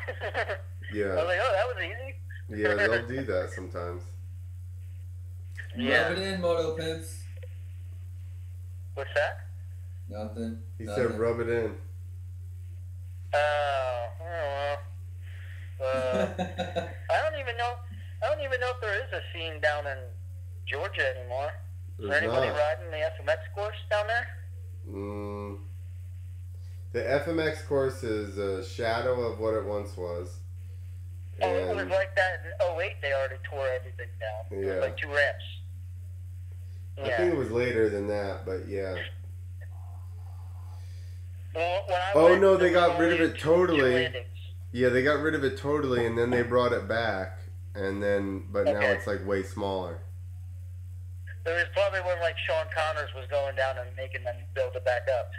Yeah. I was like, "Oh, that was easy." Yeah, they'll do that sometimes. Rub it in, Moto Pimps. What's that? Nothing. He said rub it in. I don't even know. I don't even know if there is a scene down in Georgia anymore. Is there anybody riding the FMX course down there? The FMX course is a shadow of what it once was. Oh, it was like that in 08. They already tore everything down. It was like 2 ramps. I think it was later than that, but yeah. Well, no, they got rid of it totally. Yeah, they got rid of it totally, and then they brought it back, and then, but now it's like way smaller. There was probably when like Sean Connors was going down and making them build it back up.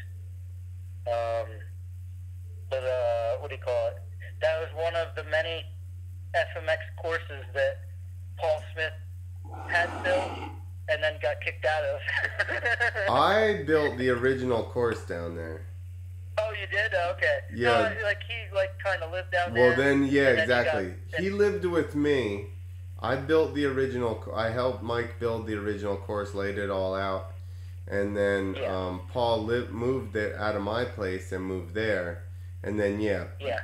But what do you call it? That was one of the many FMX courses that Paul Smith had built and then got kicked out of. I built the original course down there. Oh, you did? Okay. Yeah. No, like he kind of lived down there. Well, then, yeah, and then exactly. He lived with me. I built the original. I helped Mike build the original course, laid it all out, and then Paul moved it out of my place and moved there, and then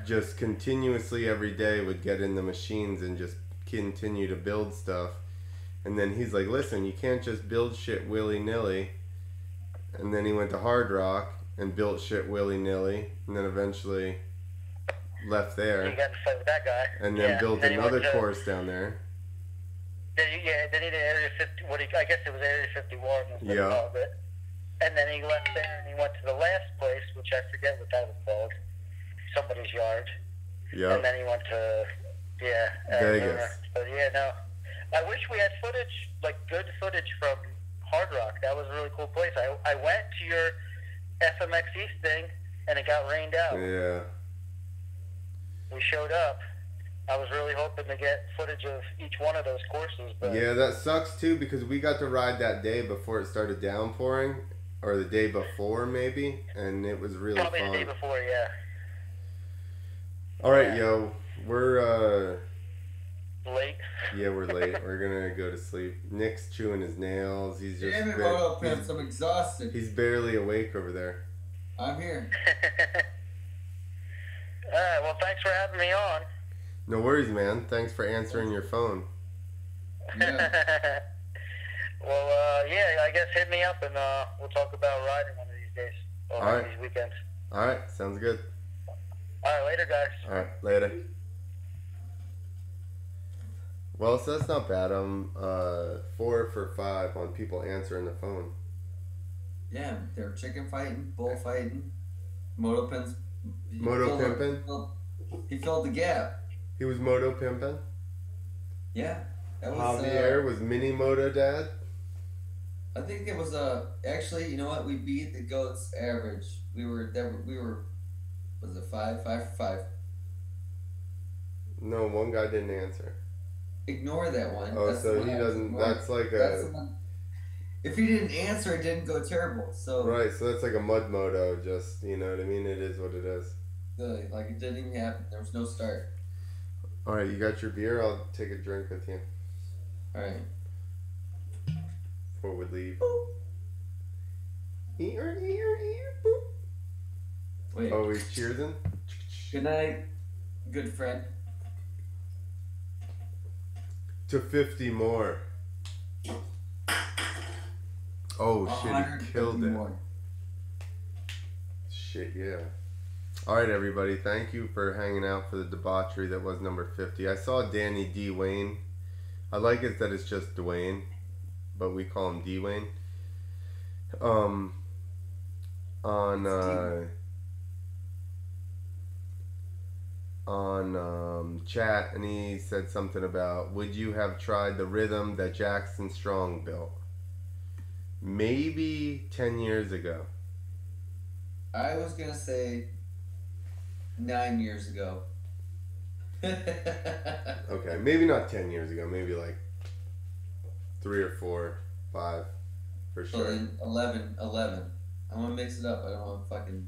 just continuously every day would get in the machines and just continue to build stuff, and then he's like, "Listen, you can't just build shit willy nilly," and then he went to Hard Rock and built shit willy nilly, and then eventually left there. You got in a fight with that guy, and then built another course down there. Then he did Area 50. I guess it was Area 51. Yeah. And then he left there and he went to the last place, which I forget what that was called. Somebody's yard. Yeah. And then he went to Vegas. But no. I wish we had footage, like good footage from Hard Rock. That was a really cool place. I went to your FMX East thing and it got rained out. Yeah. We showed up. I was really hoping to get footage of each one of those courses. But yeah, that sucks too because we got to ride that day before it started downpouring, or the day before maybe, and it was really probably fun. The day before, yeah. All right, yo, we're late. Yeah, we're late. We're gonna go to sleep. Nick's chewing his nails. He's just. Damn it, Moto Pimps, I'm exhausted. He's barely awake over there. I'm here. All right. Well, thanks for having me on. No worries, man. Thanks for answering your phone. Yeah. Well, I guess hit me up and we'll talk about riding one of these days or one of these weekends. All right, sounds good. All right, later, guys. All right, later. Well, so that's not bad. I'm 4 for 5 on people answering the phone. Yeah, they're chicken fighting, bull fighting, Moto Pimps. Moto pimping? He filled the gap. He was moto pimping? Yeah. That was, Javier was mini moto dad? I think it was actually, you know what? We beat the GOAT's average. We were was it 5 for 5? No, one guy didn't answer. Ignore that one. Oh, that's so he doesn't. That's like if he didn't answer, it didn't go terrible. So right, so that's like a mud moto. Just you know what I mean. It is what it is. Like it didn't even happen. There was no start. All right, you got your beer. I'll take a drink with you. All right. Before we leave. Wait. Oh, he's cheersing. Good night, good friend. To 50 more. Oh shit, he killed it. More. Shit, yeah. All right, everybody. Thank you for hanging out for the debauchery that was number 50. I saw Danny D. Wayne. I like it that it's just Dwayne, but we call him D. Wayne. On chat, and he said something about, would you have tried the rhythm that Jackson Strong built? Maybe 10 years ago. I was gonna say 9 years ago. Okay, maybe not 10 years ago, maybe like 3 or 4, 5, for So sure. then 11. I want to mix it up. I don't want to fucking...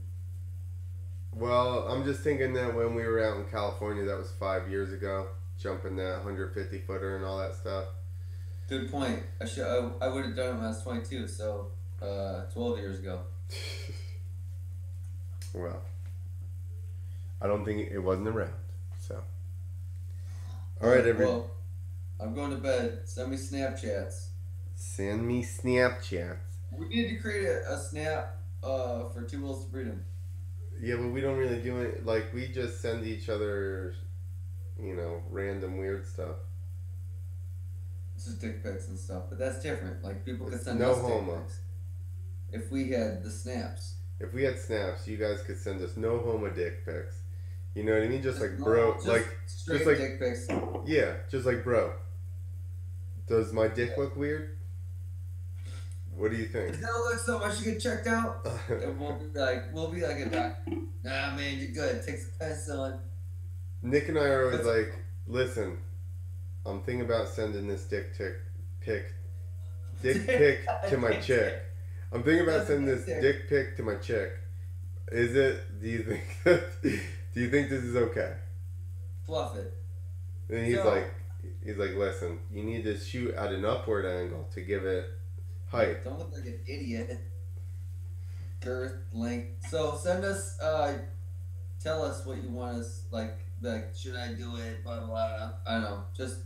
Well, I'm just thinking that when we were out in California, that was 5 years ago, jumping that 150 footer and all that stuff. Good point. I would have done it when I was 22, so 12 years ago. Well, I don't think it wasn't around, so. All right, everybody. Well, I'm going to bed. Send me Snapchats. Send me Snapchats. We need to create a snap for Two Wheels to Freedom. Yeah, but we don't really do it. Like, we just send each other, random weird stuff. It's just dick pics and stuff, but that's different. Like, people could send No us dick homo. pics. If we had the snaps. If we had snaps, you guys could send us no homo dick pics. You know what I mean? Just like, bro, like, straight just like, dick pics. yeah, just like, bro. Does my dick look weird? What do you think? It's gonna look so much you get checked out. And we'll be like a doc. Nah, man, you're good. Take some penicillin. Nick and I are always like, listen, I'm thinking about sending this dick pic to my chick. I'm thinking about sending this dick pic to my chick. Is it? Do you think this is okay? Fluff it. And he's like, listen, you need to shoot at an upward angle to give it height. Don't look like an idiot. Girth, length. So send us. Tell us what you want us like. Should I do it? Blah blah blah. I don't know. Just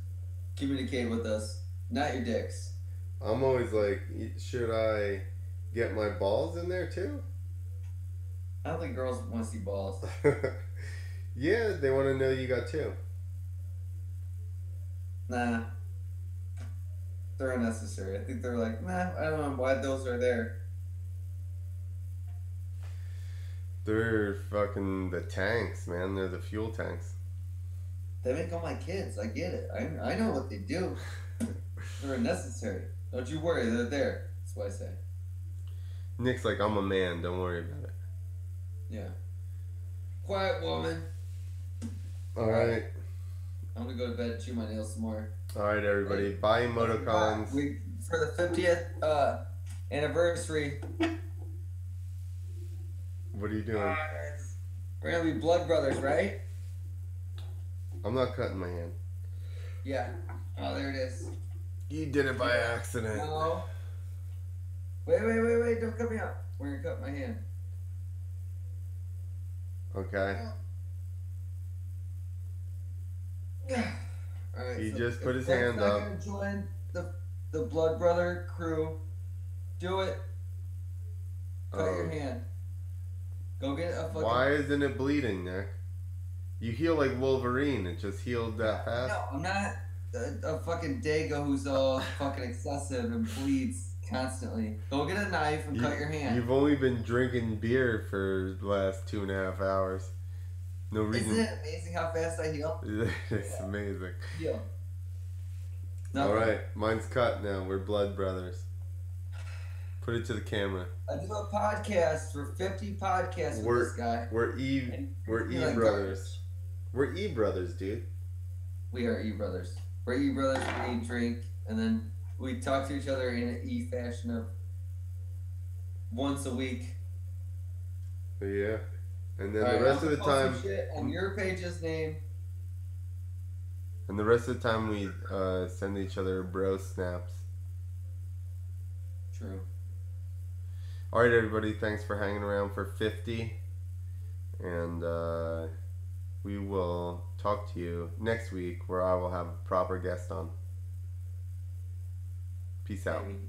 communicate with us. Not your dicks. I'm always like, should I get my balls in there too? I don't think girls want to see balls. Yeah, they want to know you got two. Nah. They're unnecessary. I think they're like, nah, I don't know why those are there. They're fucking the tanks, man. They're the fuel tanks. They make all my kids. I get it. I know what they do. They're unnecessary. Don't you worry. They're there. That's what I say. Nick's like, I'm a man. Don't worry about it. Yeah. Quiet woman. All right. I'm gonna go to bed and chew my nails some more. All right, everybody. Bye, Motocons. For the 50th anniversary. What are you doing? We're gonna be blood brothers, right? I'm not cutting my hand. Yeah. Oh, there it is. You did it by accident. No. Wait. Don't cut me out. We're gonna cut my hand. Okay. All right. He just put his if hand Ben's up. not gonna join the blood brother crew. Do it. Cut your hand. Go get a fucking... Why isn't it bleeding, Nick? You heal like Wolverine. It just healed that fast. No, I'm not a fucking Dago who's all fucking excessive and bleeds constantly. Go get a knife and cut your hand. You've only been drinking beer for the last 2.5 hours. No reason. Isn't it amazing how fast I heal? It's amazing. Heal. All right, mine's cut now. We're blood brothers. Put it to the camera. I do a podcast for 50 podcasts with this guy. We're E brothers. We're E brothers, dude. We are E brothers. We're E brothers. We drink, and then we talk to each other in an E fashion of once a week. Yeah, and then the rest of the time. Shit on your page's name. And the rest of the time we send each other bro snaps. True. All right, everybody. Thanks for hanging around for 50, and we will talk to you next week, where I will have a proper guest on. Peace out. Maybe.